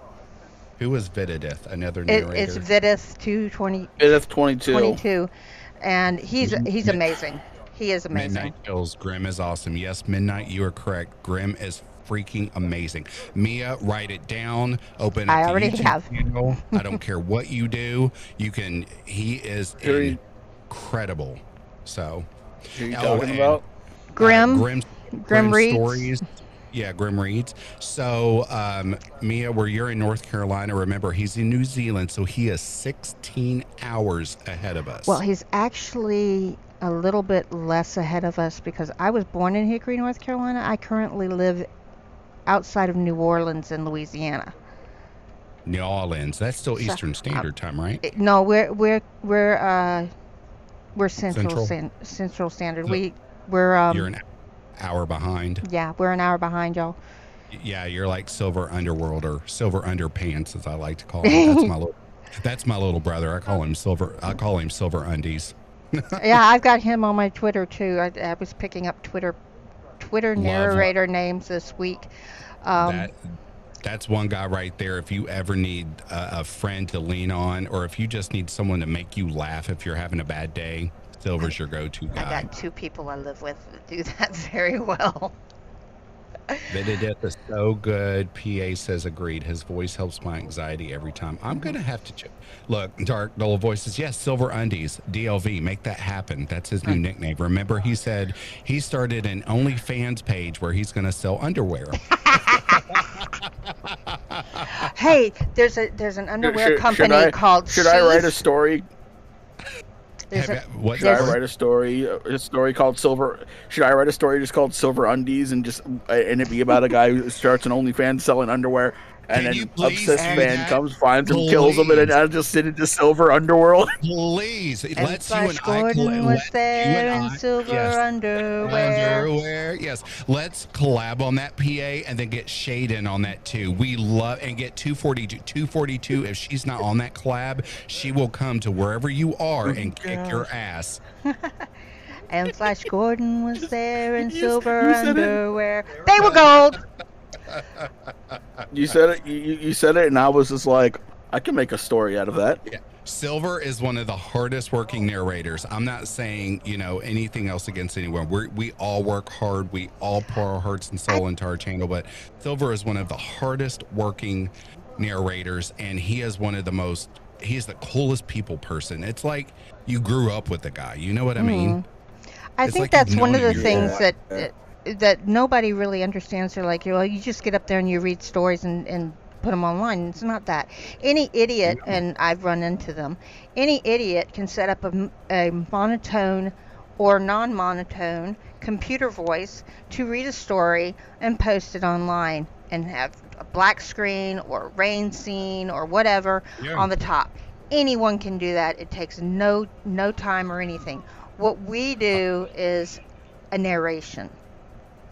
Who was Vididith? Another It's narrator? Vidith 220 It's 22. 22, and he's amazing. He is amazing. Midnight Kills. Grim is awesome. Yes, Midnight, you are correct. Grim is freaking amazing. Mia, write it down. Open up I the already YouTube have. channel. I don't care what you do. He is Who incredible. So, are you Oh, talking and, about? Grim, Grim Reads. Stories. Yeah, Grim Reads. So, Mia, where you're in North Carolina, remember he's in New Zealand, so he is 16 hours ahead of us. Well, he's actually a little bit less ahead of us because I was born in Hickory, North Carolina. I currently live outside of New Orleans in Louisiana. New Orleans. That's still So, Eastern Standard Time, right? No, we're Central Central? Central Standard. So We're You're an hour behind. yeah, we're an hour behind y'all. Yeah, you're like Silver Underworld or Silver Underpants, as I like to call him. That's my little brother. I call him Silver Undies. Yeah, I've got him on my Twitter too. I was picking up Twitter Love narrator names this week. that. That's one guy right there. If you ever need a friend to lean on, or if you just need someone to make you laugh if you're having a bad day, Silver's your go-to I guy. got two people I live with that do that very well. Benedict is so good. PA says agreed. His voice helps my anxiety every time. I'm gonna have to check. Look, Dark Dull Voices. Yes, Silver Undies. DLV. Make that happen. That's his new nickname. Remember, he said he started an OnlyFans page where he's gonna sell underwear. Hey, there's an underwear Should company I- called Should I write a Sheath. story? There's a- What? Should I There's- write a story called Silver? Should I write a story just called Silver Undies and it be about a guy who starts an OnlyFans selling underwear, and Can then you please obsessed do fan that? comes, finds him, kills him, and then I just sit into Silver Underworld. Please, And let's you and Flash I. Gordon was there you and in I- silver yes. underwear. Underwear, yes. Let's collab on that PA and then get Shade in on that too. We love and get 242. 242. If she's not on that collab, she will come to wherever you are and kick your ass. And Flash Gordon was there in You- silver you said it. underwear. They were gold. You said it. You said it, and I was just like, I can make a story out of that. Yeah. Silver is one of the hardest working narrators. I'm not saying, anything else against anyone. We all work hard. We all pour our hearts and soul into our channel, but Silver is one of the hardest working narrators, and he is he's the coolest people person. It's like you grew up with the guy. You know what I mean? I It's think like that's you've one known of the him your things whole that nobody really understands. They're like, well, you just get up there and you read stories and put them online. It's not that. Any idiot, and I've run into them, any idiot can set up a monotone or non-monotone computer voice to read a story and post it online and have a black screen or rain scene or whatever on the top. Anyone can do that. It takes no time or anything. What we do is a narration.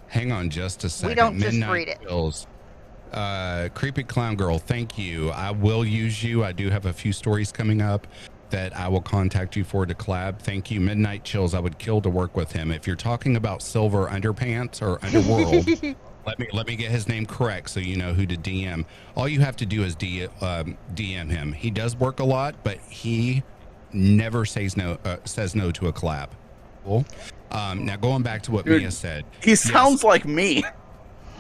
Hang on just a second. We don't just Midnight read it. Chills. Creepy Clown Girl, thank you. I will use you. I do have a few stories coming up that I will contact you for to collab. Thank you. Midnight Chills, I would kill to work with him. If you're talking about Silver Underpants or Underworld, let me get his name correct so you know who to DM. All you have to do is DM him. He does work a lot, but he never says no to a collab. Cool. Now going back to what Dude, Mia said. He sounds like me.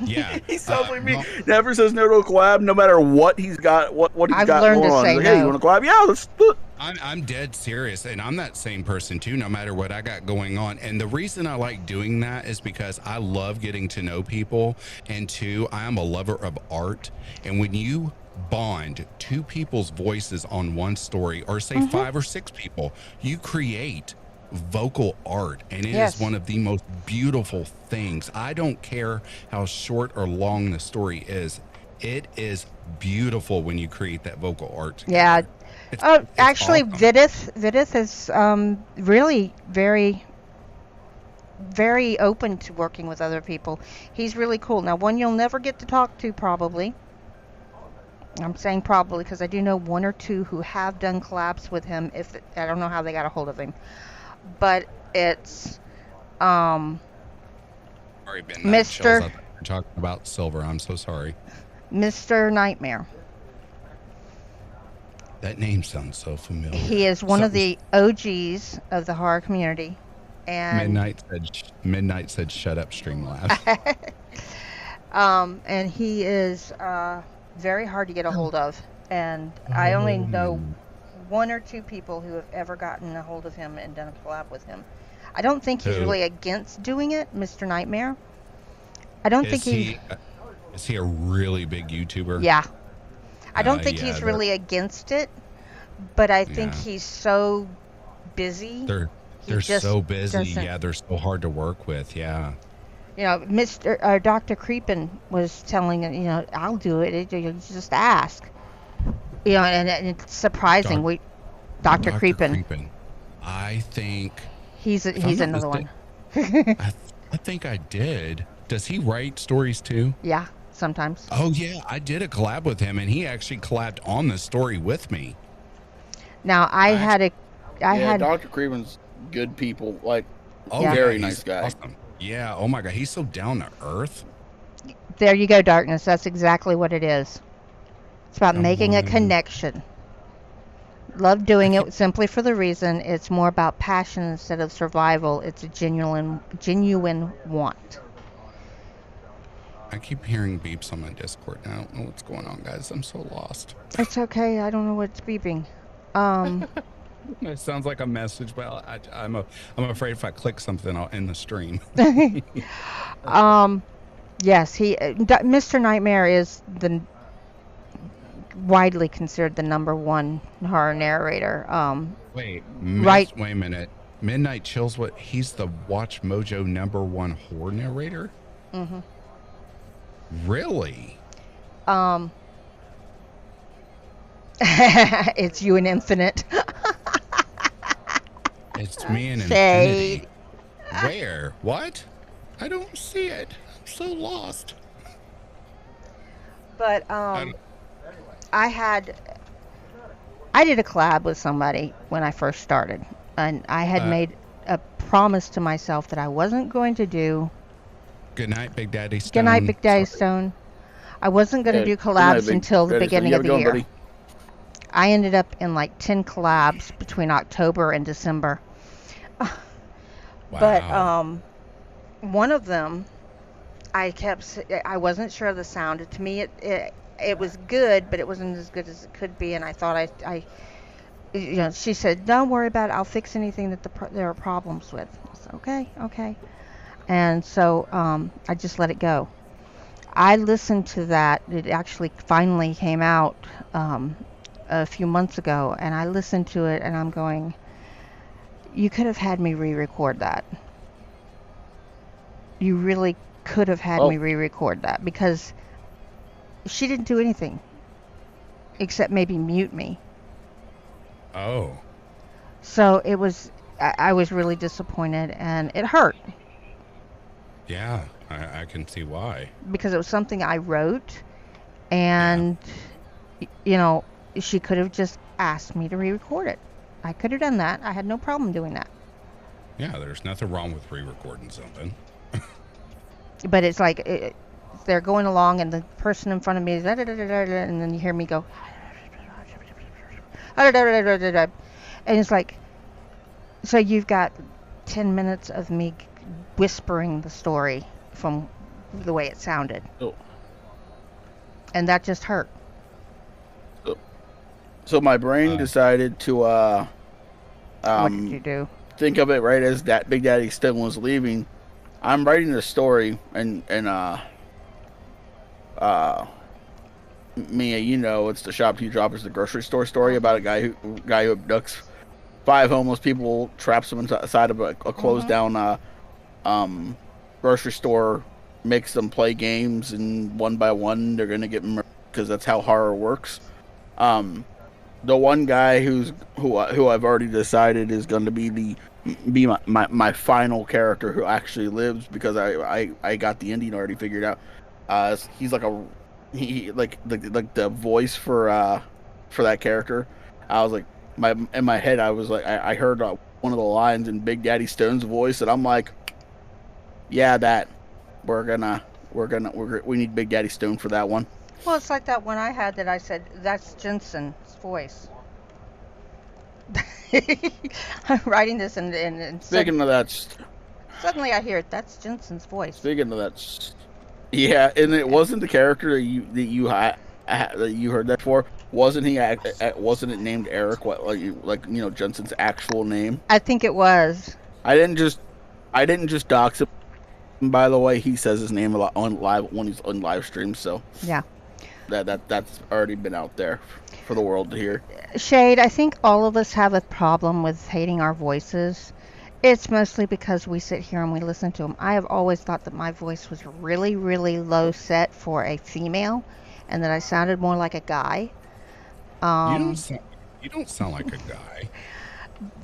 Yeah. He sounds like me. well, Never says no to a collab, no matter what he's got. What he's I've got learned going to on. say He's like, hey, no. you want to collab? Yeah, let's do it. I'm dead serious, and I'm that same person too, no matter what I got going on. And the reason I like doing that is because I love getting to know people, and two, I am a lover of art. And when you bond two people's voices on one story, or say 5 or 6 people, you create vocal art, and it Yes. is one of the most beautiful things. I don't care how short or long the story is. It is beautiful when you create that vocal art together. Yeah. It's Actually, awesome. Vidith is really very, very open to working with other people. He's really cool. Now, one you'll never get to talk to, probably. I'm saying probably because I do know 1 or 2 who have done collabs with him. I don't know how they got a hold of him, but it's Sorry, Ben. Mr. I thought you were talking about Silver. I'm so sorry. Mr. Nightmare. That name sounds so familiar. He is one of the OGs of the horror community, and Midnight said, "Shut up, Streamlabs." and he is very hard to get a hold of. And I only know 1 or 2 people who have ever gotten a hold of him and done a collab with him. I don't think he's Who? really against doing it, Mr. Nightmare. I don't think Is he a really big YouTuber? Yeah. I don't think yeah, he's they're- really against it, but I think Yeah. he's so busy. They're He just so busy. doesn't- Yeah, they're so hard to work with. Yeah. You know, Dr. Creepin was telling it, I'll do it. You just ask. And it's surprising. Dr. Creepin. I think He's if I'm not another one. I think I did. Does he write stories too? Yeah, sometimes. Oh yeah, I did a collab with him, and he actually collabed on the story with me. Now I had Dr. Creeman's good people. Like, Yeah. very he's nice guy. Awesome. Yeah. Oh my God, he's so down to earth. There you go, Darkness. That's exactly what it is. It's about Come making a on. connection. Love doing it simply for the reason it's more about passion instead of survival. It's a genuine want. I keep hearing beeps on my Discord. I don't know what's going on, guys. I'm so lost. It's okay. I don't know what's beeping. It sounds like a message, but I'm afraid if I click something, I'll end the stream. Yes, Mr. Nightmare is widely considered the #1 horror narrator. Wait, Right. Wait a minute. Midnight Chills. What? He's the Watch Mojo #1 horror narrator. Mm-hmm. Really? It's you and Infinite. It's me and Shade. Infinity. Where? What? I don't see it. I'm so lost. But I I did a collab with somebody when I first started, and I had made a promise to myself that I wasn't going to do. Good night, Big Daddy Stone. Good night, Big Daddy Sorry. Stone. I wasn't going to do Good night, collabs Big until the Daddy Stone. beginning You of have the a good one, year. buddy. I ended up in like 10 collabs between October and December. But Wow. one of them, I wasn't sure of the sound. To me, it was good, but it wasn't as good as it could be. And I thought she said, "Don't worry about it. I'll fix anything that there are problems with." I said, "Okay, okay." And so I just let it go. I listened to that. It actually finally came out a few months ago, and I listened to it, and I'm going, "You could have had me re-record that. You really could have had me Oh, re-record that because she didn't do anything except maybe mute me." Oh. So it was, I was really disappointed, and it hurt Yeah, I can see why. because it was something I wrote, Yeah. and you know, she could have just asked me to re-record it. I could have done that. I had no problem doing that. Yeah, there's nothing wrong with re-recording something. But it's like they're going along, and the person in front of me is, and then you hear me go, and it's like, so you've got 10 minutes of me whispering the story from the way it sounded, oh, and that just hurt. so my brain Uh, decided to What did you um do? think of it right as that Big Daddy Stone was leaving. I'm writing the story, and uh Mia, you know, it's the shop you drop is the grocery store story about a guy who abducts 5 homeless people, traps them inside of a closed down um grocery store, makes them play games, and one by one they're gonna get murdered because that's how horror works. Um, the one guy who I've already decided is going to be my final character who actually lives, because I got the ending already figured out. He's like like the voice for that character. I was like, in my head I was like, I heard one of the lines in Big Daddy Stone's voice, and I'm like, yeah, that we need Big Daddy Stone for that one. Well, it's like that one I had that I said, that's Jensen's voice. I'm writing this, and Speaking of that, suddenly I hear it. That's Jensen's voice. speaking of that, yeah, and it wasn't the character that you heard that for. Wasn't he? Wasn't it named Eric? What, Jensen's actual name? I think it was. I didn't just dox him. By the way, he says his name a lot on live when he's on live streams. So Yeah. that's already been out there for the world to hear. Shade, I think all of us have a problem with hating our voices. It's mostly because we sit here and we listen to them. I have always thought that my voice was really, really low set for a female, and that I sounded more like a guy. You don't sound like a guy.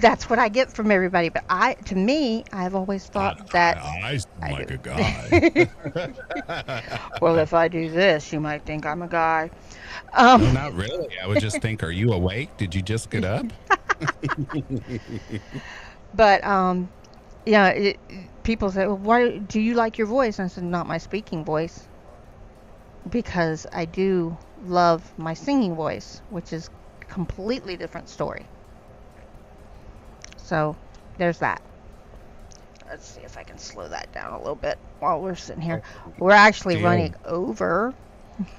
That's what I get from everybody. But to me, I've always thought that. I sound I like do. a guy. Well, if I do this, you might think I'm a guy. No, not really. I would just think, are you awake? Did you just get up? But yeah, people say, well, "Why do you like your voice?" And I said, "Not my speaking voice, because I do love my singing voice, which is a completely different story." So there's that. Let's see if I can slow that down a little bit while we're sitting here. We're actually Deal. running over.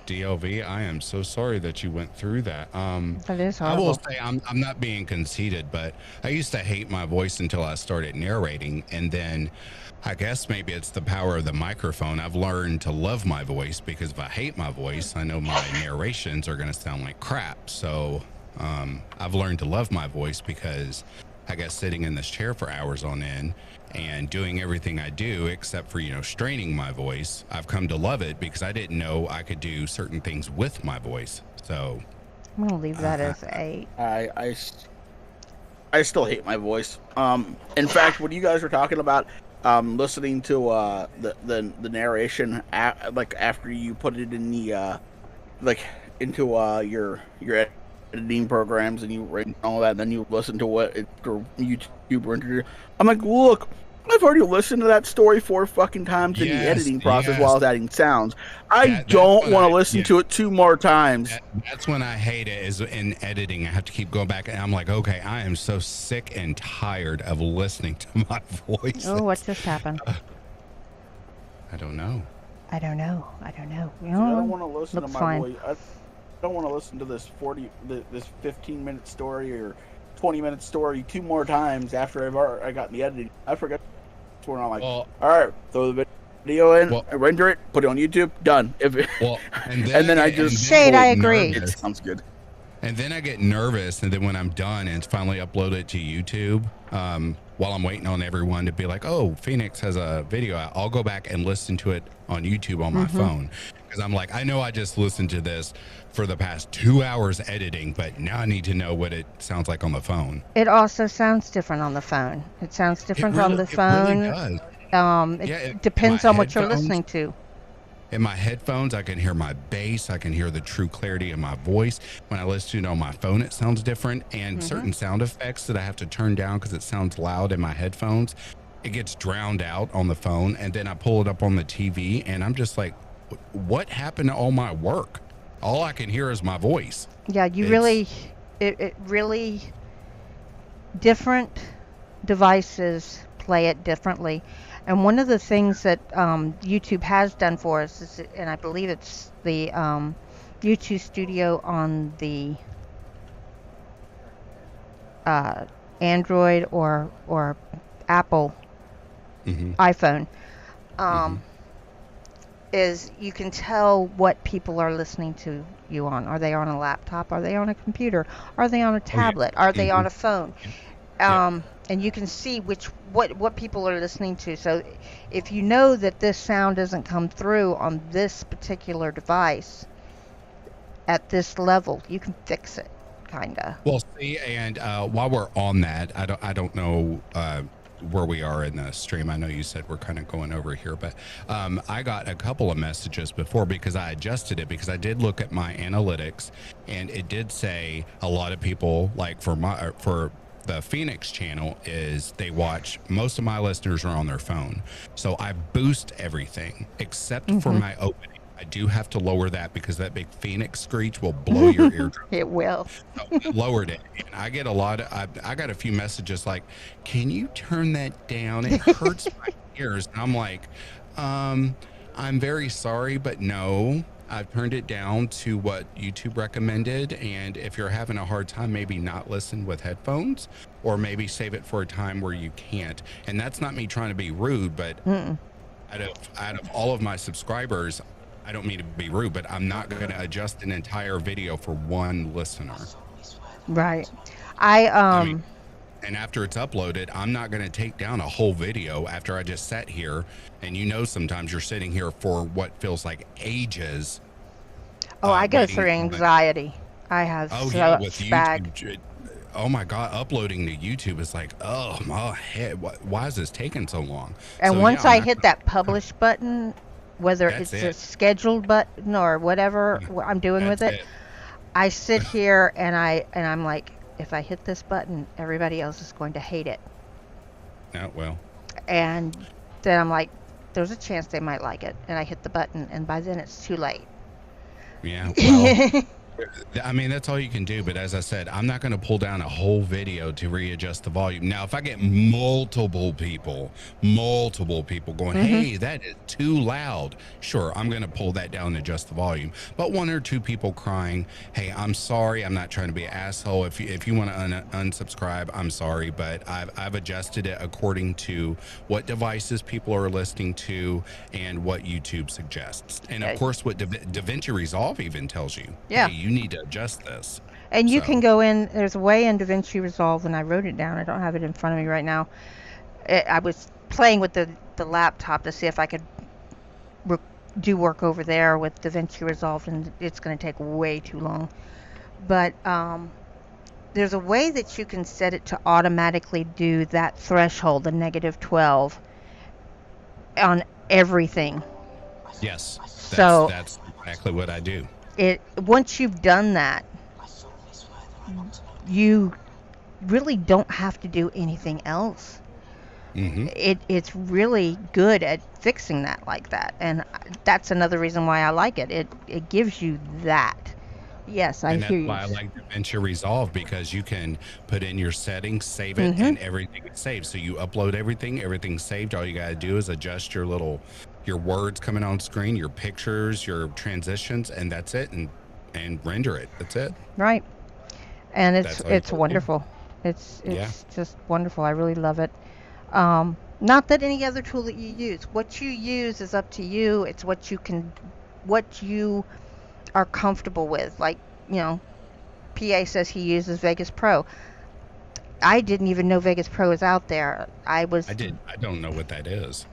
DLV, I am so sorry that you went through that. That is I will horrible. say I'm not being conceited, but I used to hate my voice until I started narrating, and then I guess maybe it's the power of the microphone. I've learned to love my voice, because if I hate my voice, I know my narrations are going to sound like crap. So I've learned to love my voice, because I guess sitting in this chair for hours on end and doing everything I do, except for, straining my voice, I've come to love it, because I didn't know I could do certain things with my voice. So I'm gonna leave that as a. I still hate my voice. In fact, when you guys were talking about listening to the narration after you put it in the into your editing programs and you rate all that, and then you listen to what YouTube rendered. I'm like, look, I've already listened to that story 4 fucking times in the Yes, editing process yes. while I was adding sounds. I That's don't when want to I- listen yeah. to it 2 more times. That's when I hate it, is in editing. I have to keep going back, and I'm like, okay, I am so sick and tired of listening to my voice. Oh, what just happened? I don't know. I don't know. I don't know. I don't want to listen to looks my fine. voice. I don't want to listen to this 15-minute story or 20-minute story 2 more times after I got the editing. I forgot when I'm like, Well, all right, throw the video in, Well- render it, put it on YouTube, done. well, And then I just Shade, I agree. It sounds good. And then I get nervous, and then when I'm done and it's finally uploaded to YouTube, while I'm waiting on everyone to be like, "Oh, Phoenix has a video out," I'll go back and listen to it on YouTube on my phone, because I'm like, I know I just listened to this for the past 2 hours editing, but now I need to know what it sounds like on the phone. It also sounds different on the phone. It sounds different on the phone. It really does. It Yeah, it- depends my on what you're headphones- listening to. In my headphones, I can hear my bass. I can hear the true clarity of my voice. When I listen to it on my phone, it sounds different. And certain sound effects that I have to turn down because it sounds loud in my headphones, it gets drowned out on the phone. And then I pull it up on the TV, and I'm just like, what happened to all my work? All I can hear is my voice. Yeah, you It's- really, it really, different devices play it differently. And one of the things that YouTube has done for us is, and I believe it's the YouTube Studio on the Android or Apple iPhone, is you can tell what people are listening to you on. Are they on a laptop? Are they on a computer? Are they on a tablet? Are they on a phone? And you can see what people are listening to. So if you know that this sound doesn't come through on this particular device at this level, you can fix it, kinda. Well, see, and while we're on that, I don't know where we are in the stream. I know you said we're kind of going over here, but I got a couple of messages before because I adjusted it, because I did look at my analytics, and it did say a lot of people, like for the Phoenix channel, is they watch, most of my listeners are on their phone, so I boost everything except for my opening. I do have to lower that because that big Phoenix screech will blow your eardrum. It will. So I lowered it, and I get a lot of, I got a few messages like, can you turn that down? It hurts my ears. And I'm like, I'm very sorry, but no, I've turned it down to what YouTube recommended. And if you're having a hard time, maybe not listen with headphones, or maybe save it for a time where you can't. And that's not me trying to be rude, but out of all of my subscribers, I don't mean to be rude, but I'm not going to adjust an entire video for one listener. Right. I mean, and after it's uploaded, I'm not going to take down a whole video after I just sat here. And sometimes you're sitting here for what feels like ages. Oh, I go waiting through on it. anxiety. I have Oh, so yeah, with much bag. YouTube. Oh, my God. Uploading to YouTube is like, oh, my head. Why is this taking so long? And So, once yeah, I I'm not hit that publish button, whether That's it's a it. scheduled button or whatever I'm doing with That's it, I sit here and I'm like, if I hit this button, everybody else is going to hate it. Oh, well. And then I'm like, there's a chance they might like it. And I hit the button, and by then it's too late. Yeah, well, I mean, that's all you can do. But as I said, I'm not going to pull down a whole video to readjust the volume. Now, if I get multiple people going, hey, that is too loud, sure, I'm going to pull that down and adjust the volume. But one or two people crying, hey, I'm sorry, I'm not trying to be an asshole. If you want to unsubscribe, I'm sorry, but I've adjusted it according to what devices people are listening to and what YouTube suggests. And of course, what DaVinci Resolve even tells you. Yeah. Hey, you need to adjust this. And you So- can go in, there's a way in DaVinci Resolve, and I wrote it down. I don't have it in front of me right now. I was playing with the laptop to see if I could do work over there with DaVinci Resolve, and it's going to take way too long. But there's a way that you can set it to automatically do that threshold, the -12, on everything. Yes. So- That's exactly what I do. Once you've done that, you really don't have to do anything else. Mm-hmm. It's really good at fixing that like that, and that's another reason why I like it. It gives you that. Yes, I And that's hear you. why I like DaVinci Resolve, because you can put in your settings, save it, Mm-hmm. and everything is saved. So you upload everything's saved. All you got to do is adjust your words coming on screen, your pictures, your transitions, and that's it. And render it. That's it. Right. And That's all you it's gotta do. wonderful. It's Yeah. just wonderful. I really love it. Not that any other tool that you use. What you use is up to you. It's what you are comfortable with. Like, PA says he uses Vegas Pro. I didn't even know Vegas Pro is out there. I don't know what that is.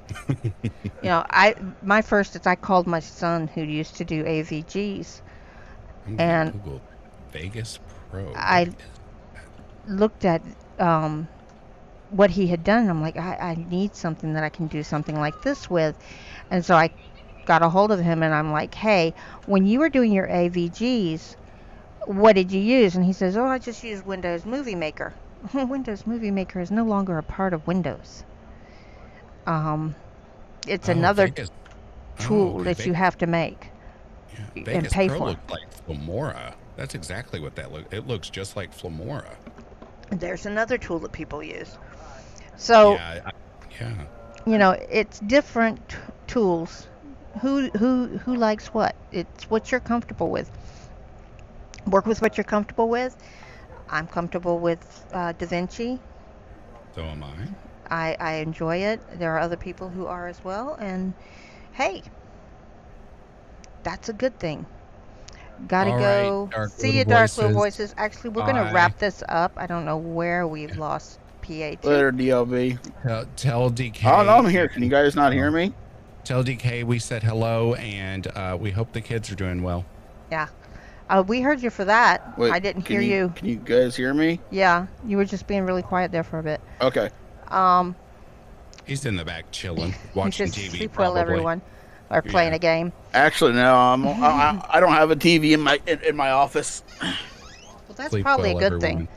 my first is I called my son who used to do AVGs, I'm and gonna Google Vegas Pro. I What is- looked at what he had done. And I'm like, I need something that I can do something like this with. And so I got a hold of him and I'm like, hey, when you were doing your AVGs, what did you use? And he says, oh, I just used Windows Movie Maker. Windows Movie Maker is no longer a part of Windows. It's Oh, another Vegas. tool Okay. that you have to make Yeah, and Vegas pay Pro for. looks like Flamora. That's exactly what that looks. It looks just like Flamora. There's another tool that people use. So, Yeah. Yeah. it's different tools. Who likes what? It's what you're comfortable with. Work with what you're comfortable with. I'm comfortable with DaVinci. So am I. I enjoy it. There are other people who are as well, and hey, that's a good thing. Gotta All right, go. Dark See Little you, Dark Little Voices. Voices. Actually, we're gonna Bye. wrap this up. I don't know where we've lost PA to. Later, DLB. Tell DK. Oh, no, I'm here. Can you guys not hear me? Tell DK we said hello, and we hope the kids are doing well. Yeah. We heard you for that. Wait, I didn't can hear you. Can you guys hear me? Yeah, you were just being really quiet there for a bit. Okay. He's in the back chilling, He watching says, TV. sleep Probably. well, everyone. Or playing Yeah. a game. Actually, no. I don't have a TV in my office. Well, that's Sleep probably well, a good everyone.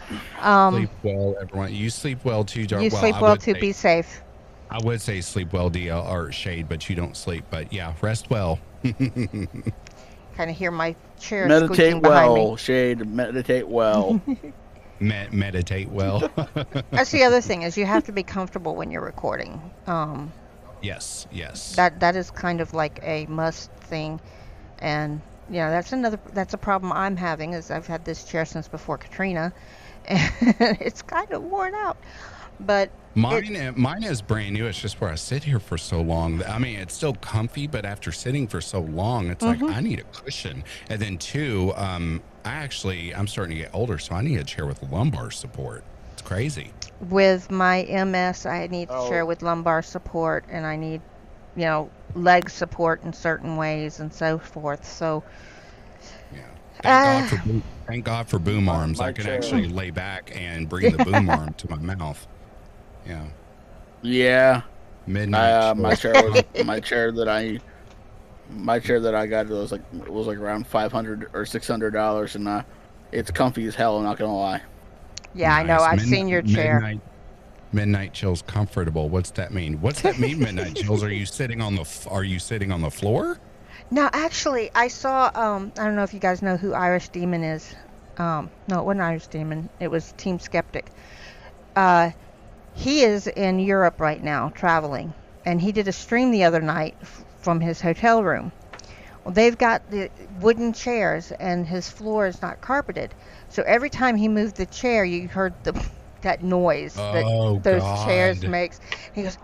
thing. Sleep well, everyone. You sleep well too, Dark. You well, sleep I well would too. say- Be safe. I would say sleep well, DL or Shade, but you don't sleep. But yeah, rest well. Kind of hear my chair Meditate squeaking behind well, me. Shade. Meditate well. Meditate well. That's the other thing is you have to be comfortable when you're recording. Yes. That is kind of like a must thing, and that's a problem I'm having is I've had this chair since before Katrina, and it's kind of worn out. But Mine is brand new. It's just where I sit here for so long. I mean, it's still comfy, but after sitting for so long, it's like I need a cushion. And then two, I'm starting to get older, so I need a chair with lumbar support. It's crazy. with my MS, I need a chair with lumbar support, and I need, leg support in certain ways and so forth. So Yeah. Thank God for boom arms. my I can chair. actually lay back and bring the boom arm to my mouth. Yeah. Yeah. Midnight. My chill. chair was my chair that I got was like around $500 or $600, and it's comfy as hell. I'm not gonna lie. yeah, I know. Nice. I've seen your chair. Midnight chill's comfortable. What's that mean? What's that mean? Midnight chills. Are you sitting on the floor? No, actually, I saw. I don't know if you guys know who Irish Demon is. No, it wasn't Irish Demon. It was Team Skeptic. He is in Europe right now, traveling, and he did a stream the other night from his hotel room. Well, they've got the wooden chairs, and his floor is not carpeted. So every time he moved the chair, you heard that noise that those chairs makes. He goes,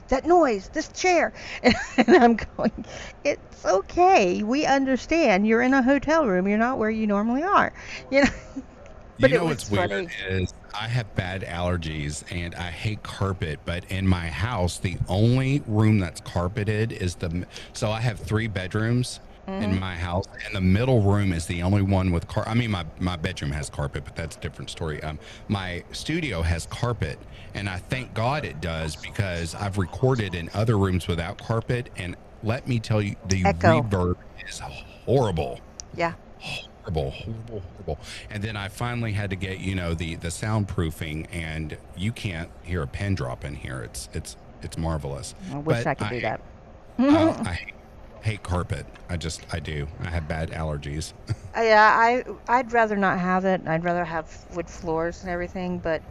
that noise, this chair. And I'm going, it's okay. We understand. You're in a hotel room. You're not where you normally are. But You it know was what's weird funny. is I have bad allergies and I hate carpet, but in my house, the only room that's carpeted is so I have 3 bedrooms in my house, and the middle room is the only one with I mean, my bedroom has carpet, but that's a different story. My studio has carpet, and I thank God it does, because I've recorded in other rooms without carpet, and let me tell you, the Echo. reverb is horrible. Yeah. horrible. And then I finally had to get, the soundproofing, and you can't hear a pin drop in here. It's marvelous. I wish But I could do that. I hate carpet. I do. I have bad allergies. Yeah, I'd rather not have it. I'd rather have wood floors and everything, but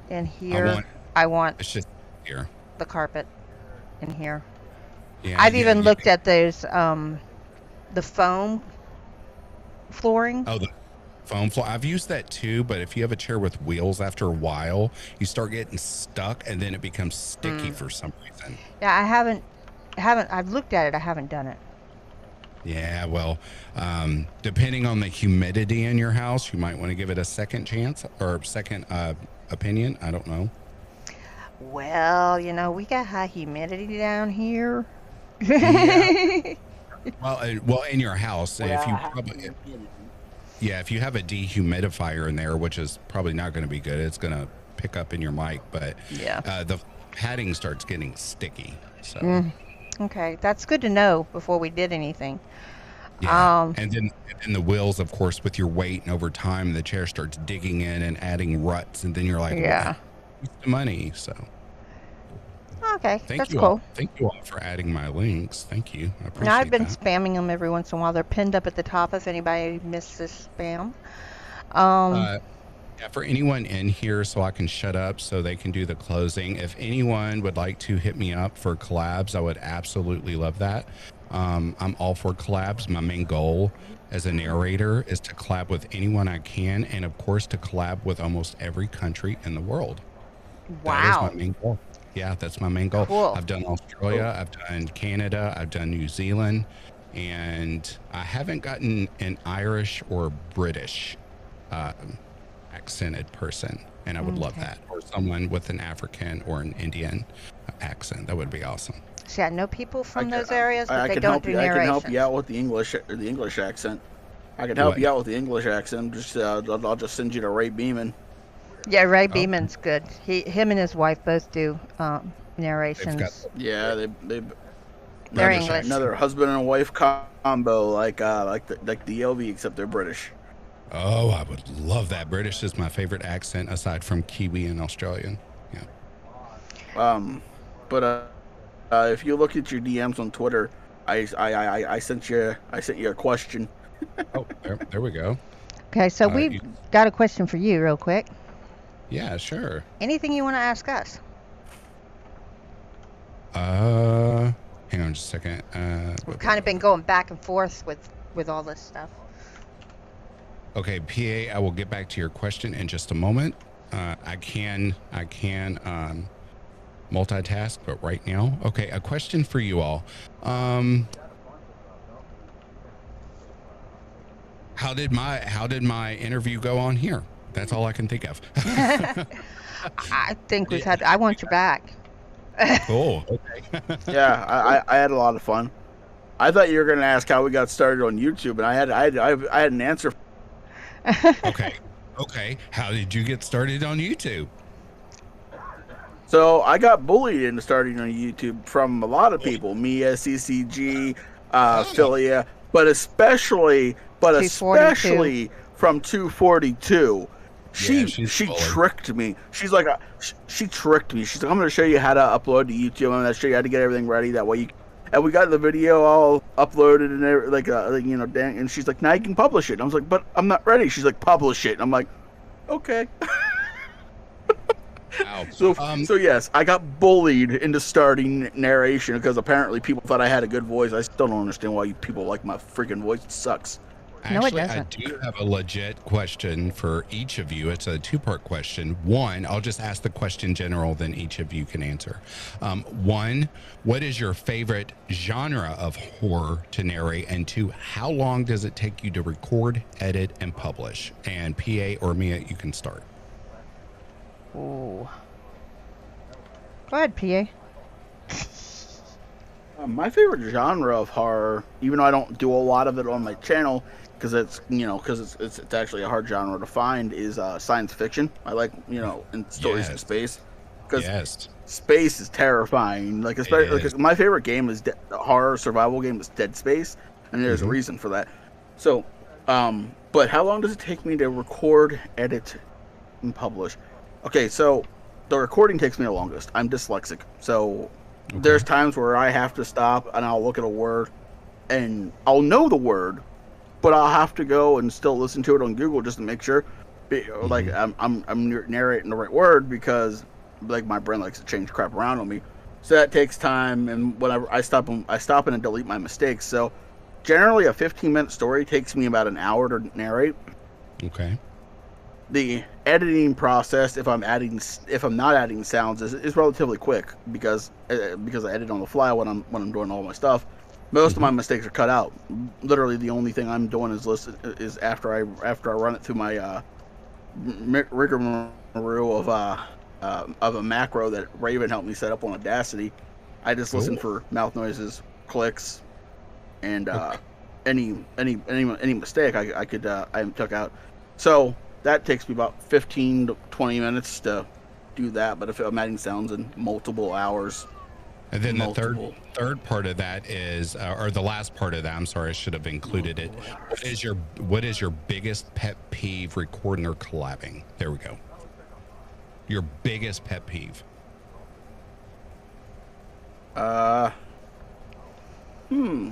in here, I want It's just here. the carpet in here. Yeah, I've even looked at those, the foam flooring. Oh, the foam floor. I've used that too, but if you have a chair with wheels, after a while, you start getting stuck, and then it becomes sticky for some reason. Yeah, I haven't. I've looked at it. I haven't done it. Yeah, well, depending on the humidity in your house, you might want to give it a second chance or second opinion. I don't know. Well, we got high humidity down here. Yeah. Well, in your house, if you have a dehumidifier in there, which is probably not going to be good, it's going to pick up in your mic, but the padding starts getting sticky. So. Okay, that's good to know before we did anything. Yeah, and then the wheels, of course, with your weight, and over time, the chair starts digging in and adding ruts, and then you're like, yeah, waste the money. So, okay, that's cool. All. Thank you all for adding my links. Thank you. I appreciate I've been that. spamming them every once in a while. They're pinned up at the top if anybody misses spam. Yeah, for anyone in here, so I can shut up so they can do the closing. If anyone would like to hit me up for collabs, I would absolutely love that. I'm all for collabs. My main goal as a narrator is to collab with anyone I can, and of course to collab with almost every country in the world. Wow. That is my main goal. Yeah, that's my main goal. Cool. I've done Australia, I've done Canada, I've done New Zealand, and I haven't gotten an Irish or British accented person, and I would love that, or someone with an African or an Indian accent. That would be awesome. See, I know people from those areas, but they don't do I can narrations. help you out with the English accent. I can help you out with the English accent. Just I'll just send you to Ray Beeman. Yeah, Ray Beeman's good. Him and his wife both do narrations. They're English. Another husband and wife combo, like the LV, except they're British. Oh, I would love that. British is my favorite accent aside from Kiwi and Australian. Yeah. But if you look at your DMs on Twitter, I sent you a question. Oh, there we go. Okay, so we've got a question for you real quick. Yeah, sure. Anything you want to ask us? Hang on just a second. We've kind of been going back and forth with all this stuff. Okay, PA, I will get back to your question in just a moment. I can multitask, but right now, okay, a question for you all. How did my interview go on here? That's all I can think of. I think I want you back. Cool. Okay. Yeah, I had a lot of fun. I thought you were going to ask how we got started on YouTube, and I had an answer. Okay. How did you get started on YouTube? So I got bullied into starting on YouTube from a lot of people, Mia, CCG, Filia, but especially from 242. She tricked me. She's like, she tricked me. She's like, I'm going to show you how to upload to YouTube. I'm going to show you how to get everything ready. That way you. And we got the video all uploaded and and she's like, now you can publish it. And I was like, but I'm not ready. She's like, publish it. And I'm like, okay. Wow. So yes, I got bullied into starting narration because apparently people thought I had a good voice. I still don't understand why you people like my freaking voice. It sucks. Actually, no, it doesn't. I do have a legit question for each of you. It's a two-part question. One, I'll just ask the question general, then each of you can answer. One, what is your favorite genre of horror to narrate? And two, how long does it take you to record, edit, and publish? And PA or Mia, you can start. Ooh. Go ahead, PA. My favorite genre of horror, even though I don't do a lot of it on my channel, because it's actually a hard genre to find, is science fiction. I like in stories in space, because space is terrifying. Like especially because my favorite game is horror survival game is Dead Space, and there's a reason for that. So But how long does it take me to record, edit, and publish? Okay, so the recording takes me the longest. I'm dyslexic, so there's Okay. times where I have to stop and I'll look at a word and I'll know the word, but I'll have to go and still listen to it on Google just to make sure, like Mhm. I'm narrating the right word because like my brain likes to change crap around on me. So that takes time, and whenever I stop and delete my mistakes. So generally, a 15-minute story takes me about an hour to narrate. Okay. The editing process, if I'm not adding sounds, is relatively quick because I edit on the fly when I'm doing all my stuff. Most of my Mhm. mistakes are cut out. Literally, the only thing I'm doing is after I run it through my rigmarole of a macro that Raven helped me set up on Audacity. I just listen Cool. for mouth noises, clicks, and Okay. any mistake I took out. So that takes me about 15 to 20 minutes to do that. But if I'm adding sounds in multiple hours, And then the multiple third part of that is, or the last part of that. I'm sorry, I should have included it. What is your biggest pet peeve recording or collabing? There we go. Your biggest pet peeve. uh hmm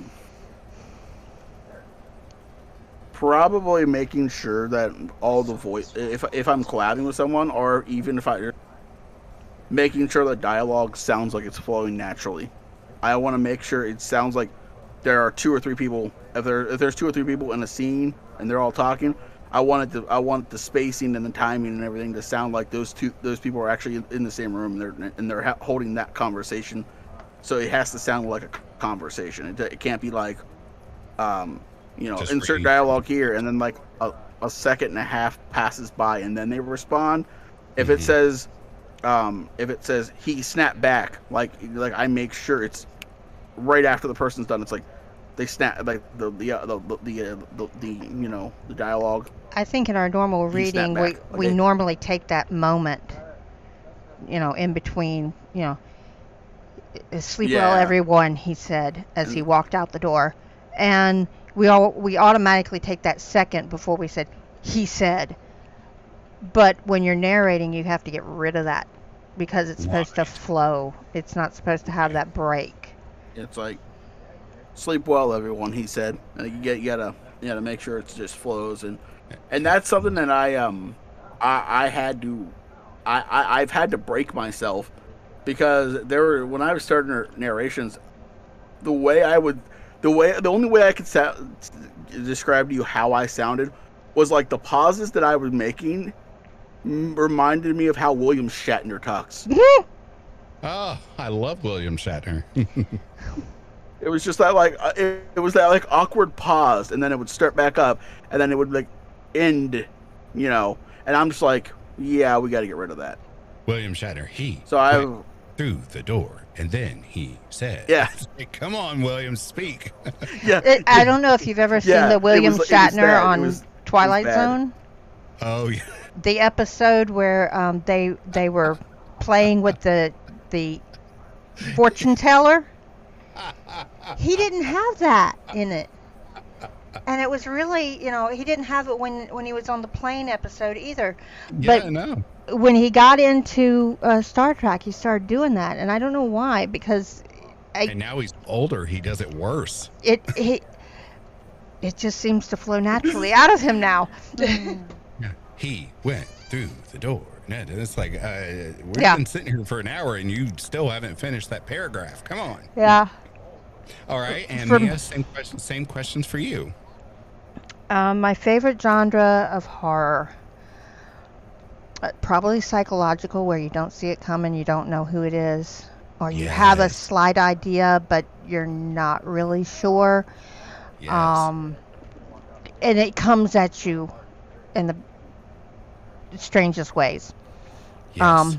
probably making sure that all the voice if I'm collabing with someone or even if I making sure the dialogue sounds like it's flowing naturally. I want to make sure it sounds like there are two or three people. If there's two or three people in a scene and they're all talking, I want the spacing and the timing and everything to sound like those people are actually in the same room and they're holding that conversation. So it has to sound like a conversation. It can't be like Just insert reading. dialogue here and then like a second and a half passes by and then they respond. If it Mhm. says he snapped back, like I make sure it's right after the person's done. It's like they snap like the dialogue. I think in our normal He snapped reading, we, back. we Okay. normally take that moment, in between, sleep well, Yeah. everyone, he said as he And walked out the door. And we automatically take that second before we said, he said. But when you're narrating, you have to get rid of that because it's supposed to Right. flow. It's not supposed to have Okay. that break. it's like sleep well, everyone. He said. And you gotta make sure it just flows and that's something that I had to I've had to break myself because when I was starting narrations the way I would, the only way I could describe to you how I sounded was like the pauses that I was making reminded me of how William Shatner talks. Oh, I love William Shatner. It was just that like it was that like awkward pause, and then it would start back up, and then it would like end, and I'm just like, yeah, we got to get rid of that. William Shatner. He So went I, through the door, and then he said, yeah, Hey, come on, William, speak." yeah, I don't know if you've ever seen yeah, the William it was Shatner that. on It was Twilight bad. Zone. Oh yeah. The episode where they were playing with the fortune teller. He didn't have that in it. And it was really, he didn't have it when he was on the plane episode either. Yeah, But no. when he got into Star Trek, he started doing that, and I don't know why, because And now he's older. He does it worse. it just seems to flow naturally out of him now. Yeah. He went through the door. And it's like we've Yeah. been sitting here for an hour, and you still haven't finished that paragraph. Come on. Yeah. All right, and From- Mia, same questions for you. My favorite genre of horror, probably psychological, where you don't see it coming, you don't know who it is, or you have a Yes. slight idea, but you're not really sure. Yes. And it comes at you in the strangest ways. yes.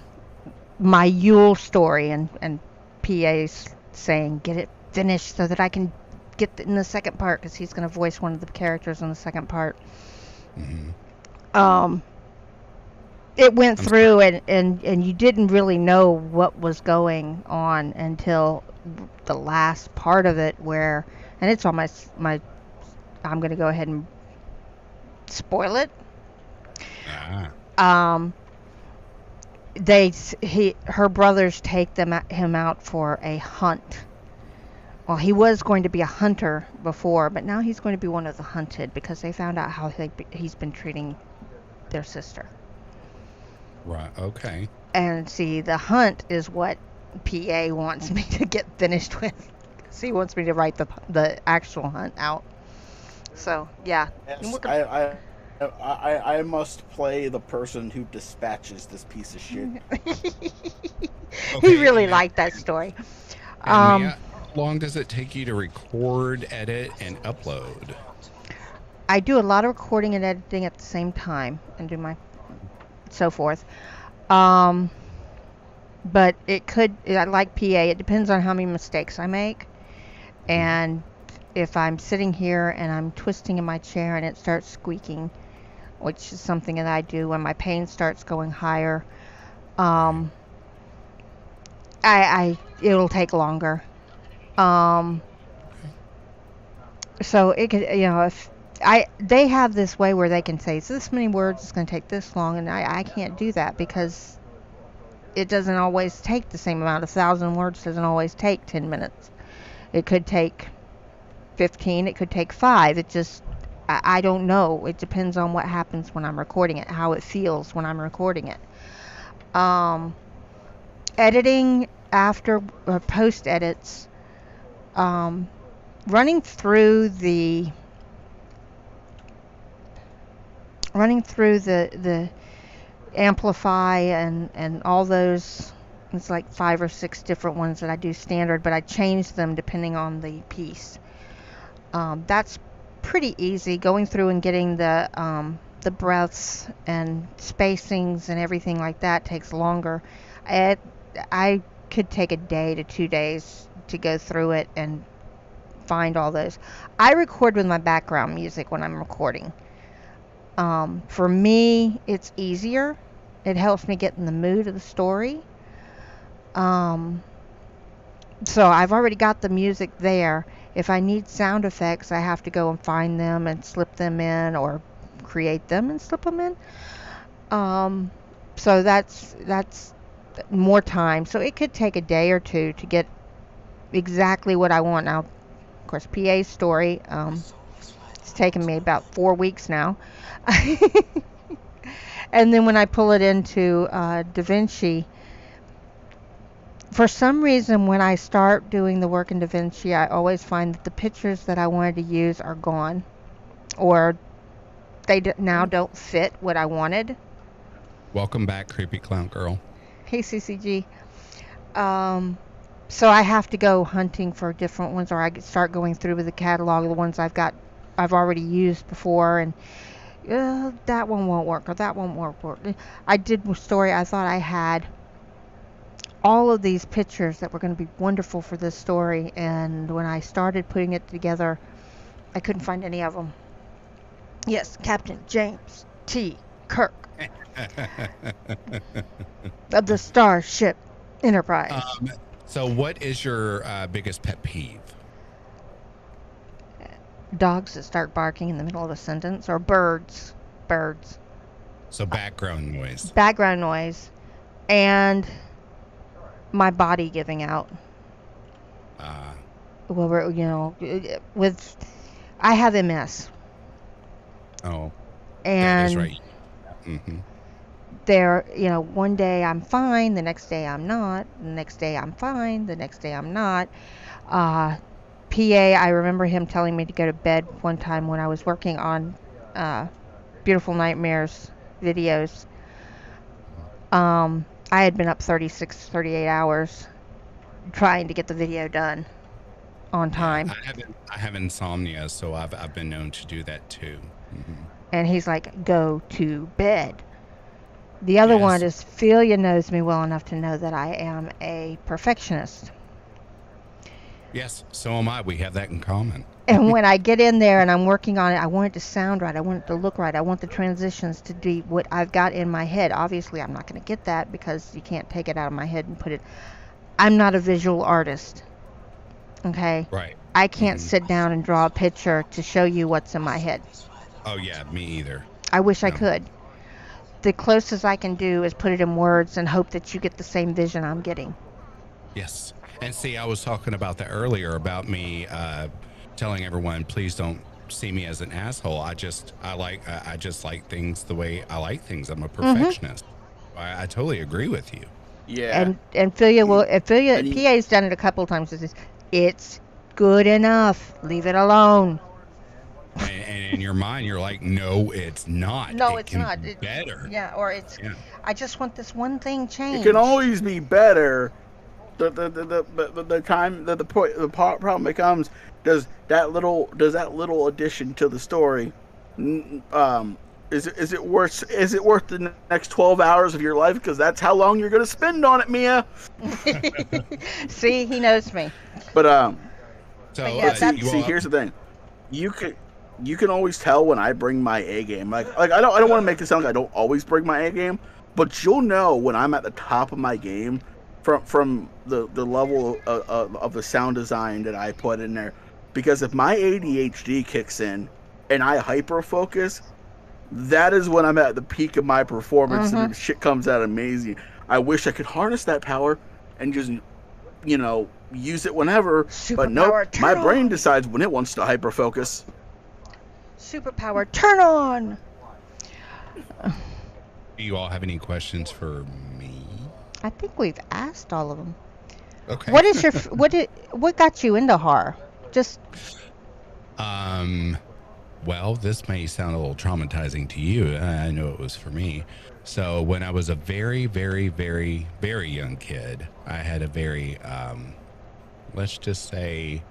My Yule story and PA's saying, get it finished so that I can get in the second part, because he's going to voice one of the characters in the second part. Mhm. It went I'm through and you didn't really know what was going on until the last part of it, where, and it's on my I'm going to go ahead and spoil it. Ah. Her brothers take him out for a hunt. Well, he was going to be a hunter before, but now he's going to be one of the hunted because they found out how he's been treating their sister. Right. Okay. And see, the hunt is what PA wants me to get finished with. So he wants me to write the actual hunt out. So yeah. Yes, I must play the person who dispatches this piece of shit. He really liked that story. And Mia, how long does it take you to record, edit, and upload? I do a lot of recording and editing at the same time and do my so forth. But it could, I like PA, it depends on how many mistakes I make. And if I'm sitting here and I'm twisting in my chair and it starts squeaking, which is something that I do when my pain starts going higher, it'll take longer. So it could, if they have this way where they can say, so this many words is going to take this long, and I can't do that because it doesn't always take the same amount. 1,000 words doesn't always take 10 minutes. It could take 15, it could take 5. It just, I don't know. It depends on what happens when I'm recording it, how it feels when I'm recording it. Editing after post edits, running through the Amplify and all those. It's like 5 or 6 different ones that I do standard, but I change them depending on the piece. That's pretty easy. Going through and getting the breaths and spacings and everything like that takes longer. I could take a day to 2 days to go through it and find all those. I record with my background music when I'm recording. For me, it's easier. It helps me get in the mood of the story. So I've already got the music there. If I need sound effects, I have to go and find them and slip them in, or create them and slip them in. So that's more time. So it could take a day or two to get exactly what I want. Now, of course, PA's story, it's taken me about 4 weeks now. And then when I pull it into DaVinci, for some reason, when I start doing the work in DaVinci, I always find that the pictures that I wanted to use are gone, or they now don't fit what I wanted. Welcome back, Creepy Clown Girl. Hey, CCG. So I have to go hunting for different ones, or I start going through with the catalog of the ones I've already used before, and that one won't work, or that one won't work. I did a story, I thought I had all of these pictures that were going to be wonderful for this story, and when I started putting it together, I couldn't find any of them. Yes, Captain James T. Kirk of the Starship Enterprise. So what is your biggest pet peeve? Dogs that start barking in the middle of a sentence, or birds. So background noise. Background noise, and my body giving out. Well, I have MS. Oh, and that is right. Mm-hmm. One day I'm fine, the next day I'm not, the next day I'm fine, the next day I'm not. PA, I remember him telling me to go to bed one time when I was working on Beautiful Nightmares videos. I had been up 38 hours trying to get the video done on time. I have insomnia, so I've been known to do that too. Mm-hmm. And he's like, go to bed. The other one is Filia knows me well enough to know that I am a perfectionist. Yes, so am I. We have that in common. And when I get in there and I'm working on it, I want it to sound right. I want it to look right. I want the transitions to be what I've got in my head. Obviously, I'm not going to get that because you can't take it out of my head and put it. I'm not a visual artist. Okay? Right. I can't sit down and draw a picture to show you what's in my head. Oh yeah, me either. I wish I No. could. The closest I can do is put it in words and hope that you get the same vision I'm getting. Yes. And see, I was talking about that earlier about me telling everyone, please don't see me as an asshole. I just like things the way I like things. I'm a perfectionist. I totally agree with you. Yeah. And Filia will. If Filia And you- PA's done it a couple of times. It's good enough. Leave it alone. And in your mind, you're like, no, it's not. No, it it's can not. be better. Yeah, or it's. Yeah. I just want this one thing changed. It can always be better. The time that the problem becomes, does that little addition to the story, is it worth the next 12 hours of your life? Because that's how long you're gonna spend on it, Mia. See, he knows me. But So But yeah, that's- see, here's the thing. You can always tell when I bring my A game. Like I don't want to make it sound like I don't always bring my A game, but you'll know when I'm at the top of my game from the level of the sound design that I put in there. Because if my ADHD kicks in and I hyper focus, that is when I'm at the peak of my performance and shit comes out amazing. I wish I could harness that power and just use it whenever, but nope, Superpower, my turn brain on. decides when it wants to hyper focus. Superpower, turn on. do you all have any questions for me? I think we've asked all of them. Okay. What is your what got you into horror? Just Well, this may sound a little traumatizing to you. I know it was for me. So when I was a very, very, very, very young kid, I had a very, let's just say,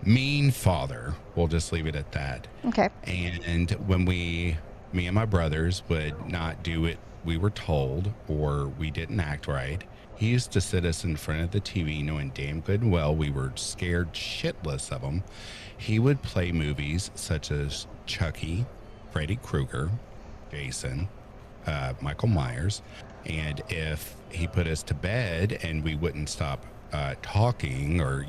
mean father. We'll just leave it at that. okay. And when me and my brothers would not do it we were told, or we didn't act right, he used to sit us in front of the TV knowing damn good and well we were scared shitless of him. He would play movies such as Chucky, Freddy Krueger, Jason, Michael Myers, and if he put us to bed and we wouldn't stop talking or,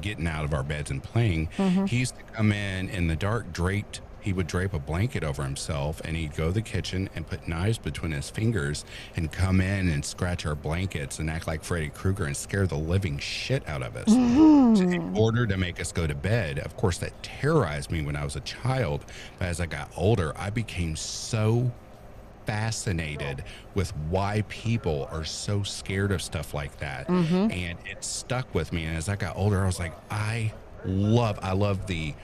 getting out of our beds and playing, he used to come in the dark draped. He would drape a blanket over himself and he'd go to the kitchen and put knives between his fingers and come in and scratch our blankets and act like Freddy Krueger and scare the living shit out of us in order to make us go to bed. Of course, that terrorized me when I was a child. But as I got older, I became so fascinated with why people are so scared of stuff like that. And it stuck with me. And as I got older, I was like, I love the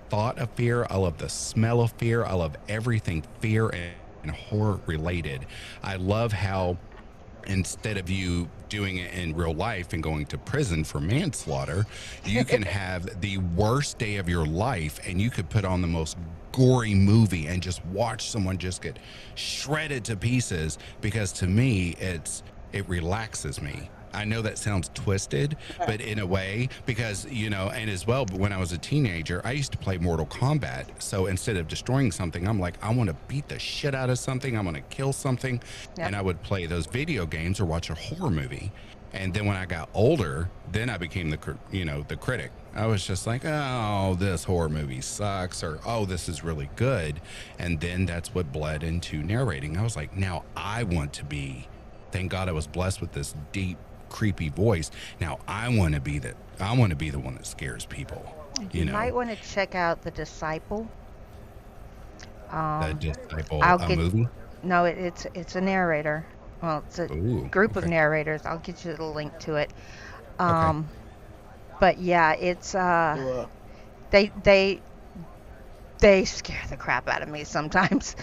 thought of fear. I love the smell of fear. I love everything fear and horror related. I love how instead of you doing it in real life and going to prison for manslaughter, you can have the worst day of your life and you could put on the most gory movie and just watch someone just get shredded to pieces, because to me it relaxes me. I know that sounds twisted, but in a way, because, and as well, but when I was a teenager, I used to play Mortal Kombat. So instead of destroying something, I'm like, I want to beat the shit out of something. I want to kill something. Yeah. And I would play those video games or watch a horror movie. And then when I got older, then I became the critic. I was just like, oh, this horror movie sucks, or, oh, this is really good. And then that's what bled into narrating. I was like, now I want to be, thank God I was blessed with this deep, creepy voice. Now I want to be the one that scares people. You might want to check out The Disciple. The Disciple movie. No, it's a narrator. Well, it's a group of narrators. I'll get you the link to it. But yeah, it's they scare the crap out of me sometimes.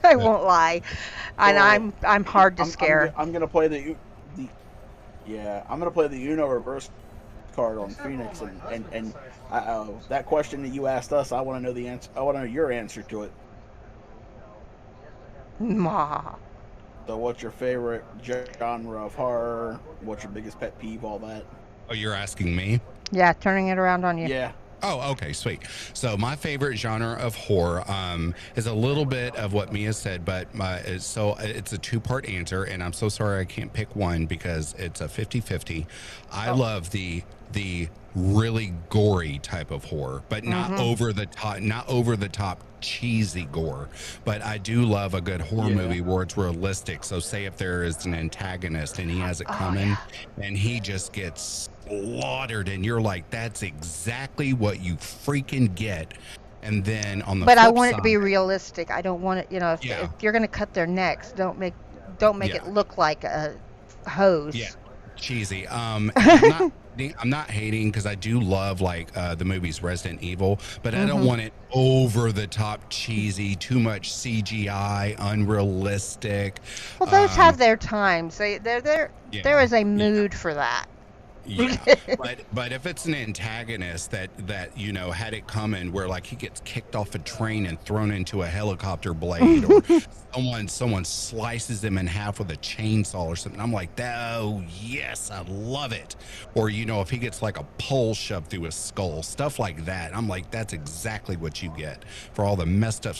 I won't lie, and I'm hard to scare. I'm gonna play the Uno reverse card on Phoenix, and that question that you asked us, I want to know the answer. I want to know your answer to it. Ma. So, what's your favorite genre of horror? What's your biggest pet peeve? All that. Oh, you're asking me? Yeah, turning it around on you. Yeah. Oh, okay, sweet. So my favorite genre of horror is a little bit of what Mia said, but it's a two-part answer, and I'm so sorry I can't pick one because it's a 50-50. I love the really gory type of horror, but not over the top cheesy gore. But I do love a good horror movie where it's realistic. So say if there is an antagonist and he has it coming and he just gets slaughtered and you're like, that's exactly what you freaking get. And then on the But I flip want it to be side- realistic. I don't want it, if you're going to cut their necks, don't make it look like a hose. Yeah, cheesy. And I'm not hating because I do love like the movies Resident Evil, but I don't want it over the top cheesy, too much CGI, unrealistic. Well, those have their times. There is a mood for that. Yeah, but if it's an antagonist that had it coming where like he gets kicked off a train and thrown into a helicopter blade, or someone slices him in half with a chainsaw or something, I'm like, oh yes, I love it. Or if he gets like a pole shoved through his skull, stuff like that, I'm like, that's exactly what you get for all the messed up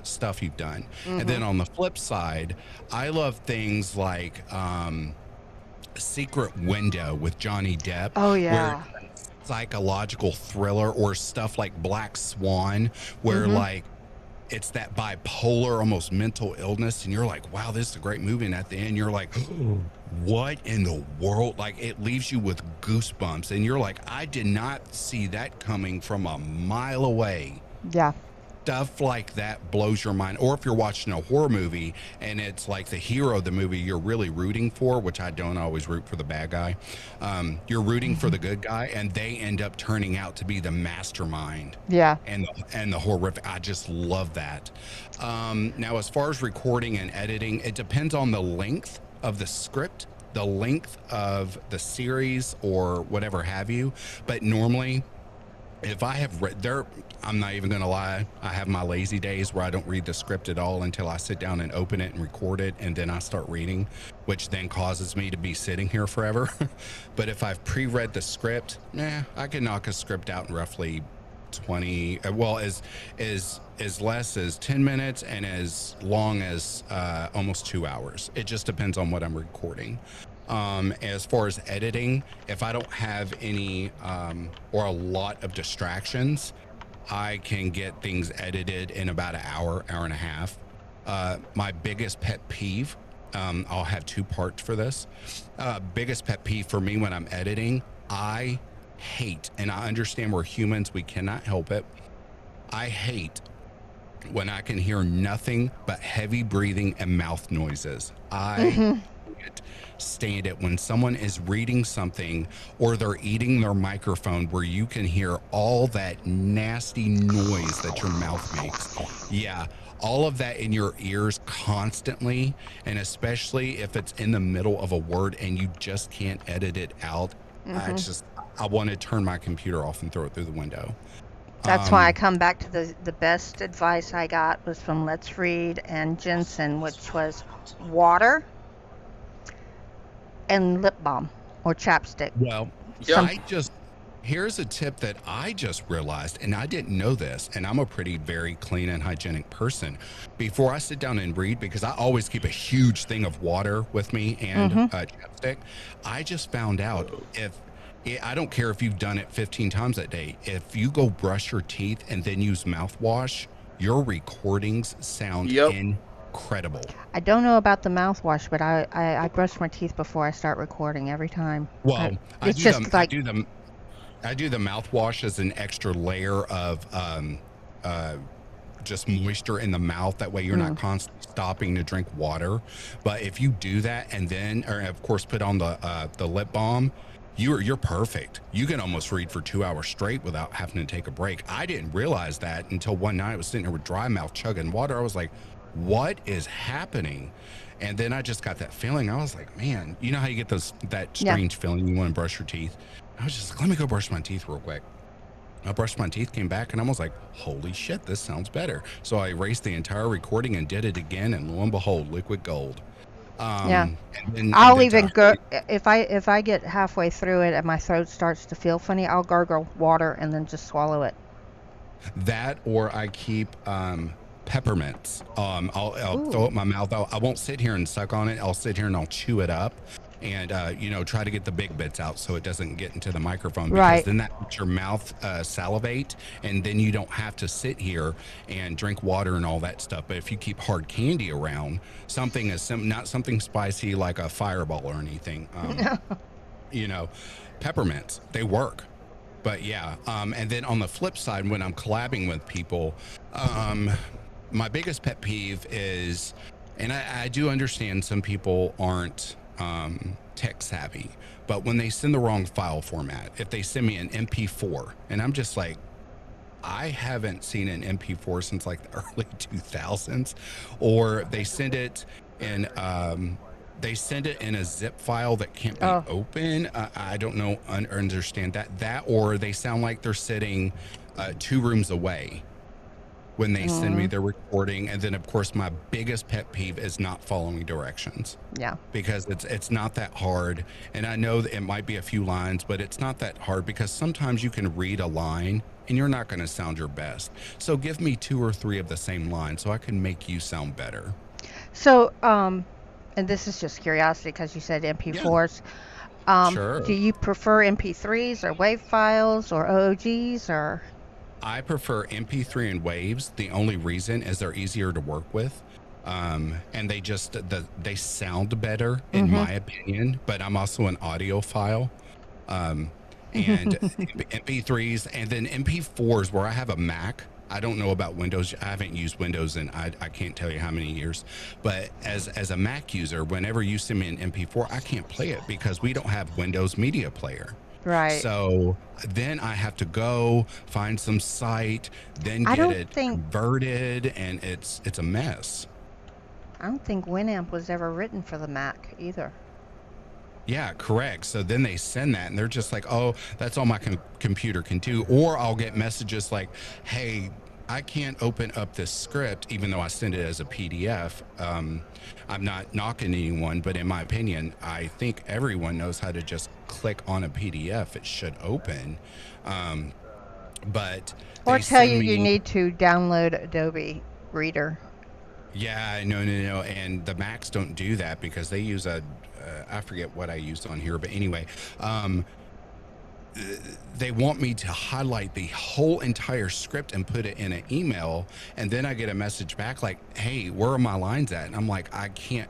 stuff you've done. And then on the flip side, I love things like Secret Window with Johnny Depp. Oh yeah. Where psychological thriller, or stuff like Black Swan, where like it's that bipolar, almost mental illness, and you're like, wow, this is a great movie. And at the end, you're like, what in the world? Like, it leaves you with goosebumps, and you're like, I did not see that coming from a mile away. Yeah. Stuff like that blows your mind. Or if you're watching a horror movie and it's like the hero of the movie you're really rooting for, which I don't always root for the bad guy, you're rooting for the good guy, and they end up turning out to be the mastermind. Yeah. And the horrific. I just love that. Now, as far as recording and editing, it depends on the length of the script, the length of the series, or whatever have you. But normally, if I have read there, I'm not even going to lie, I have my lazy days where I don't read the script at all until I sit down and open it and record it, and then I start reading, which then causes me to be sitting here forever. But if I've pre-read the script, I can knock a script out in roughly 20, as less as 10 minutes and as long as almost 2 hours. It just depends on what I'm recording. As far as editing, if I don't have any or a lot of distractions, I can get things edited in about an hour and a half. My biggest pet peeve, I'll have two parts for this. Biggest pet peeve for me when I'm editing, I hate, and I understand we're humans, we cannot help it. I hate when I can hear nothing but heavy breathing and mouth noises. I can't stand it when someone is reading something or they're eating their microphone where you can hear all that nasty noise that your mouth makes. Yeah, all of that in your ears constantly, and especially if it's in the middle of a word and you just can't edit it out. I want to turn my computer off and throw it through the window. That's why I come back to the best advice I got was from Let's Read and Jensen, which was water and lip balm or chapstick. Well, here's a tip that I just realized, and I didn't know this, and I'm a very clean and hygienic person. Before I sit down and read, because I always keep a huge thing of water with me and chapstick, I just found out I don't care if you've done it 15 times that day. If you go brush your teeth and then use mouthwash, your recordings sound incredible. I don't know about the mouthwash, but I brush my teeth before I start recording every time. Well, I it's do just the mouthwash as an extra layer of just moisture in the mouth. That way you're not constantly stopping to drink water. But if you do that and then, or of course, put on the lip balm, you're perfect. You can almost read for 2 hours straight without having to take a break. I didn't realize that until one night I was sitting there with dry mouth chugging water. I was like, what is happening? And then I just got that feeling. I was like, man, you know how you get that strange feeling you want to brush your teeth? I was just like, let me go brush my teeth real quick. I brushed my teeth, came back, and I was like, holy shit, this sounds better. So I erased the entire recording and did it again, and lo and behold, liquid gold. I'll even go if I get halfway through it and my throat starts to feel funny, I'll gargle water and then just swallow it. That, or I keep peppermints. I'll throw it in my mouth. I won't sit here and suck on it. I'll sit here and I'll chew it up, and try to get the big bits out so it doesn't get into the microphone, because Right. then that makes your mouth salivate, and then you don't have to sit here and drink water and all that stuff. But if you keep hard candy around, something not something spicy like a fireball or anything, peppermints, they work. But yeah, and then on the flip side, when I'm collabing with people, my biggest pet peeve is, and I do understand some people aren't tech savvy, but when they send the wrong file format, if they send me an MP4, and I'm just like, I haven't seen an MP4 since like the early 2000s, or they send it in a zip file that can't be open. I don't know, understand that, or they sound like they're sitting 2 rooms away when they send me their recording. And then of course my biggest pet peeve is not following directions. Yeah. Because it's not that hard. And I know that it might be a few lines, but it's not that hard, because sometimes you can read a line and you're not going to sound your best. So give me 2 or 3 of the same line so I can make you sound better. So, and this is just curiosity because you said MP4s. Sure. Do you prefer MP3s or WAV files or OOGs or? I prefer MP3 and waves. The only reason is they're easier to work with. And they sound better in my opinion, but I'm also an audiophile. And MP3s, and then MP4s where I have a Mac. I don't know about Windows. I haven't used Windows in I can't tell you how many years. But as a Mac user, whenever you send me an MP4, I can't play it because we don't have Windows Media Player. Right. So then I have to go find some site, then get it converted, and it's a mess. I don't think Winamp was ever written for the Mac either. Yeah, correct. So then they send that and they're just like, oh, that's all my computer can do. Or I'll get messages like, hey, I can't open up this script, even though I send it as a PDF. I'm not knocking anyone, but in my opinion, I think everyone knows how to just click on a PDF. It should open. But or tell you you need to download Adobe Reader. Yeah, no. And the Macs don't do that because they use I forget what I used on here, but anyway, they want me to highlight the whole entire script and put it in an email, and then I get a message back like, hey, where are my lines at? And I'm like, I can't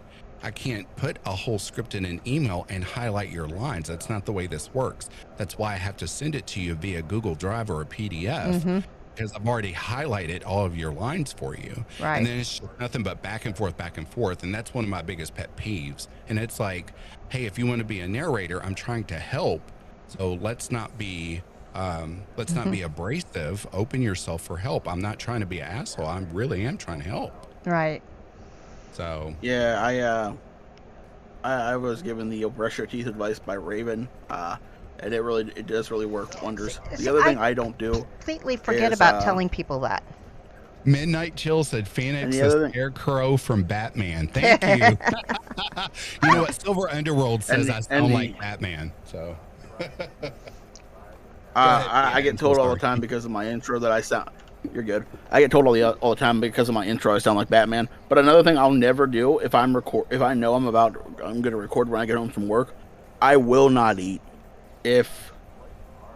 put a whole script in an email and highlight your lines. That's not the way this works. That's why I have to send it to you via Google Drive or a PDF. Because I've already highlighted all of your lines for you. Right. And then it's just nothing but back and forth. And that's one of my biggest pet peeves. And it's like, hey, if you want to be a narrator, I'm trying to help. So let's not be abrasive. Open yourself for help. I'm not trying to be an asshole. I really am trying to help. Right. So. Yeah, I was given the brush your teeth advice by Raven. And it does really work wonders. The other thing I don't do completely forget about telling people that. Midnight Chill said Phoenix is Scarecrow from Batman. Thank you. You know what? Silver Underworld says I sound like Batman. So I get told all the time because of my intro that I sound. You're good. I get told all the time because of my intro I sound like Batman. But another thing I'll never do if I know I'm going to record when I get home from work, I will not eat. If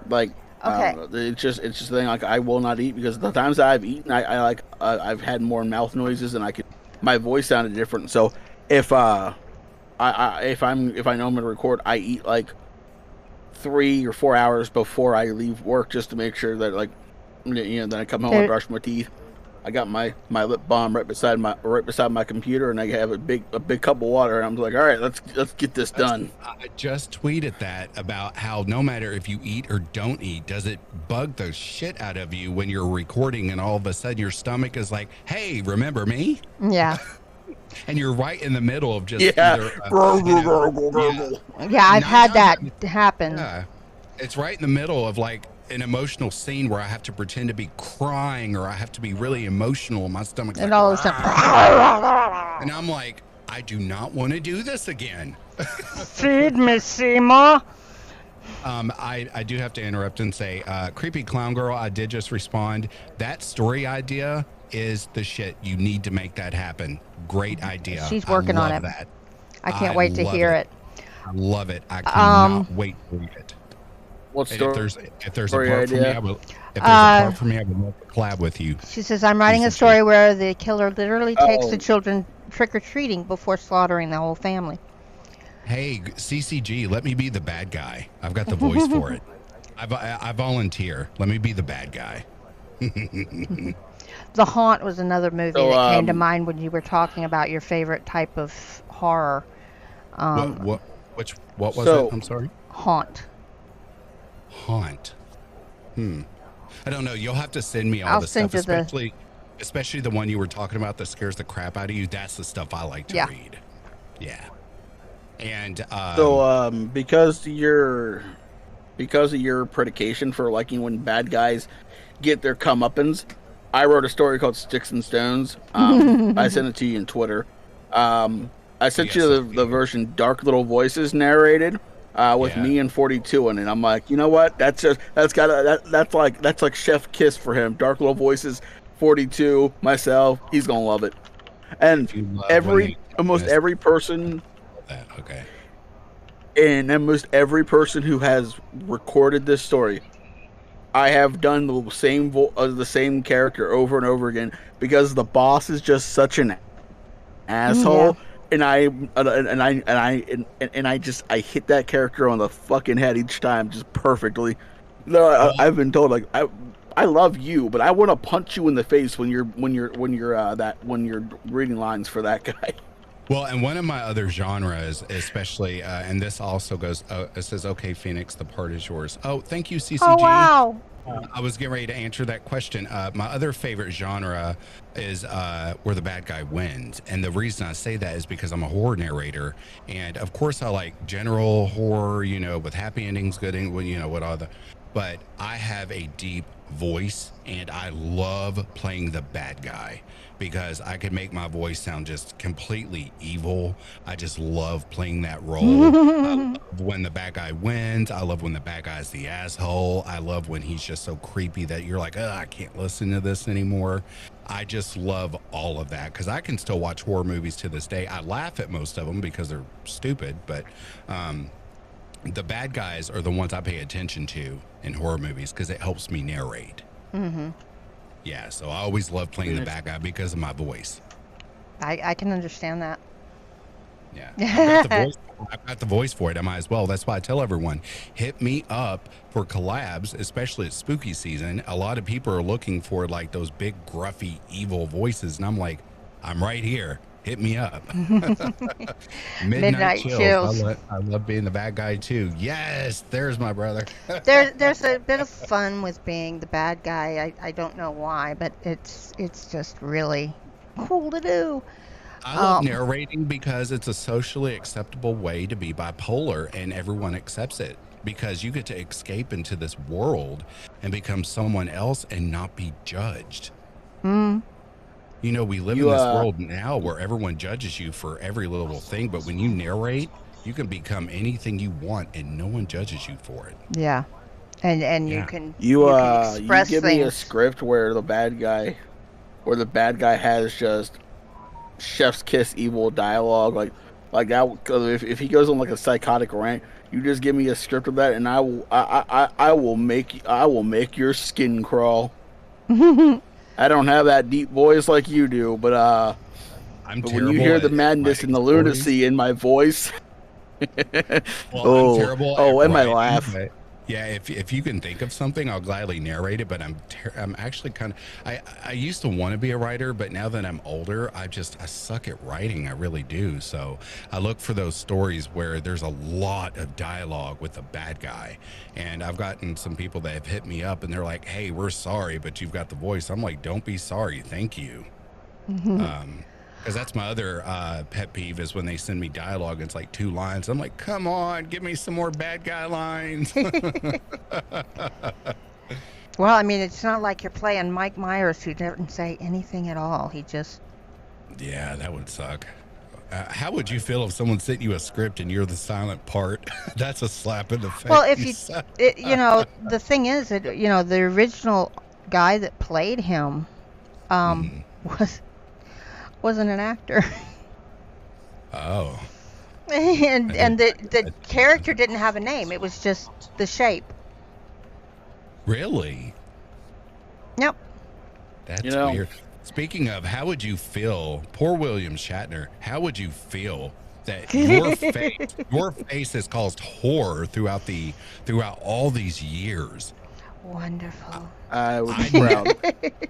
it's just a thing, like I will not eat because the times that I've eaten I've had more mouth noises and my voice sounded different. So if I know I'm gonna record, I eat like 3 or 4 hours before I leave work just to make sure that then I come home and brush my teeth. I got my lip balm right beside my computer, and I have a big cup of water, and I'm like, all right, let's get this done. I just tweeted that about how no matter if you eat or don't eat, does it bug the shit out of you when you're recording, and all of a sudden your stomach is like, hey, remember me? Yeah. And you're right in the middle of just yeah, I've had that happen. Yeah, it's right in the middle of like an emotional scene where I have to pretend to be crying or I have to be really emotional and my stomach's and like, all of a sudden, and I'm like, I do not want to do this again. Feed me, Seymour. I do have to interrupt and say, Creepy Clown Girl, I did just respond. That story idea is the shit. You need to make that happen. Great idea. She's working on it. That. I can't wait to hear it. I love it. I Um, cannot wait to read it. What And story if there's a part for me, idea? if there's a part for me, I would love to collab with you. She says, I'm writing a CCG. story where the killer literally takes the Oh. children trick-or-treating before slaughtering the whole family. Hey, CCG, let me be the bad guy. I've got the voice for it. I volunteer. Let me be the bad guy. The Haunt was another movie So, that came to mind when you were talking about your favorite type of horror. What was So- it? I'm sorry. Haunt. Haunt. I don't know. You'll have to send me all I'll the send stuff, you the- especially the one you were talking about that scares the crap out of you. That's the stuff I like to Yeah. read. Yeah. And So, because of your predication for liking when bad guys get their comeuppance, I wrote a story called Sticks and Stones. I sent it to you on Twitter. I sent Yes, you I the version Dark Little Voices narrated with Yeah. me and 42 in it. I'm like, you know what? That's like chef kiss for him. Dark Little Voices, 42, myself. He's gonna love it. And if you love when almost they- every person. that, okay. And almost every person who has recorded this story, I have done the same character over and over again because the boss is just such an asshole, and I hit that character on the fucking head each time just perfectly. No, I've been told like I love you, but I want to punch you in the face when you're reading lines for that guy. Well, and one of my other genres, especially, and this also goes, it says, okay, Phoenix, the part is yours. Oh, thank you, CCG. Oh, wow. I was getting ready to answer that question. My other favorite genre is where the bad guy wins. And the reason I say that is because I'm a horror narrator. And of course, I like general horror, with happy endings, good endings, what other. But I have a deep voice and I love playing the bad guy because I can make my voice sound just completely evil. I just love playing that role. I love when the bad guy wins. I love when the bad guy's the asshole. I love when he's just so creepy that you're like, I can't listen to this anymore. I just love all of that because I can still watch horror movies to this day. I laugh at most of them because they're stupid, but the bad guys are the ones I pay attention to in horror movies because it helps me narrate. Mm-hmm. Yeah, so I always love playing the bad guy because of my voice. I can understand that. Yeah, I've got the voice for it. I might as well. That's why I tell everyone, hit me up for collabs, especially at spooky season. A lot of people are looking for like those big, gruffy, evil voices, and I'm like, I'm right here. Hit me up. Midnight Chills. I love being the bad guy too. Yes, there's my brother. There's a bit of fun with being the bad guy. I don't know why, but it's just really cool to do. I love narrating because it's a socially acceptable way to be bipolar and everyone accepts it because you get to escape into this world and become someone else and not be judged. We live in this world now where everyone judges you for every little thing, but when you narrate, you can become anything you want and no one judges you for it. Yeah. And Yeah. you can You express give me a things. script where the bad guy has just chef's kiss evil dialogue like that. If he goes on like a psychotic rant, you just give me a script of that, and I will make your skin crawl. I don't have that deep voice like you do, but But when you hear the madness and the lunacy in my voice, I'm terrible. And my laugh. Yeah, if you can think of something, I'll gladly narrate it. But I'm actually kind of I used to want to be a writer, but now that I'm older, I suck at writing. I really do. So I look for those stories where there's a lot of dialogue with the bad guy. And I've gotten some people that have hit me up and they're like, "Hey, we're sorry, but you've got the voice." I'm like, "Don't be sorry. Thank you." Because that's my other pet peeve is when they send me dialogue and it's like 2 lines. I'm like, come on, give me some more bad guy lines. Well, I mean, it's not like you're playing Mike Myers who doesn't say anything at all. He just... Yeah, that would suck. How would you feel if someone sent you a script and you're the silent part? That's a slap in the face. Well, if the thing is that, the original guy that played him wasn't an actor. Oh. and the character didn't have a name. It was just the shape. Really? Yep. That's You know- weird. Speaking of, how would you feel, poor William Shatner, how would you feel that your face has caused horror throughout all these years? Wonderful. I would be proud.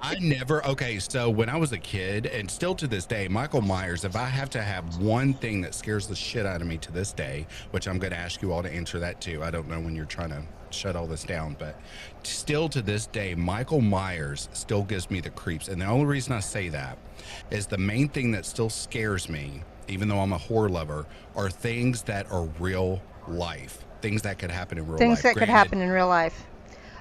I never, okay, so when I was a kid, and still to this day, Michael Myers, if I have to have one thing that scares the shit out of me to this day, which I'm going to ask you all to answer that too. I don't know when you're trying to shut all this down, but still to this day, Michael Myers still gives me the creeps. And the only reason I say that is the main thing that still scares me, even though I'm a horror lover, are things that are real life, things that could happen in real life. Things that could Granted, happen in real life.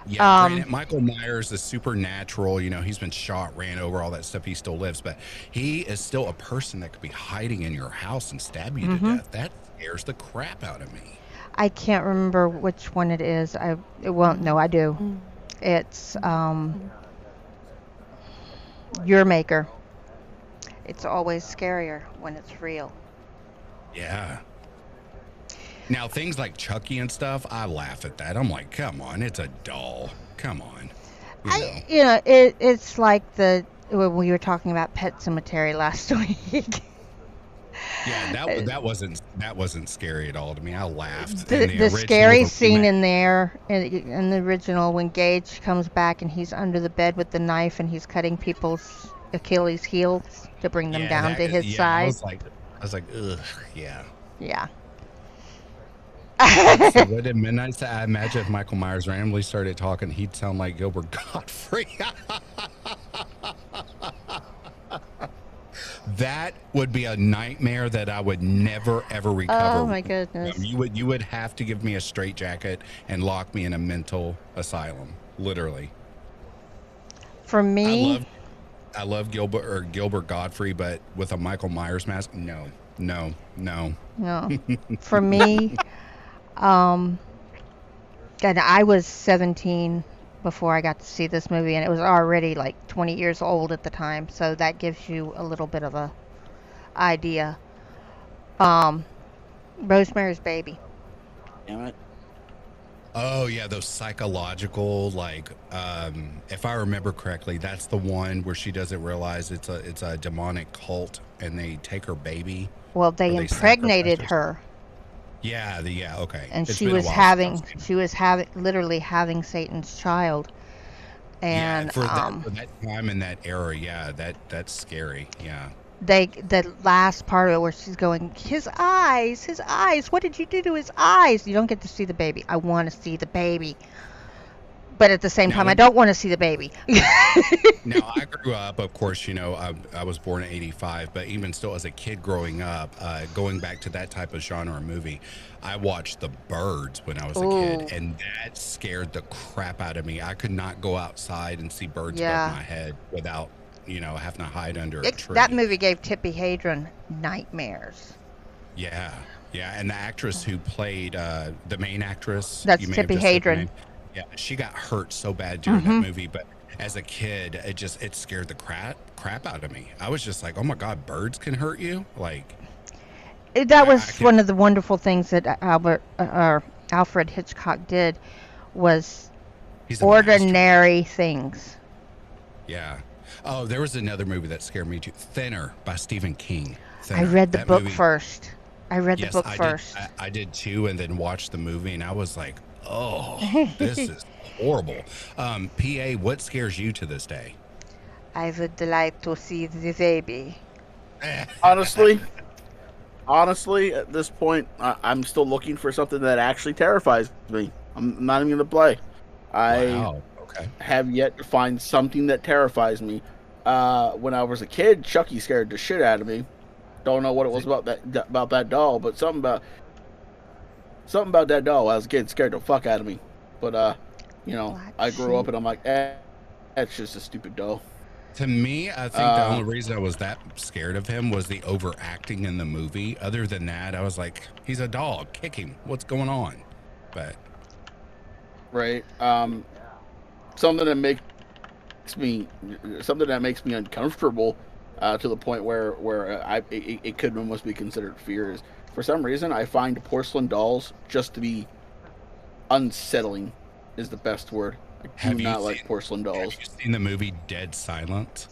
yeah, granted, Michael Myers is supernatural. You know, he's been shot, ran over, all that stuff. He still lives, but he is still a person that could be hiding in your house and stab you to death. That scares the crap out of me. I can't remember which one it is. No, I do. It's Your Maker. It's always scarier when it's real. Yeah. Now, things like Chucky and stuff, I laugh at that. I'm like, come on, it's a doll. Come on. You know. It's like when we were talking about Pet Cemetery last week. Yeah, that wasn't scary at all to me. I laughed. The original, scary the scene remake- in there in the original when Gage comes back and he's under the bed with the knife and he's cutting people's Achilles heels to bring them down to his I side. was like, ugh, yeah. Yeah. So what did Midnight say? I imagine if Michael Myers randomly started talking, he'd sound like Gilbert Godfrey. That would be a nightmare that I would never ever recover. Oh my goodness. You would have to give me a straitjacket and lock me in a mental asylum, literally. For me, I love Gilbert Godfrey, but with a Michael Myers mask, no. no. For me, and I was 17 before I got to see this movie, and it was already like 20 years old at the time, so that gives you a little bit of a idea. Rosemary's Baby. Damn it. Oh yeah, those psychological, like, if I remember correctly, that's the one where she doesn't realize it's a demonic cult, and they take her baby. Well, they Or they impregnated sacrificed her, Yeah, okay. and It's she been a was while since I've seen it. literally having Satan's child. And yeah, for that time in that era, yeah, that's scary. Yeah. the last part of it where she's going, his eyes, what did you do to his eyes? You don't get to see the baby. I want to see the baby, but at the same time, I don't want to see the baby. Now, I grew up, of course, you know, I was born in '85, but even still as a kid growing up, going back to that type of genre movie, I watched The Birds when I was a kid, and that scared the crap out of me. I could not go outside and see birds above my head without, you know, having to hide under a tree. That movie gave Tippi Hedren nightmares. Yeah, and the actress who played the main actress, That's you may have Tippi just said her Hedren. name. Yeah, she got hurt so bad during that movie, but as a kid, it scared the crap out of me. I was just like, oh my god, birds can hurt you, like. That was one of the wonderful things that Alfred Hitchcock did, was He's a ordinary things. Yeah. Oh, there was another movie that scared me too. Thinner by Stephen King. I Thinner. read the That book movie- first. Yes, I did too, and then watched the movie, and I was like, oh, this is horrible. PA, what scares you to this day? I would like to see the baby. Honestly, at this point, I'm still looking for something that actually terrifies me. I'm not even gonna play. Wow. Okay. Have yet to find something that terrifies me. When I was a kid, Chucky scared the shit out of me. Don't know what it was about that doll, but something about that doll. I was getting scared the fuck out of me. But you know, I grew up and I'm like, that's just a stupid doll. To me, I think the only reason I was that scared of him was the overacting in the movie. Other than that, I was like, he's a dog. Kick him. What's going on? But right. Something that makes me uncomfortable to the point where it could almost be considered fear is For some reason, I find porcelain dolls just to be unsettling. Is the best word. I do Have you not like seen- porcelain dolls. Have you seen the movie Dead Silence?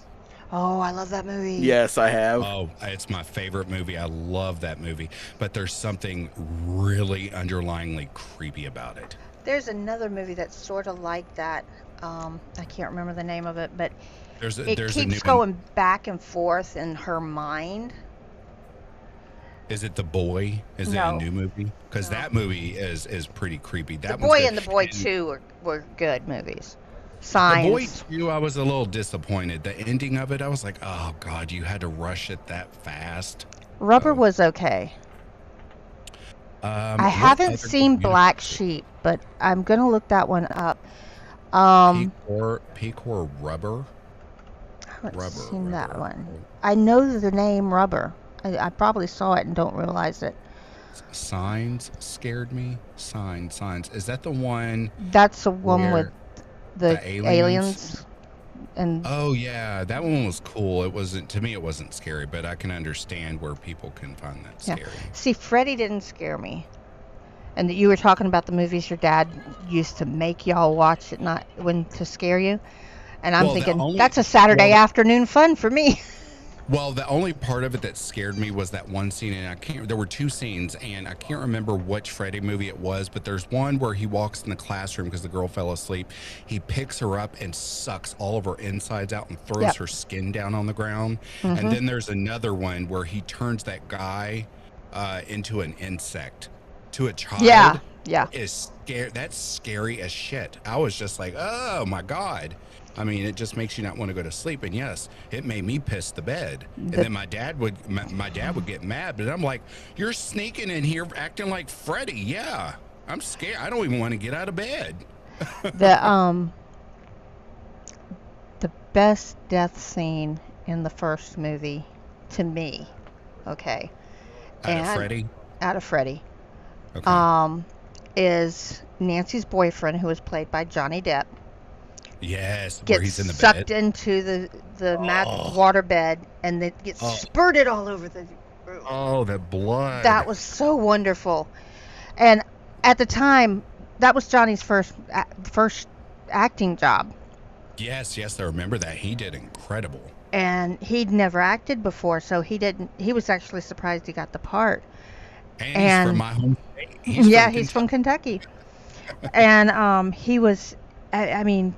Oh, I love that movie. Yes, I have. Oh, it's my favorite movie. I love that movie. But there's something really underlyingly creepy about it. There's another movie that's sort of like that. I can't remember the name of it, but There's it a new keeps one. going back and forth in her mind. Is it The Boy? Is it No. a new movie? Because No. that movie is pretty creepy. That The one's Boy good. and the Boy And 2 were good movies. The Boy Signs. 2, I was a little disappointed. The ending of it, I was like, oh God, you had to rush it that fast. Rubber Oh. was okay. I what haven't other seen good Black movies? Sheep, but I'm gonna look that one up. Pecor Rubber. I haven't Rubber. seen that Rubber. one. I know the name Rubber. I probably saw it and don't realize it. Signs scared me. Signs. Is that the one That's the one where with the the aliens? aliens and Oh yeah, that one was cool. It wasn't, to me it wasn't scary, but I can understand where people can find that Yeah. scary. see, Freddy didn't scare me. And that you were talking about the movies your dad used to make y'all watch at night when to scare you. And I'm Well, the thinking only- that's a Saturday well, afternoon fun for me. Well, the only part of it that scared me was that one scene, and there were two scenes, and I can't remember which Freddy movie it was, but there's one where he walks in the classroom because the girl fell asleep. He picks her up and sucks all of her insides out and throws Yep. her skin down on the ground. And then there's another one where he turns that guy into an insect to a child. Yeah. Is scary. That's scary as shit. I was just like, oh my God. I mean, it just makes you not want to go to sleep. And yes, it made me piss the bed. And then my dad would get mad, but I'm like, you're sneaking in here acting like Freddy. Yeah, I'm scared. I don't even want to get out of bed. The best death scene in the first movie to me, okay, Out of Freddy. Okay. is Nancy's boyfriend, who was played by Johnny Depp, Yes, where gets he's in the sucked bed. into the water bed, and it gets spurted all over the room. Oh, that blood. That was so wonderful. And at the time, that was Johnny's first acting job. Yes, I remember that. He did incredible. And he'd never acted before, so he was actually surprised he got the part. And he's from my home state. He's from Kentucky. And he was, I mean,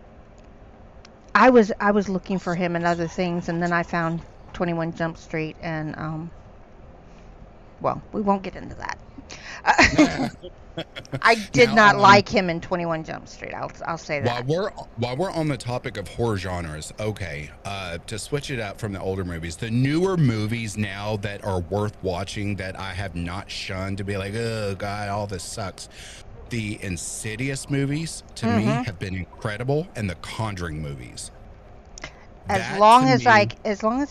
I was looking for him in other things, and then I found 21 Jump Street, and well, we won't get into that. I did not like him in 21 Jump Street. I'll say that. While we're on the topic of horror genres, okay, to switch it up from the older movies, the newer movies now that are worth watching that I have not shunned to be like, oh God, all this sucks. The Insidious movies to me have been incredible, and the Conjuring movies. As long as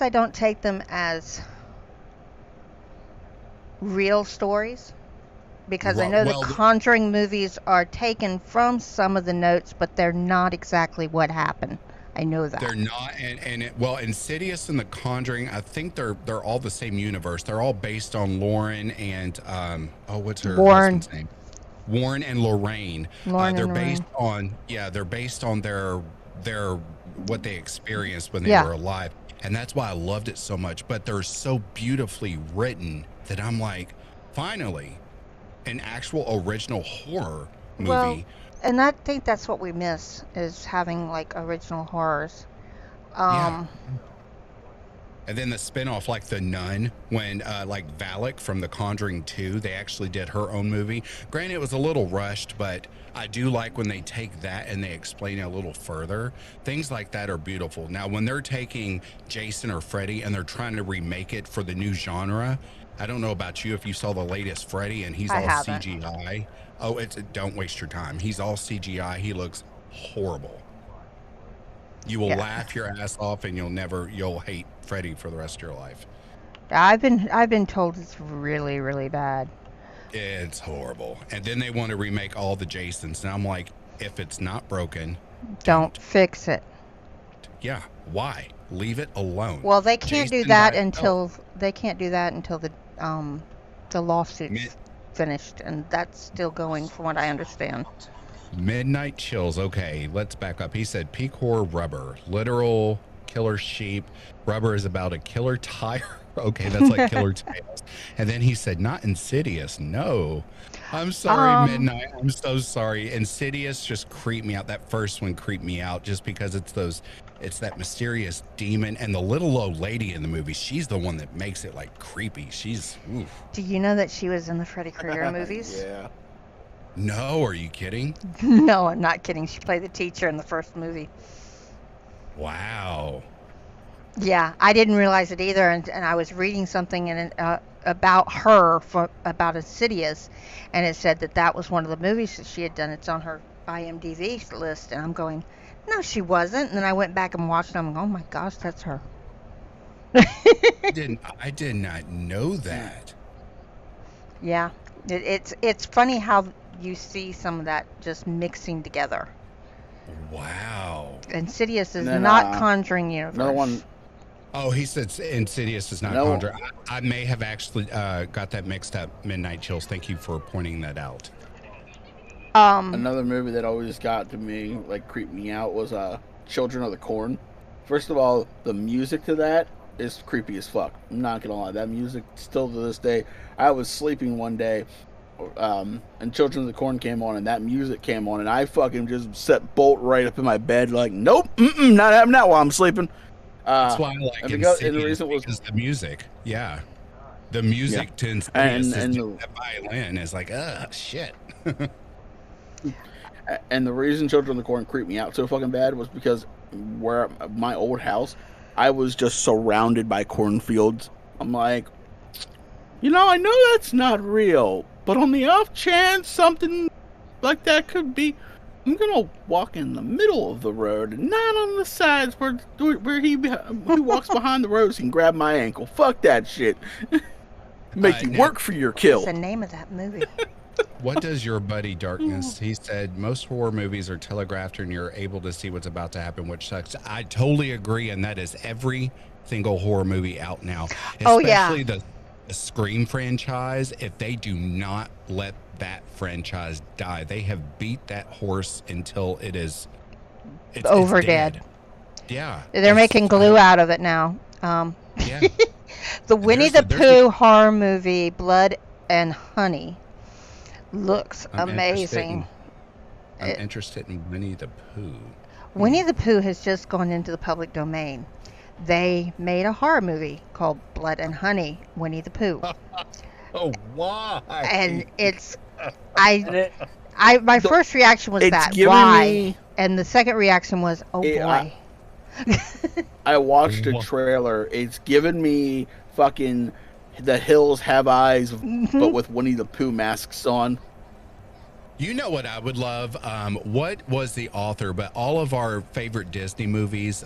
I don't take them as real stories, because I know the Conjuring movies are taken from some of the notes, but they're not exactly what happened. I know that. They're not, Insidious and the Conjuring, I think they're all the same universe. They're all based on Lauren and what's her husband's name? Warren and Lorraine. They're based on their what they experienced when they were alive, and that's why I loved it so much. But they're so beautifully written that I'm like, finally, an actual original horror movie. Well, and I think that's what we miss, is having like original horrors. And then the spinoff, like The Nun, when like Valak from The Conjuring 2, they actually did her own movie. Granted, it was a little rushed, but I do like when they take that and they explain it a little further. Things like that are beautiful. Now, when they're taking Jason or Freddy and they're trying to remake it for the new genre, I don't know about you if you saw the latest Freddy and he's all CGI. Oh, don't waste your time. He's all CGI. He looks horrible. You will laugh your ass off, and you'll hate Freddy for the rest of your life. I've been told it's really, really bad. It's horrible. And then they want to remake all the Jasons, and I'm like, if it's not broken, don't fix it. Yeah, why? Leave it alone. Well, they can't do that until the The lawsuit's Mi- finished, and that's still going, from what I understand. Midnight Chills. Okay, let's back up. He said peak horror rubber, literal killer sheep. Rubber is about a killer tire. Okay, that's like killer tails. And then he said, not Insidious. No. I'm sorry, Midnight. I'm so sorry. Insidious just creeped me out. That first one creeped me out just because it's that mysterious demon, and the little old lady in the movie. She's the one that makes it like creepy. She's oof. Do you know that she was in the Freddy Krueger movies? Yeah. No, are you kidding? No, I'm not kidding. She played the teacher in the first movie. Wow. Yeah, I didn't realize it either, and I was reading something about her about Insidious, and it said that was one of the movies that she had done. It's on her IMDb list, and I'm going, no, she wasn't. And then I went back and watched them. I'm going, oh my gosh, that's her. I did not know that. Yeah, it's funny how you see some of that just mixing together. Wow. Insidious is then, not Conjuring universe. Another one. Oh, he said Insidious is not No. Conjure. I may have actually got that mixed up. Midnight Chills. Thank you for pointing that out. Another movie that always got to me, like creeped me out, was Children of the Corn. First of all, the music to that is creepy as fuck. I'm not gonna lie, that music still to this day. I was sleeping one day, and Children of the Corn came on, and that music came on, and I fucking just set bolt right up in my bed, like, nope, not having that while I'm sleeping. That's why I like and Insidious, the reason was because the music. Yeah. The music to Insidious is just that violin is like, shit. And the reason Children of the Corn creeped me out so fucking bad was because where my old house, I was just surrounded by cornfields. I'm like, I know that's not real, but on the off chance something like that could be, I'm gonna walk in the middle of the road and not on the sides where he walks behind the road so he can grab my ankle. Fuck that shit. Make you work for your kill. What's the name of that movie? What does your buddy Darkness? He said most horror movies are telegraphed and you're able to see what's about to happen, which sucks. I totally agree, and that is every single horror movie out now. Especially the Scream franchise. If they do not let that franchise die, they have beat that horse until it's over dead. Yeah. They're making glue out of it now. Yeah. The Winnie the Pooh horror movie, Blood and Honey, looks amazing. I'm interested in Winnie the Pooh. Winnie the Pooh has just gone into the public domain. They made a horror movie called Blood and Honey, Winnie the Pooh. Oh, why? And it's, my first reaction was that, why? And the second reaction was, oh boy. I watched a trailer. It's given me fucking The Hills Have Eyes, but with Winnie the Pooh masks on. You know what I would love? What was the author? But all of our favorite Disney movies,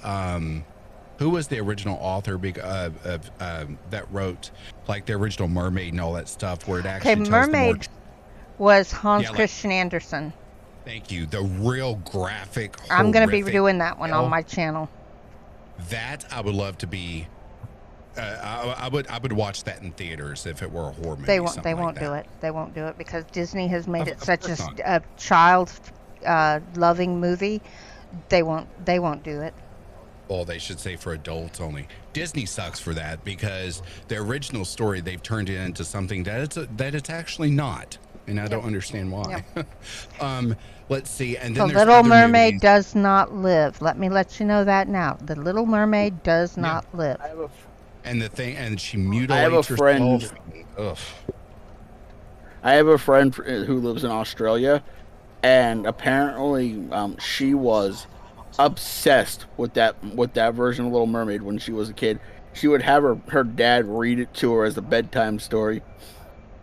who was the original author that wrote like the original Mermaid and all that stuff? Where it actually tells Mermaid was Hans Christian Andersen. Thank you. The real graphic. I'm going to be doing that one on my channel. That I would love to be. I would watch that in theaters if it were a horror movie. They won't do it. They won't do it because Disney has made it such a child loving movie. They won't do it. Well, they should say for adults only. Disney sucks for that because the original story they've turned it into something that it's actually not, and I don't understand why. Let's see, and then The Little Mermaid does not live. Let me let you know that now. The Little Mermaid does not live. And she mutilates herself. I have a friend who lives in Australia, and apparently she was obsessed with that version of Little Mermaid when she was a kid. She would have her dad read it to her as a bedtime story.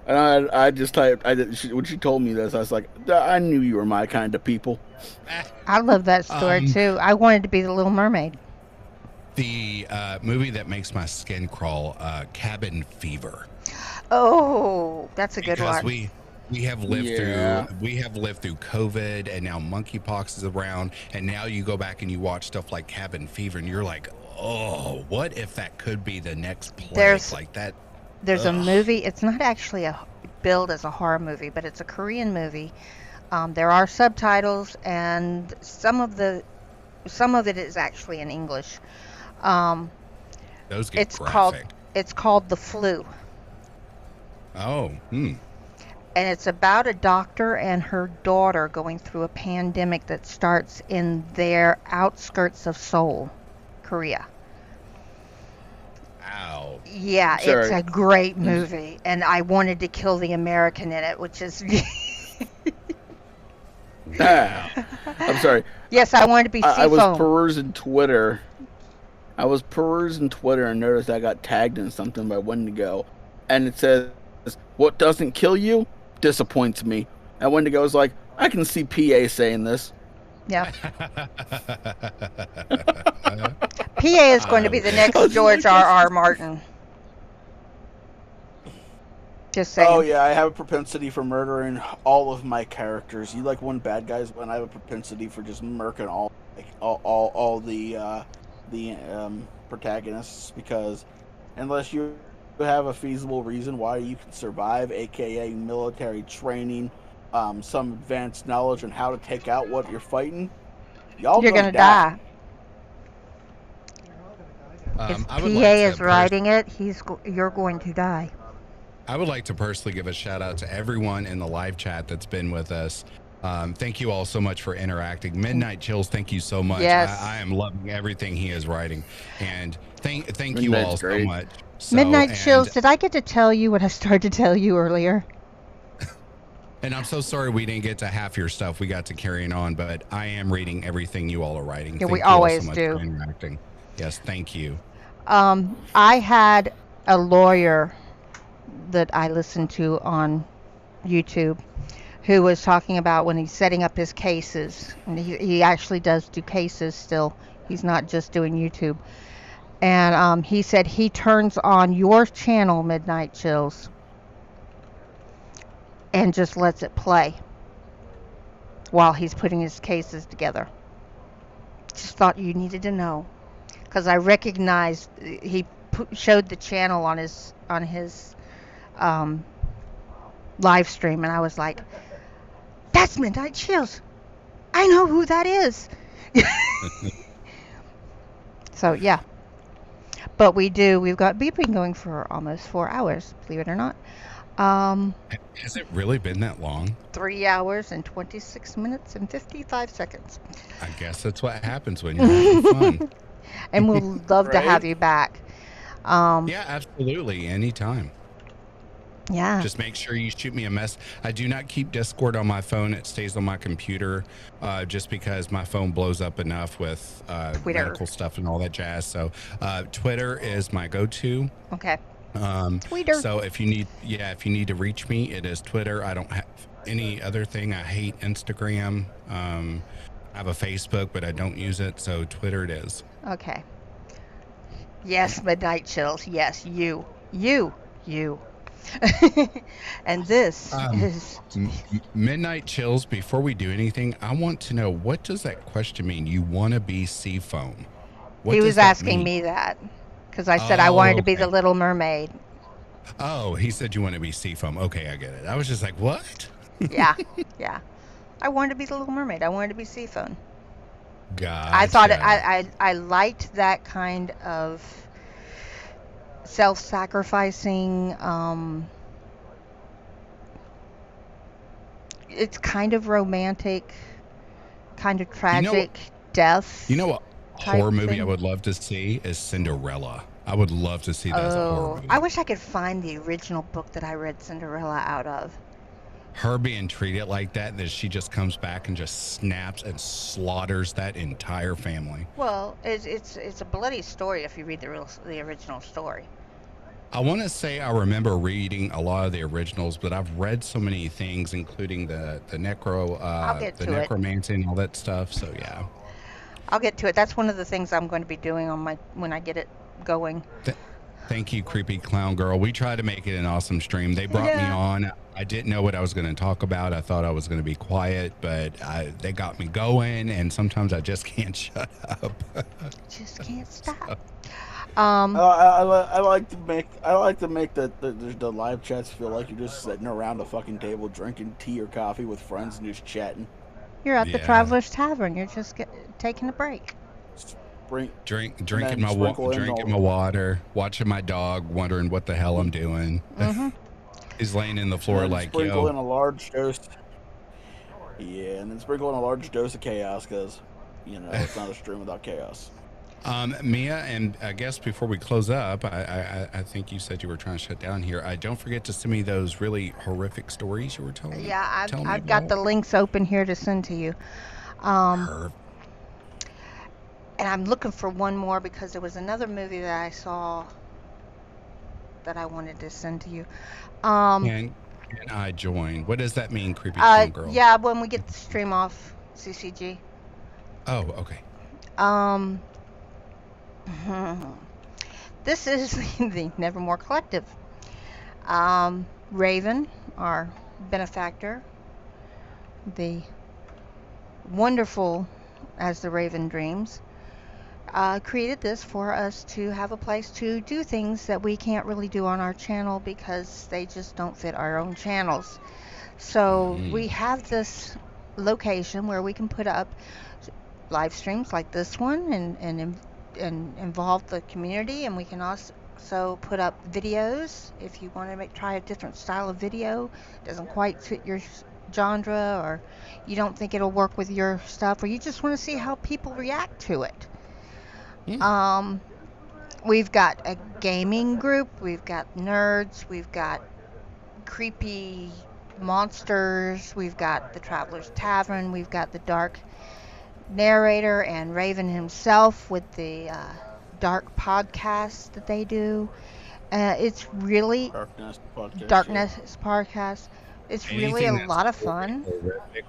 And I just typed, when she told me this, I was like, I knew you were my kind of people. I love that story too. I wanted to be the Little Mermaid. The movie that makes my skin crawl, Cabin Fever. Oh, that's a good one. Because we have lived through COVID, and now monkeypox is around, and now you go back and you watch stuff like Cabin Fever, and you're like, oh, what if that could be the next plague like that? There's a Ugh. movie. It's not actually billed as a horror movie, but it's a Korean movie. There are subtitles, and some of it is actually in English. Um, Those get it's called graphic. it's called The Flu, Oh, and it's about a doctor and her daughter going through a pandemic that starts in their outskirts of Seoul, Korea. ow. Yeah, it's Sorry. a great movie, and I wanted to kill the American in it, which is I'm sorry. yes, I wanted to be I was Seafoam. perusing Twitter. And noticed I got tagged in something by Wendigo, and it says, "What doesn't kill you disappoints me." And Wendigo's like, "I can see PA saying this." Yeah, PA is going to be the next George R.R. Martin. Just saying. Oh yeah, I have a propensity for murdering all of my characters. You like one bad guys, when I have a propensity for just murking all the protagonists, because unless you have a feasible reason why you can survive, aka military training, some advanced knowledge on how to take out what you're fighting, y'all You're gonna die. If I PA would like to is writing it, you're going to die. I would like to personally give a shout out to everyone in the live chat that's been with us. Thank you all so much for interacting. Midnight Chills, thank you so much. Yes. I am loving everything he is writing, and thank you Midnight's all so great. much. So, Midnight Chills, did I get to tell you what I started to tell you earlier? And I'm so sorry we didn't get to half your stuff. We got to carrying on, but I am reading everything you all are writing. Yeah, Thank we you all always so much do. for interacting. Yes, thank you. I had a lawyer that I listened to on YouTube who was talking about when he's setting up his cases, and he actually does do cases still. He's not just doing YouTube. And he said he turns on your channel, Midnight Chills, and just lets it play while he's putting his cases together. Just thought you needed to know, because I recognized he showed the channel on his live stream, and I was like, "That's Midnight Chills. I know who that is." So yeah, but we've got beeping going for almost 4 hours, believe it or not. Has it really been that long? 3 hours and 26 minutes and 55 seconds. I guess that's what happens when you're having fun. And we'll love to Right? have you back. Yeah, absolutely. Anytime. Yeah. Just make sure you shoot me a mess. I do not keep Discord on my phone. It stays on my computer, just because my phone blows up enough with Twitter. medical stuff and all that jazz. So Twitter is my go-to. Okay. Twitter. So if you need to reach me, it is Twitter. I don't have any other thing. I hate Instagram. I have a Facebook, but I don't use it. So Twitter it is. Okay. Yes, Midnight Chills. Yes, you. And this is Midnight Chills. Before we do anything, I want to know, what does that question mean? You want to be Seafoam? What he does was that asking mean? me that because I said I wanted to be the Okay. Little Mermaid. Oh, he said you want to be Seafoam. Okay, I get it. I was just like, what? Yeah, yeah. I wanted to be the Little Mermaid. I wanted to be Seafoam. Gotcha. I thought I liked that kind of self-sacrificing. It's kind of romantic, kind of tragic death. You know what type horror movie thing. I would love to see is Cinderella. I would love to see that as a horror movie. I wish I could find the original book that I read Cinderella out of. Her being treated like that, and then she just comes back and just snaps and slaughters that entire family. Well, it's a bloody story if you read the original story. I want to say I remember reading a lot of the originals, but I've read so many things, including the necromancy and all that stuff. So yeah. I'll get to it. That's one of the things I'm going to be doing when I get it going. Thank you, Creepy Clown Girl. We tried to make it an awesome stream. They brought me on. I didn't know what I was going to talk about. I thought I was going to be quiet, but they got me going, and sometimes I just can't shut up. Just can't stop. I like to make the live chats feel like you're just sitting around a fucking table drinking tea or coffee with friends and just chatting. You're at the Yeah. Traveler's Tavern. You're just taking a break. Drinking my water, watching my dog, wondering what the hell I'm doing. He's laying in the floor like, sprinkle yo. in a large dose. Yeah, and then sprinkle in a large dose of chaos because, it's not a stream without chaos. Mia, and I guess before we close up, I think you said you were trying to shut down here. Don't forget to send me those really horrific stories you were telling me. Yeah, telling me I've got the links open here to send to you. And I'm looking for one more because there was another movie that I saw that I wanted to send to you. Can I join? What does that mean, Creepy Clown Girl? Yeah, when we get the stream off CCG. Oh, okay. This is the Nevermore Collective. Raven, our benefactor, the wonderful As the Raven Dreams, created this for us to have a place to do things that we can't really do on our channel because they just don't fit our own channels. So we have this location where we can put up live streams like this one and involve the community, and we can also put up videos if you want to try a different style of video. Doesn't quite fit your genre, or you don't think it'll work with your stuff, or you just want to see how people react to it. We've got a gaming group, we've got nerds, we've got creepy monsters, we've got the Traveler's Tavern, we've got the dark narrator and Raven himself with the dark podcast that they do. It's really Darkness podcast. It's really a lot of fun.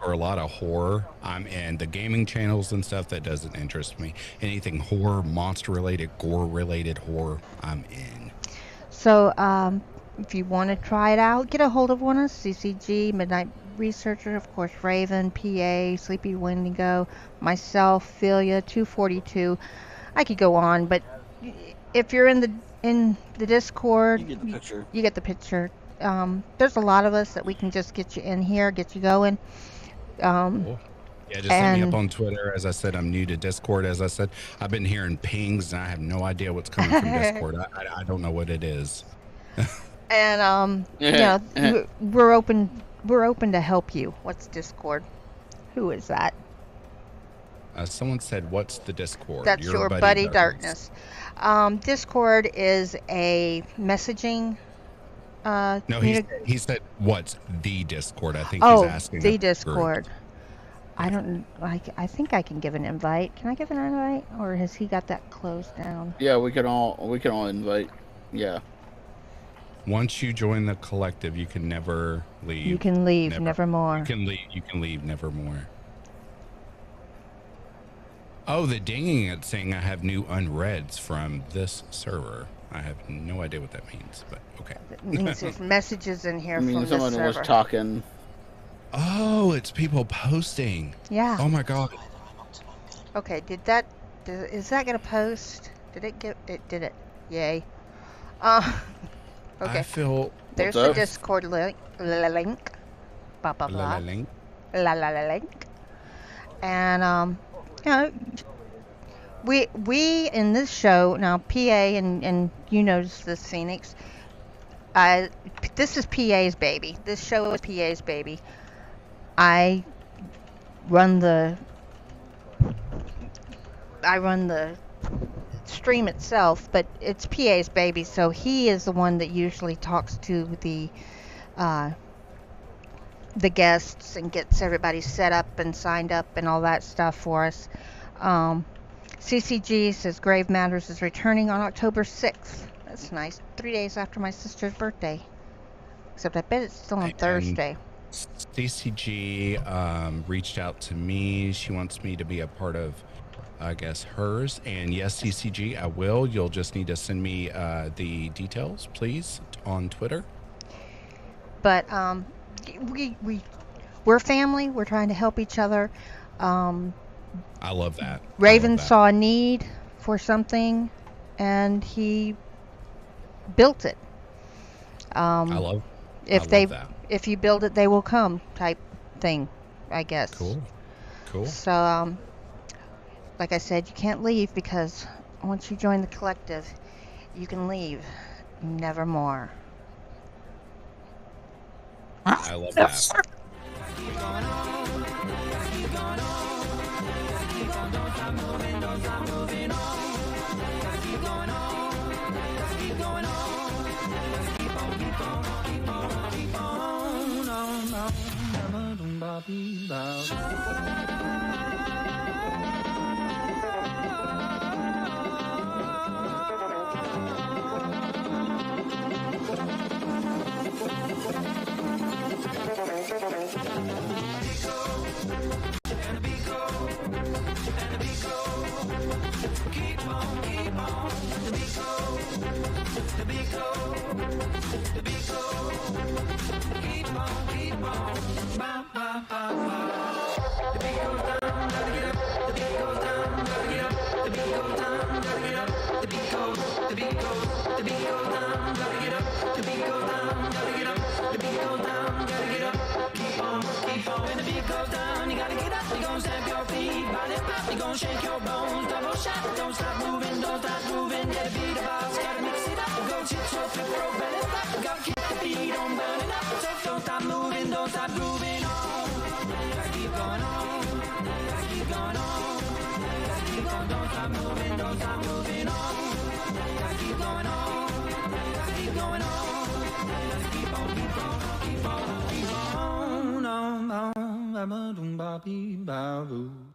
Or a lot of horror. And the gaming channels and stuff, that doesn't interest me. Anything horror, monster related, gore related horror, I'm in. So if you want to try it out, get a hold of one of us, CCG, Midnight Researcher, of course, Raven, PA, Sleepy Wendigo, myself, Filia, 242. I could go on, but if you're in the Discord, you get the picture. There's a lot of us that we can just get you in here, get you going. Cool. Yeah, just hit me up on Twitter. As I said, I'm new to Discord. As I said, I've been hearing pings, and I have no idea what's coming from Discord. I don't know what it is. And we're open to help you. What's Discord? Who is that? Someone said, "What's the Discord?" That's your buddy Darkness. Discord is a messaging. No, he said, "What's the Discord?" I think he's asking. The Discord. I don't. I think I can give an invite. Can I give an invite, or has he got that closed down? Yeah, we can all invite. Yeah. Once you join the collective, you can never leave. You can leave, Nevermore. You can leave, Nevermore. Oh, the dinging it's saying I have new unreads from this server. I have no idea what that means, but okay. It means there's messages in here from this server. Someone was talking. Oh, it's people posting. Yeah. Oh my god. Okay, is that gonna post? Did it? Yay. Okay. I feel. There's the Discord link. Blah blah blah. Link. Link. And we in this show now, PA and you notice this, Phoenix. This is PA's baby. This show is PA's baby. I run the stream itself, but it's PA's baby, so he is the one that usually talks to the guests and gets everybody set up and signed up and all that stuff for us. CCG says Grave Matters is returning on October 6th. That's nice. 3 days after my sister's birthday. Except I bet it's still on Thursday. CCG reached out to me. She wants me to be a part of I guess, hers. And yes, CCG, I will. You'll just need to send me the details, please, on Twitter. But we're family. We're trying to help each other. I love that. Raven saw a need for something, and he built it. I love that. If you build it, they will come type thing, I guess. Cool. So, like I said, you can't leave, because once you join the collective, you can leave nevermore. I love that. Shake your bones, double shot, don't stop moving, get a beat about, gotta mix it up, go chip, so flip, roll, belly flop, gotta keep the beat on burning up, so don't stop moving, don't stop grooving on, gotta keep going on, gotta keep going on, gotta keep on, don't stop moving on, gotta keep going on, gotta keep going on, gotta keep on, keep on, keep on, keep on, ba ba doom ba bee ba boo.